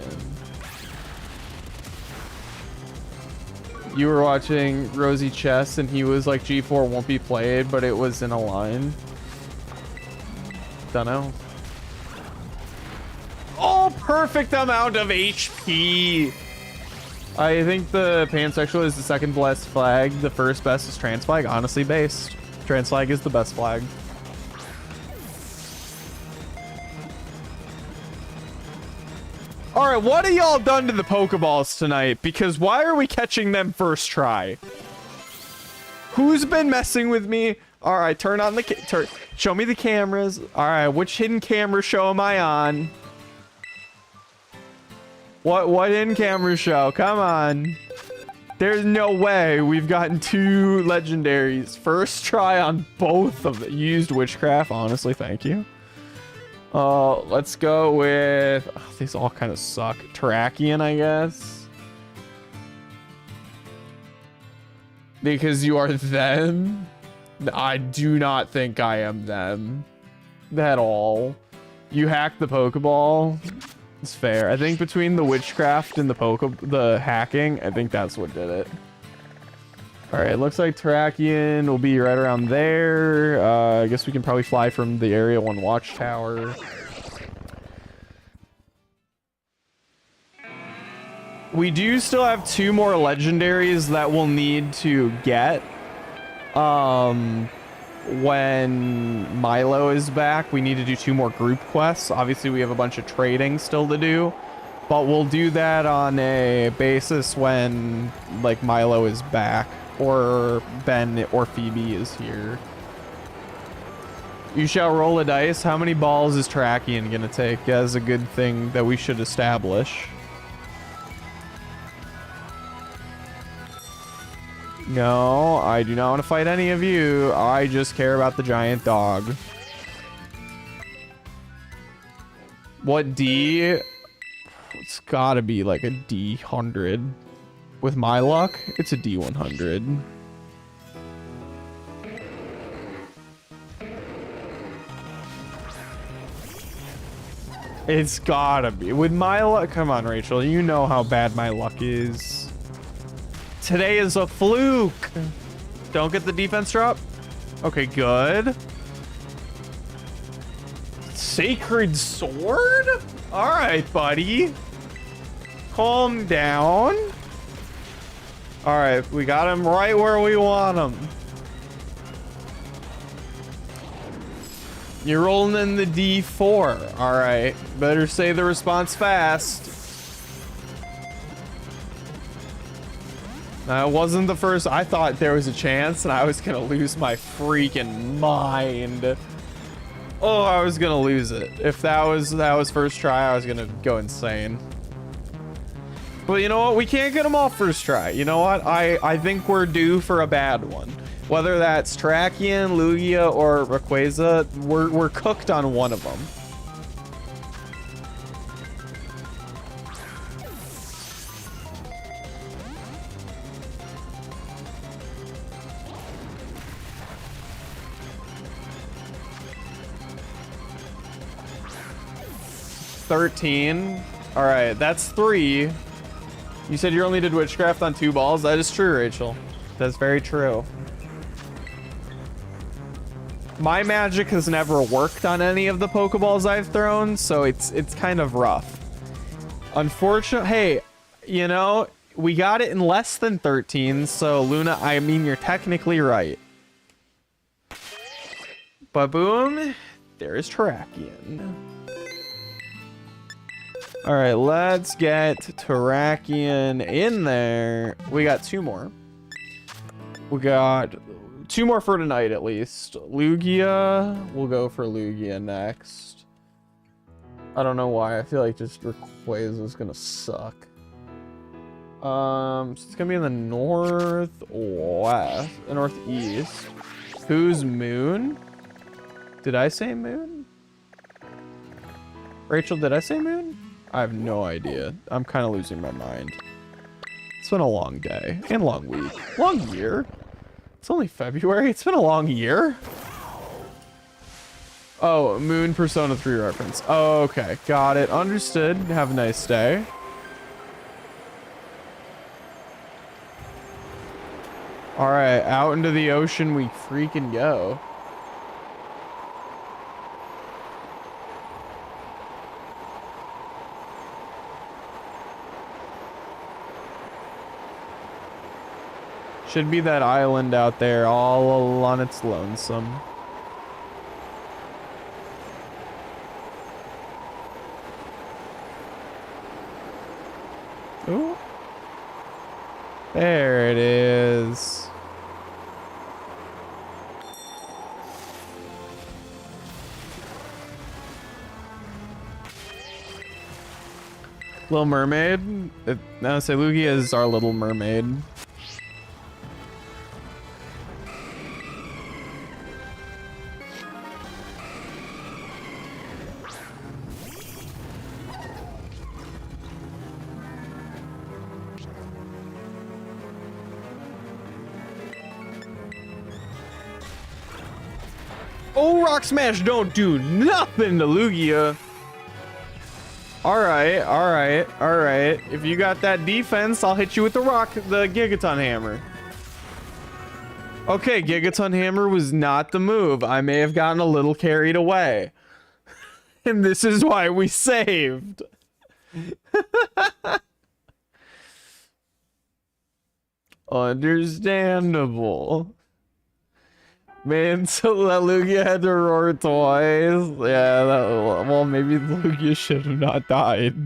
You were watching Rosy Chess and he was like, G4 won't be played, but it was in a line. Dunno. Oh, perfect amount of HP. I think the pansexual is the second best flag. The first best is trans flag. Honestly based. Trans flag is the best flag. All right, what have y'all done to the Pokeballs tonight? Because why are we catching them first try? Who's been messing with me? All right, turn on the show me the cameras. All right, which hidden camera show am I on? What hidden camera show? Come on. There's no way we've gotten 2 legendaries. First try on both of them. Used witchcraft, honestly, thank you. Let's go with... Oh, these all kind of suck. Terrakion, I guess. Because you are them? I do not think I am them. At all. You hacked the Pokeball. It's fair. I think between the witchcraft and the hacking, I think that's what did it. Alright, looks like Terrakion will be right around there. I guess we can probably fly from the Area 1 Watchtower. We do still have 2 more legendaries that we'll need to get. When Milo is back, we need to do 2 more group quests. Obviously, we have a bunch of trading still to do. But we'll do that on a basis when, like, Milo is back. Or Ben or Phoebe is here. You shall roll a dice. How many balls is Trakian gonna take? That's a good thing that we should establish. No, I do not want to fight any of you. I just care about the giant dog. What D? It's gotta be like a D100. With my luck, it's a D100. It's gotta be. With my luck, come on, Rachel. You know how bad my luck is. Today is a fluke. Don't get the defense drop. Okay, good. Sacred sword? All right, buddy. Calm down. All right, we got him right where we want him. You're rolling in the D4. All right, better say the response fast. That wasn't the first. I thought there was a chance and I was gonna lose my freaking mind. Oh, I was gonna lose it. If that was first try, I was gonna go insane. But you know what? We can't get them all first try. You know what? I think we're due for a bad one. Whether that's Trakian, Lugia, or Rayquaza, we're cooked on one of them. $13. All right, that's 3. You said you only did witchcraft on 2 balls. That is true, Rachel. That's very true. My magic has never worked on any of the Pokeballs I've thrown, so it's kind of rough. Unfortunately, hey, you know, we got it in less than 13, so Luna, I mean, you're technically right. But boom, there is Terrakion. All right, let's get Terrakion in there. We got 2 more. We got 2 more for tonight, at least. Lugia. We'll go for Lugia next. I don't know why. I feel like just Rayquaza is gonna suck. So it's gonna be in the northwest, northeast. Who's Moon? Did I say Moon? Rachel, did I say Moon? I have no idea. I'm kind of losing my mind. It's been a long day and long week. Long year. It's only February. It's been a long year. Oh, Moon Persona 3 reference. Oh, okay. Got it. Understood. Have a nice day. All right. Out into the ocean we freaking go. Should be that island out there all on its lonesome. Ooh. There it is. Little Mermaid? No, say Lugia is our Little Mermaid. Oh, Rock Smash don't do nothing to Lugia. All right, all right, all right. If you got that defense, I'll hit you with the Gigaton Hammer. Okay, Gigaton Hammer was not the move. I may have gotten a little carried away. And this is why we saved. Understandable. Man, so that Lugia had to roar twice. Yeah, well, maybe Lugia should have not died.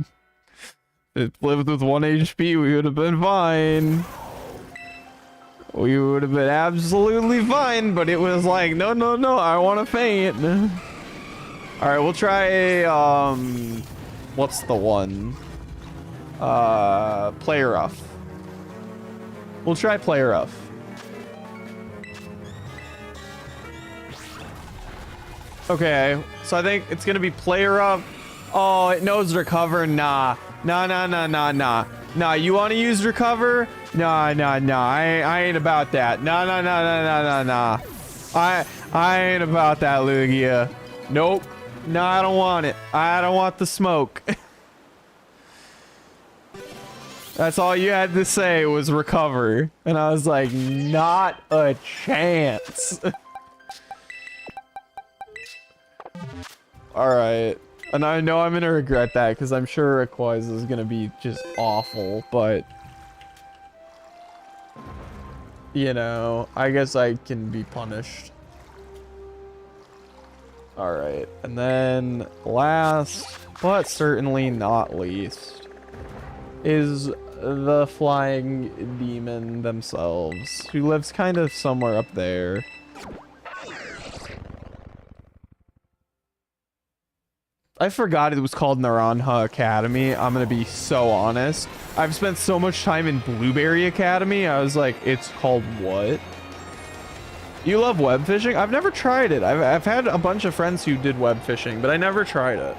If it lived with 1 HP, we would have been fine. we would have been absolutely fine, but it was like, no, no, no, I want to faint. All right, we'll try, what's the one? Play rough. We'll try play rough. Okay, so I think it's gonna be play rough. Oh, it knows recover. Nah, nah, nah, nah, nah, nah. Nah, you want to use recover? Nah, nah, nah. I ain't about that. Nah, nah, nah, nah, nah, nah, nah. I ain't about that, Lugia. Nope. Nah, I don't want it. I don't want the smoke. That's all you had to say was recover. And I was like, not a chance. All right. And I know I'm going to regret that because I'm sure Rayquaza is going to be just awful, but you know, I guess I can be punished. All right. And then last, but certainly not least, is the flying demon themselves, who lives kind of somewhere up there. I forgot it was called Leahnaya Academy. I'm gonna be so honest. I've spent so much time in Blueberry Academy. I was like, it's called what? You love web fishing? I've never tried it. I've had a bunch of friends who did web fishing, but I never tried it.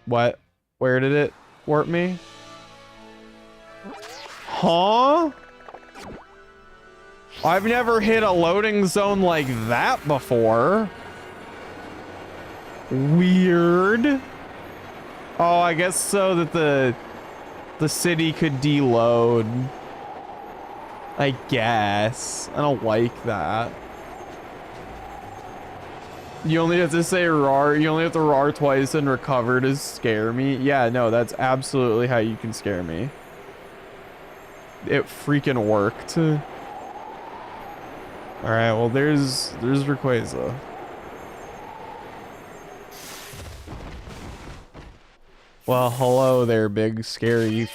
What? Where did it warp me? Huh? I've never hit a loading zone like that before. Weird. Oh, I guess so that the city could deload. I guess. I don't like that. You only have to say RAR. You only have to RAR twice and recover to scare me. Yeah, no, that's absolutely how you can scare me. It freaking worked. All right, well, there's Rayquaza. Well, hello there, big scary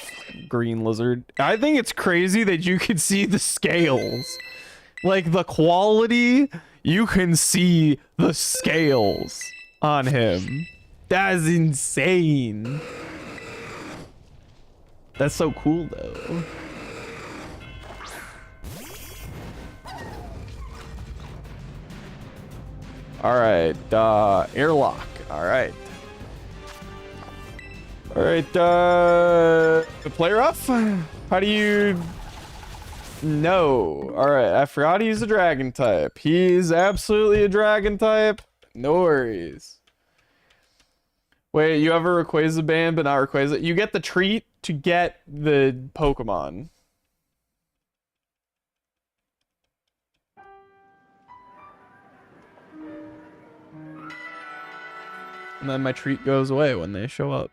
green lizard. I think it's crazy that you can see the scales. Like the quality, you can see the scales on him. That is insane. That's so cool though. All right, airlock. All right. All right, play rough? How do you... No. All right, I forgot to use a dragon type. He's absolutely a dragon type. No worries. Wait, you have a Rayquaza band, but not Rayquaza. You get the treat to get the Pokemon. And then my treat goes away when they show up.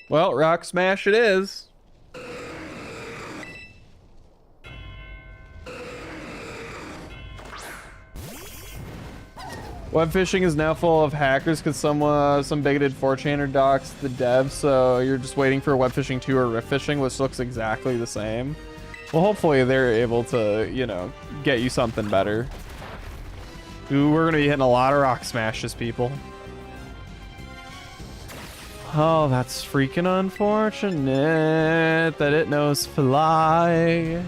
Well, Rock Smash it is. Web fishing is now full of hackers because some bigoted 4chaner doxed the devs, so you're just waiting for Web Fishing 2 or Rift Fishing, which looks exactly the same. Well, hopefully they're able to, you know, get you something better. Ooh, we're gonna be hitting a lot of Rock Smashes, people. Oh, that's freaking unfortunate that it knows fly.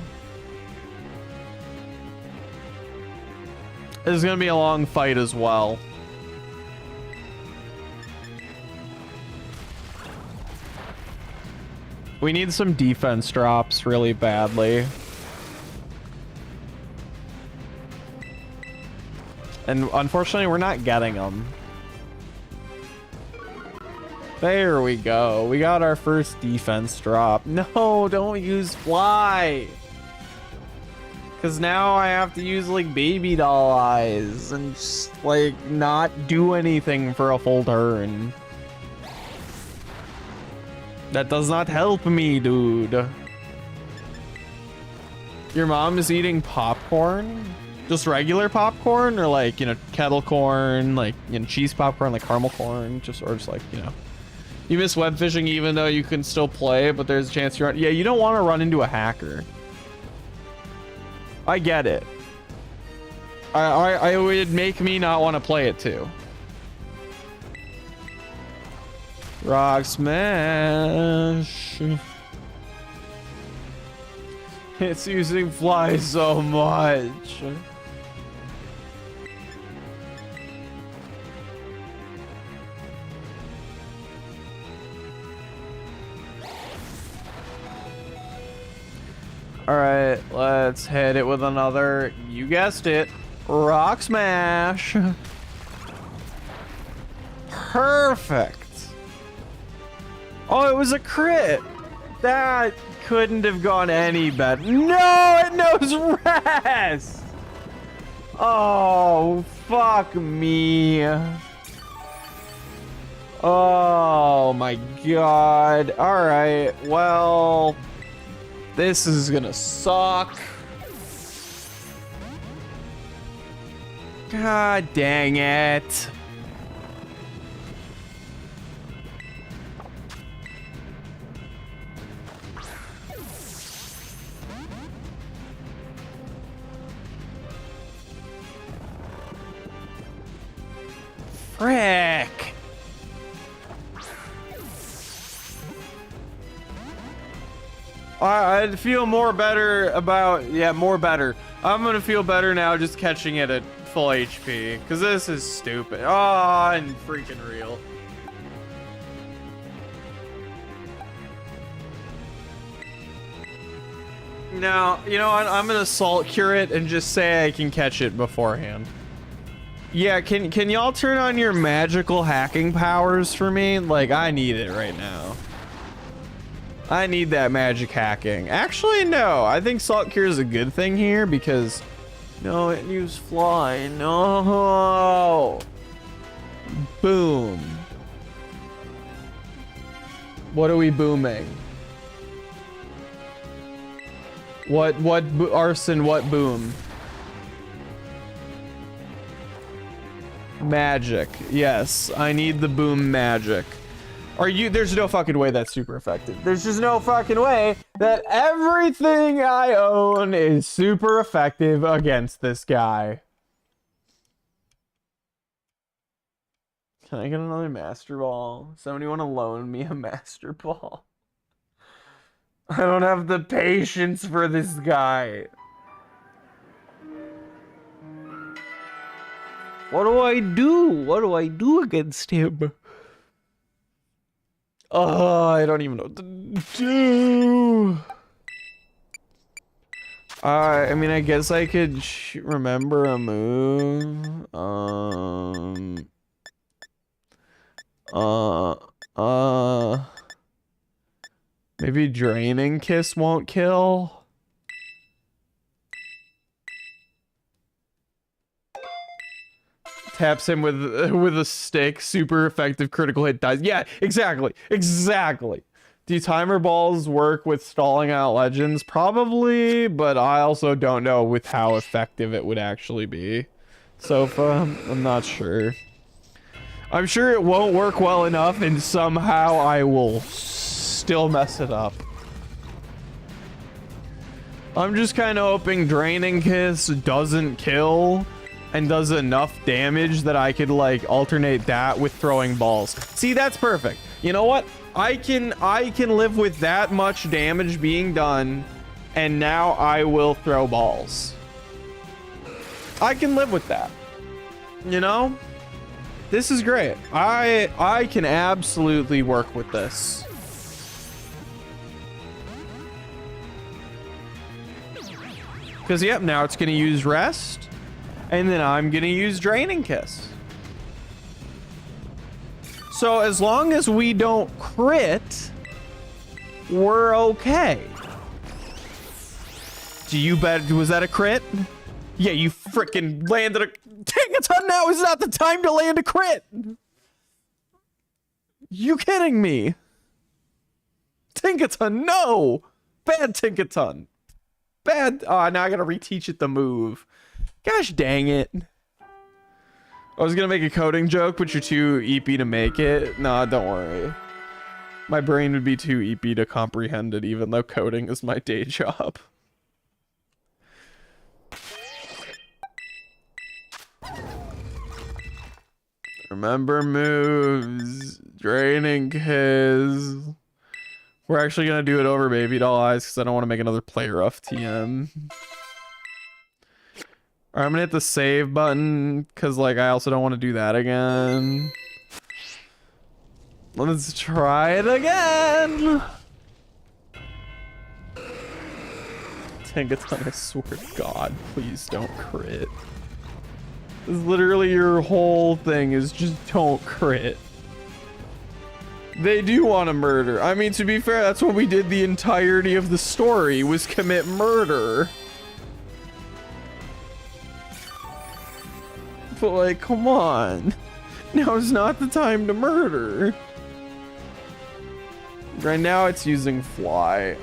This is gonna be a long fight as well. We need some defense drops really badly. And unfortunately, we're not getting them. There we go. We got our first defense drop. No, don't use fly. Because now I have to use like baby doll eyes and just like not do anything for a full turn. That does not help me, dude. Your mom is eating popcorn? Just regular popcorn, or like, you know, kettle corn, like, you know, cheese popcorn, like caramel corn, just, or just like, you know. You miss web fishing even though you can still play, but there's a chance you're, yeah, you don't want to run into a hacker. I get it. I would make me not want to play it too. Rock smash. It's using fly so much. All right, let's hit it with another, you guessed it, rock smash. Perfect. Oh, it was a crit. That couldn't have gone any better. No, it knows rest. Oh, fuck me. Oh my god. All right, well, this is gonna suck. God dang it. Frick. I'd feel more better about, yeah, more better. I'm gonna feel better now just catching it at full HP, because this is stupid. Oh, and freaking real. Now, you know what? I'm gonna salt cure it and just say I can catch it beforehand. Yeah, can y'all turn on your magical hacking powers for me? Like, I need it right now. I need that magic hacking. Actually, no. I think salt cure is a good thing here because... No, it used fly. No. Boom. What are we booming? What arson, what boom? Magic. Yes, I need the boom magic. There's no fucking way that's super effective. There's just no fucking way that everything I own is super effective against this guy. Can I get another master ball? Somebody want to loan me a master ball? I don't have the patience for this guy. What do I do? What do I do against him? Oh, I don't even know what to do. I mean, I guess I could remember a move. Maybe Draining Kiss won't kill. Taps him with a stick. Super effective critical hit dies. Yeah, exactly. Exactly. Do timer balls work with stalling out legends? Probably, but I also don't know with how effective it would actually be. Sofa, I'm not sure. I'm sure it won't work well enough and somehow I will still mess it up. I'm just kind of hoping Draining Kiss doesn't kill and does enough damage that I could like alternate that with throwing balls. See, that's perfect. You know what? I can live with that much damage being done, and now I will throw balls. I can live with that. You know? This is great. I can absolutely work with this. Because, yep, now it's going to use Rest. And then I'm going to use Draining Kiss. So as long as we don't crit, we're okay. Do you bet? Was that a crit? Yeah, you freaking landed a... Tinkaton, now is not the time to land a crit. You kidding me? Tinkaton, no. Bad Tinkaton. Bad... Oh, now I got to reteach it the move. Gosh dang it. I was gonna make a coding joke, but you're too EP to make it. Nah, don't worry. My brain would be too EP to comprehend it, even though coding is my day job. Remember moves. Draining kiss. We're actually gonna do it over Baby Doll Eyes because I don't want to make another play rough TM. Alright, I'm gonna hit the save button because like I also don't want to do that again. Let's try it again. Tinkaton, I swear to God, please don't crit. This is literally your whole thing is just don't crit. They do want to murder. I mean, to be fair, that's what we did the entirety of the story, was commit murder. But like, come on. Now's not the time to murder. Right now it's using fly.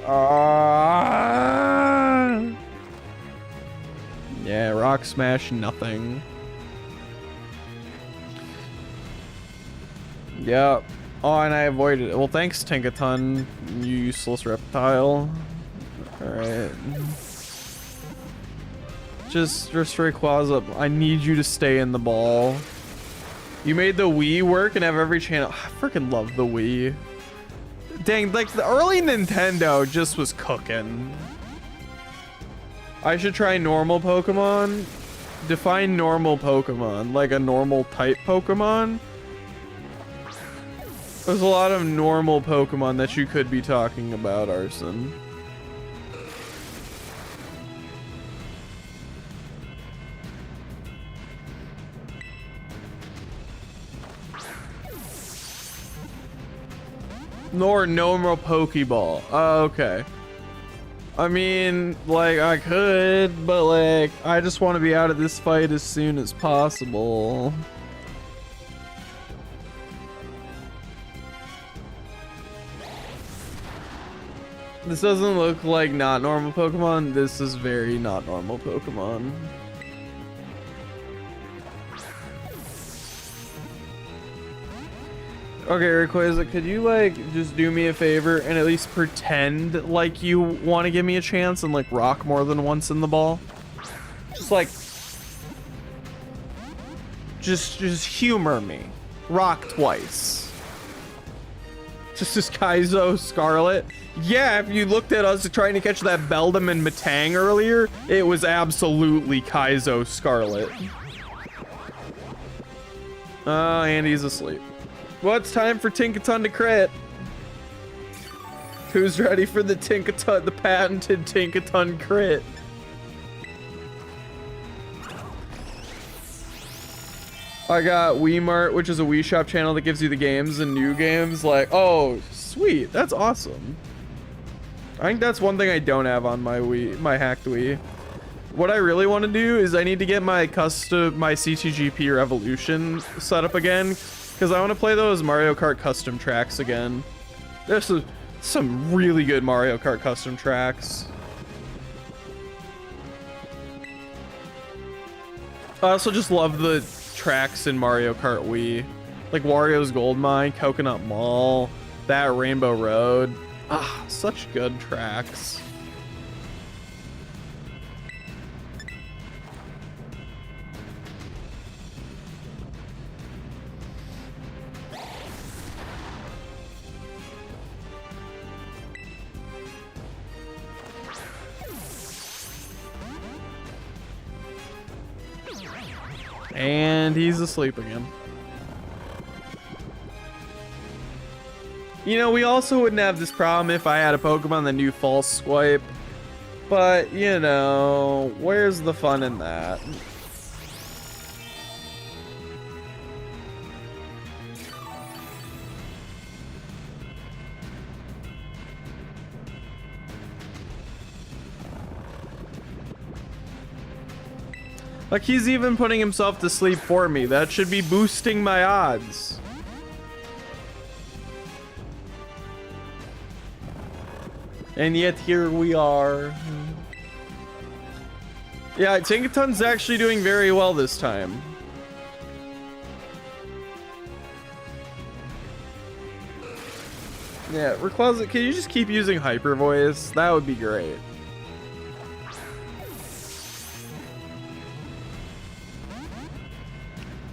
Yeah, rock smash, nothing. Yep. Oh, and I avoided it. Well, thanks, Tinkaton, you useless reptile. Alright. Just straight claws up. I need you to stay in the ball. You made the Wii work and have every channel. I freaking love the Wii. Dang, like the early Nintendo just was cooking. I should try normal Pokemon. Define normal Pokemon, like a normal type Pokemon. There's a lot of normal Pokemon that you could be talking about, Arson. Nor normal Pokeball. Oh, okay. I mean, like, I could, but like, I just want to be out of this fight as soon as possible. This doesn't look like not normal Pokemon. This is very not normal Pokemon. Okay, Rayquaza, could you like just do me a favor and at least pretend like you want to give me a chance and like rock more than once in the ball? Just like, just humor me. Rock twice. Just as Kaizo Scarlet. Yeah, if you looked at us trying to catch that Beldum and Matang earlier, it was absolutely Kaizo Scarlet. And he's asleep. Well, it's time for Tinkaton to crit. Who's ready for the Tinkaton, the patented Tinkaton crit? I got Wiimart, which is a Wii Shop channel that gives you the games and new games. Like, oh, sweet. That's awesome. I think that's one thing I don't have on my Wii, my hacked Wii. What I really want to do is I need to get my CTGP Revolution set up again, because I want to play those Mario Kart custom tracks again. There's some really good Mario Kart custom tracks. I also just love the tracks in Mario Kart Wii. Like Wario's Gold Mine, Coconut Mall, that Rainbow Road. Ah, such good tracks. And he's asleep again. You know, we also wouldn't have this problem if I had a Pokemon that knew False Swipe. But, you know, where's the fun in that? Like, he's even putting himself to sleep for me. That should be boosting my odds. And yet here we are. Yeah, Tinkaton's actually doing very well this time. Yeah, Rayquaza, can you just keep using Hyper Voice? That would be great.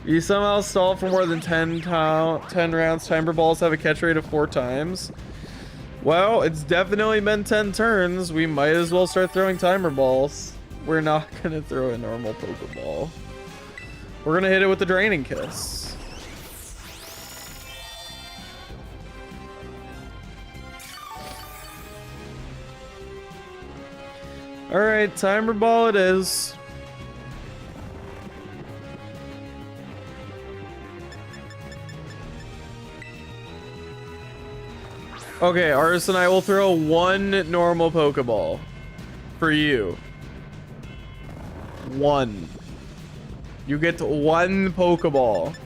You somehow stall for more than 10 rounds. Timer balls have a catch rate of 4 times. Well, it's definitely been 10 turns. We might as well start throwing timer balls. We're not gonna throw a normal Pokeball. We're gonna hit it with the Draining Kiss. Alright, timer ball it is. Okay, Artis and I will throw 1 normal Pokeball for you. 1. You get 1 Pokeball.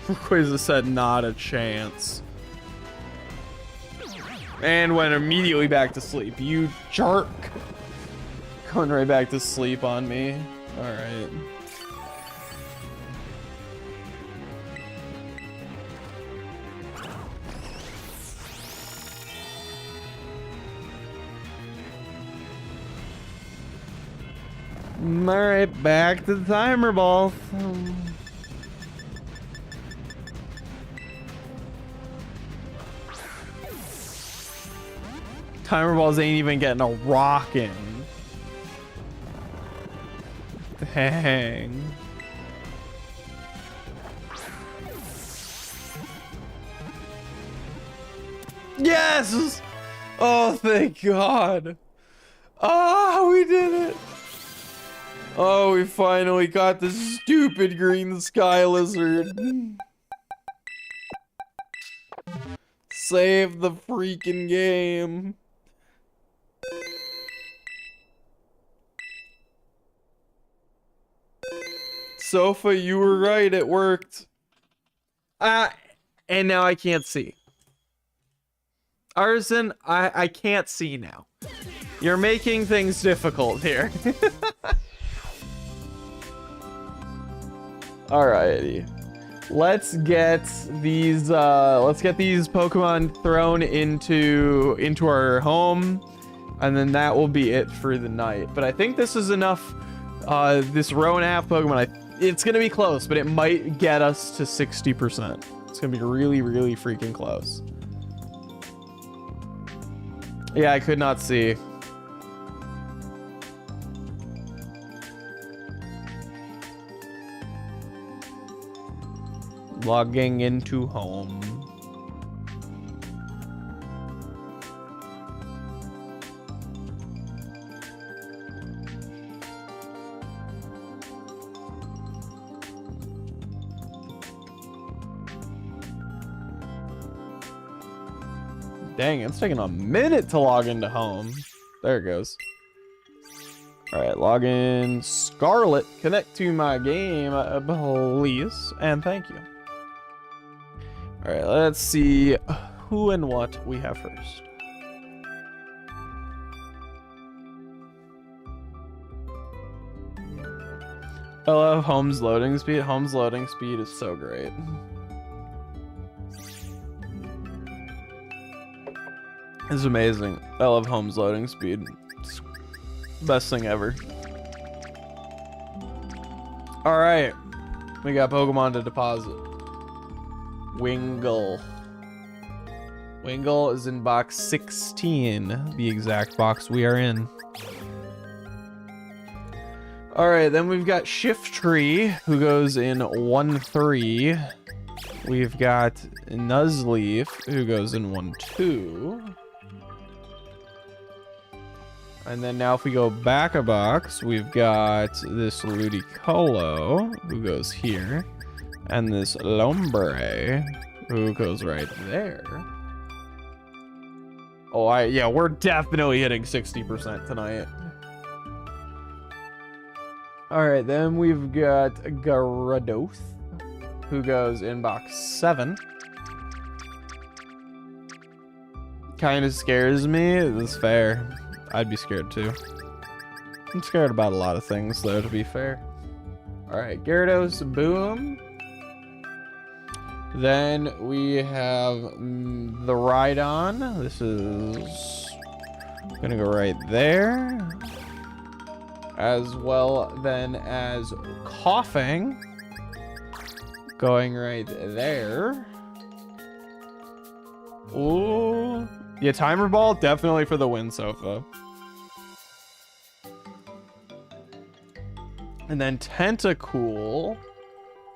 Rayquaza said not a chance. And went immediately back to sleep. You jerk. Going right back to sleep on me. Alright. Alright, back to the timer ball. Timer balls ain't even getting a rockin'. Dang. Yes! Oh, thank God. Oh, we did it. Oh, we finally got the stupid green sky lizard. Save the freaking game. Sofa, you were right, it worked. And now I can't see. Artisan, I can't see now. You're making things difficult here. Alrighty. Let's get these Pokemon thrown into our home, and then that will be it for the night. But I think this is enough. This row and a half Pokemon, it's gonna be close, but it might get us to 60%. It's gonna be really, really freaking close. Yeah, I could not see. Logging into home. Dang, it's taking a minute to log into home. There it goes. All right, log in. Scarlet, connect to my game, please, and thank you. All right, let's see who and what we have first. I love Home's loading speed. Home's loading speed is so great. It's amazing. I love Home's loading speed. It's the best thing ever. All right, we got Pokemon to deposit. Wingull. Wingull is in box 16, the exact box we are in. All right, then we've got Shiftry, who goes in 1-3. We've got Nuzleaf, who goes in 1-2. And then now if we go back a box, we've got this Ludicolo, who goes here. And this Lombre, who goes right there. Oh, yeah, we're definitely hitting 60% tonight. All right, then we've got Gyarados, who goes in box 7. kind of scares me. That's fair. I'd be scared too. I'm scared about a lot of things, though, to be fair. All right, Gyarados, boom. Then we have the Rhydon. This is gonna go right there. As well then as Coughing. Going right there. Ooh. Yeah, Timer Ball, definitely for the win, Sofa. And then Tentacool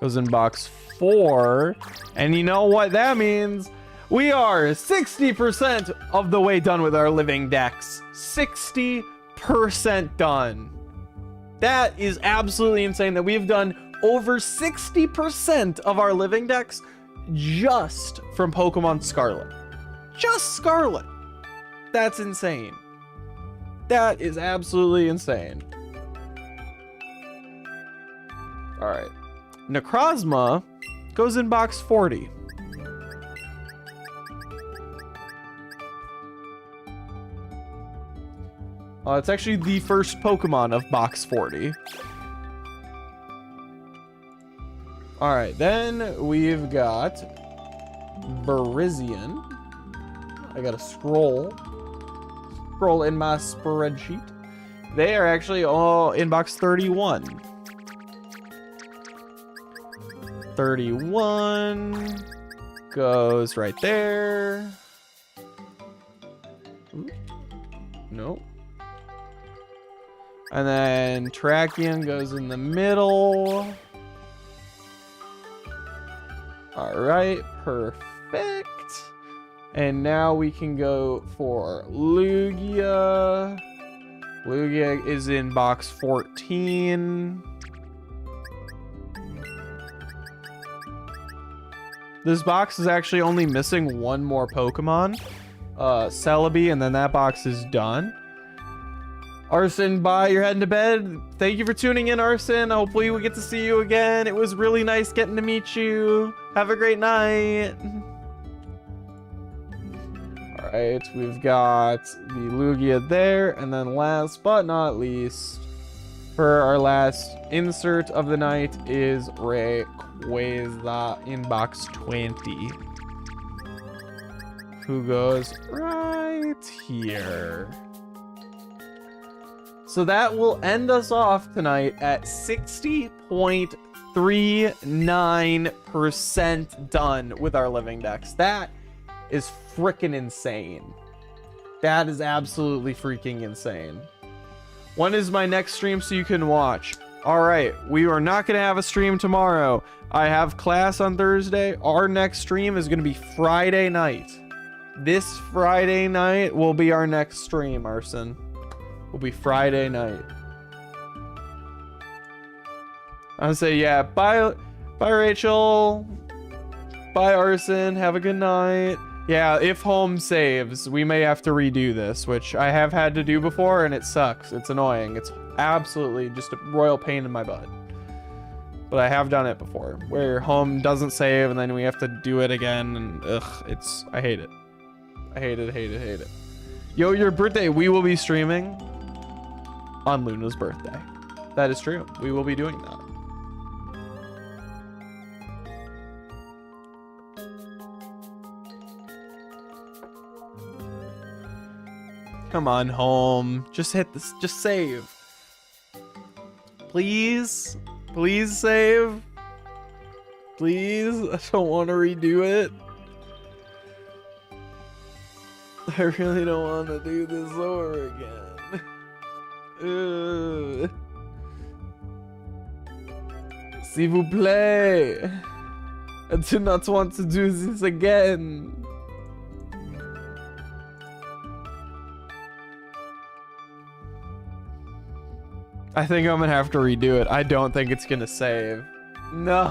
goes in box 4. And you know what that means? We are 60% of the way done with our living decks. 60% done. That is absolutely insane that we've done over 60% of our living decks just from Pokemon Scarlet. Just Scarlet. That's insane. That is absolutely insane. All right. Necrozma goes in box 40. It's actually the first Pokemon of box 40. All right, then we've got Berizian. I gotta scroll in my spreadsheet. They are actually all in box 31. 31 goes right there. Ooh. Nope. And then Terrakion goes in the middle. All right, perfect. And now we can go for Lugia. Lugia is in box 14. This box is actually only missing one more Pokemon, Celebi, and then that box is done. Arson, bye. You're heading to bed. Thank you for tuning in, Arson. Hopefully we get to see you again. It was really nice getting to meet you. Have a great night. All right, we've got the Lugia there. And then last but not least, for our last insert of the night is Rayquaza in box 20. Who goes right here. So that will end us off tonight at 60.39% done with our living decks. That is freaking insane. That is absolutely freaking insane. When is my next stream so you can watch? All right, we are not going to have a stream tomorrow. I have class on Thursday. Our next stream is going to be Friday night. This Friday night will be our next stream, Arson. Will be Friday night. I'll say, yeah, bye Rachel. Bye Arson. Have a good night. Yeah, if home saves, we may have to redo this, which I have had to do before, and it sucks. It's annoying. It's absolutely just a royal pain in my butt. But I have done it before, where home doesn't save, and then we have to do it again, and ugh, I hate it. I hate it, hate it, hate it. Yo, your birthday, we will be streaming on Luna's birthday. That is true. We will be doing that. Come on, home. Just hit this. Just save. Please. Please save. Please. I don't want to redo it. I really don't want to do this over again. S'il vous plaît. I do not want to do this again. I think I'm gonna have to redo it. I don't think it's gonna save. No.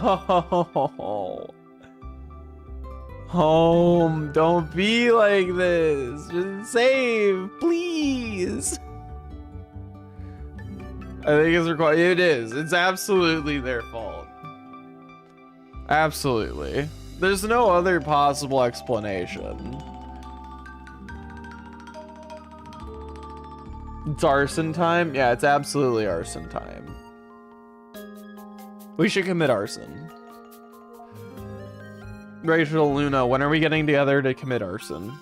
Home, don't be like this. Just save, please. I think it's required. It is. It's absolutely their fault. Absolutely. There's no other possible explanation. It's arson time? Yeah, it's absolutely arson time. We should commit arson. Rachel, Luna, when are we getting together to commit arson?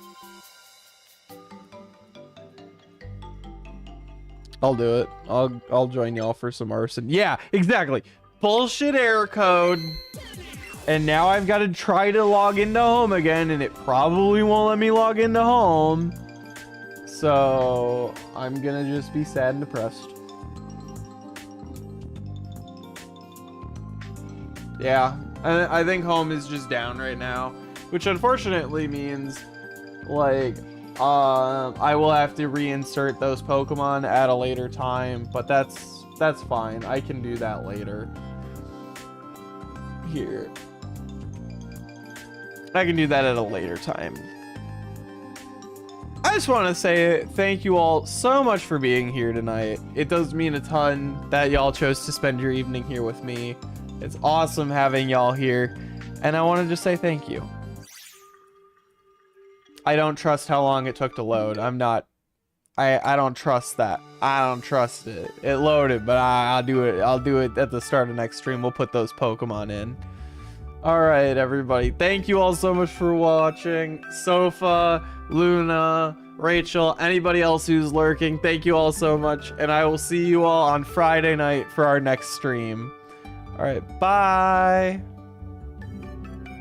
I'll do it. I'll join y'all for some arson. Yeah, exactly. Bullshit error code. And now I've got to try to log into home again, and it probably won't let me log into home. So I'm gonna just be sad and depressed. Yeah, I think home is just down right now, which unfortunately means like I will have to reinsert those Pokemon at a later time, but that's fine. I can do that later. Here. I can do that at a later time. I just want to say thank you all so much for being here tonight. It does mean a ton that y'all chose to spend your evening here with me. It's awesome having y'all here, and I want to just say thank you. I don't trust how long it took to load. I don't trust that. I don't trust it. It loaded, but I'll do it. I'll do it at the start of next stream. We'll put those Pokemon in. All right, everybody. Thank you all so much for watching. Sofa, Luna, Rachel, anybody else who's lurking, thank you all so much. And I will see you all on Friday night for our next stream. All right, bye.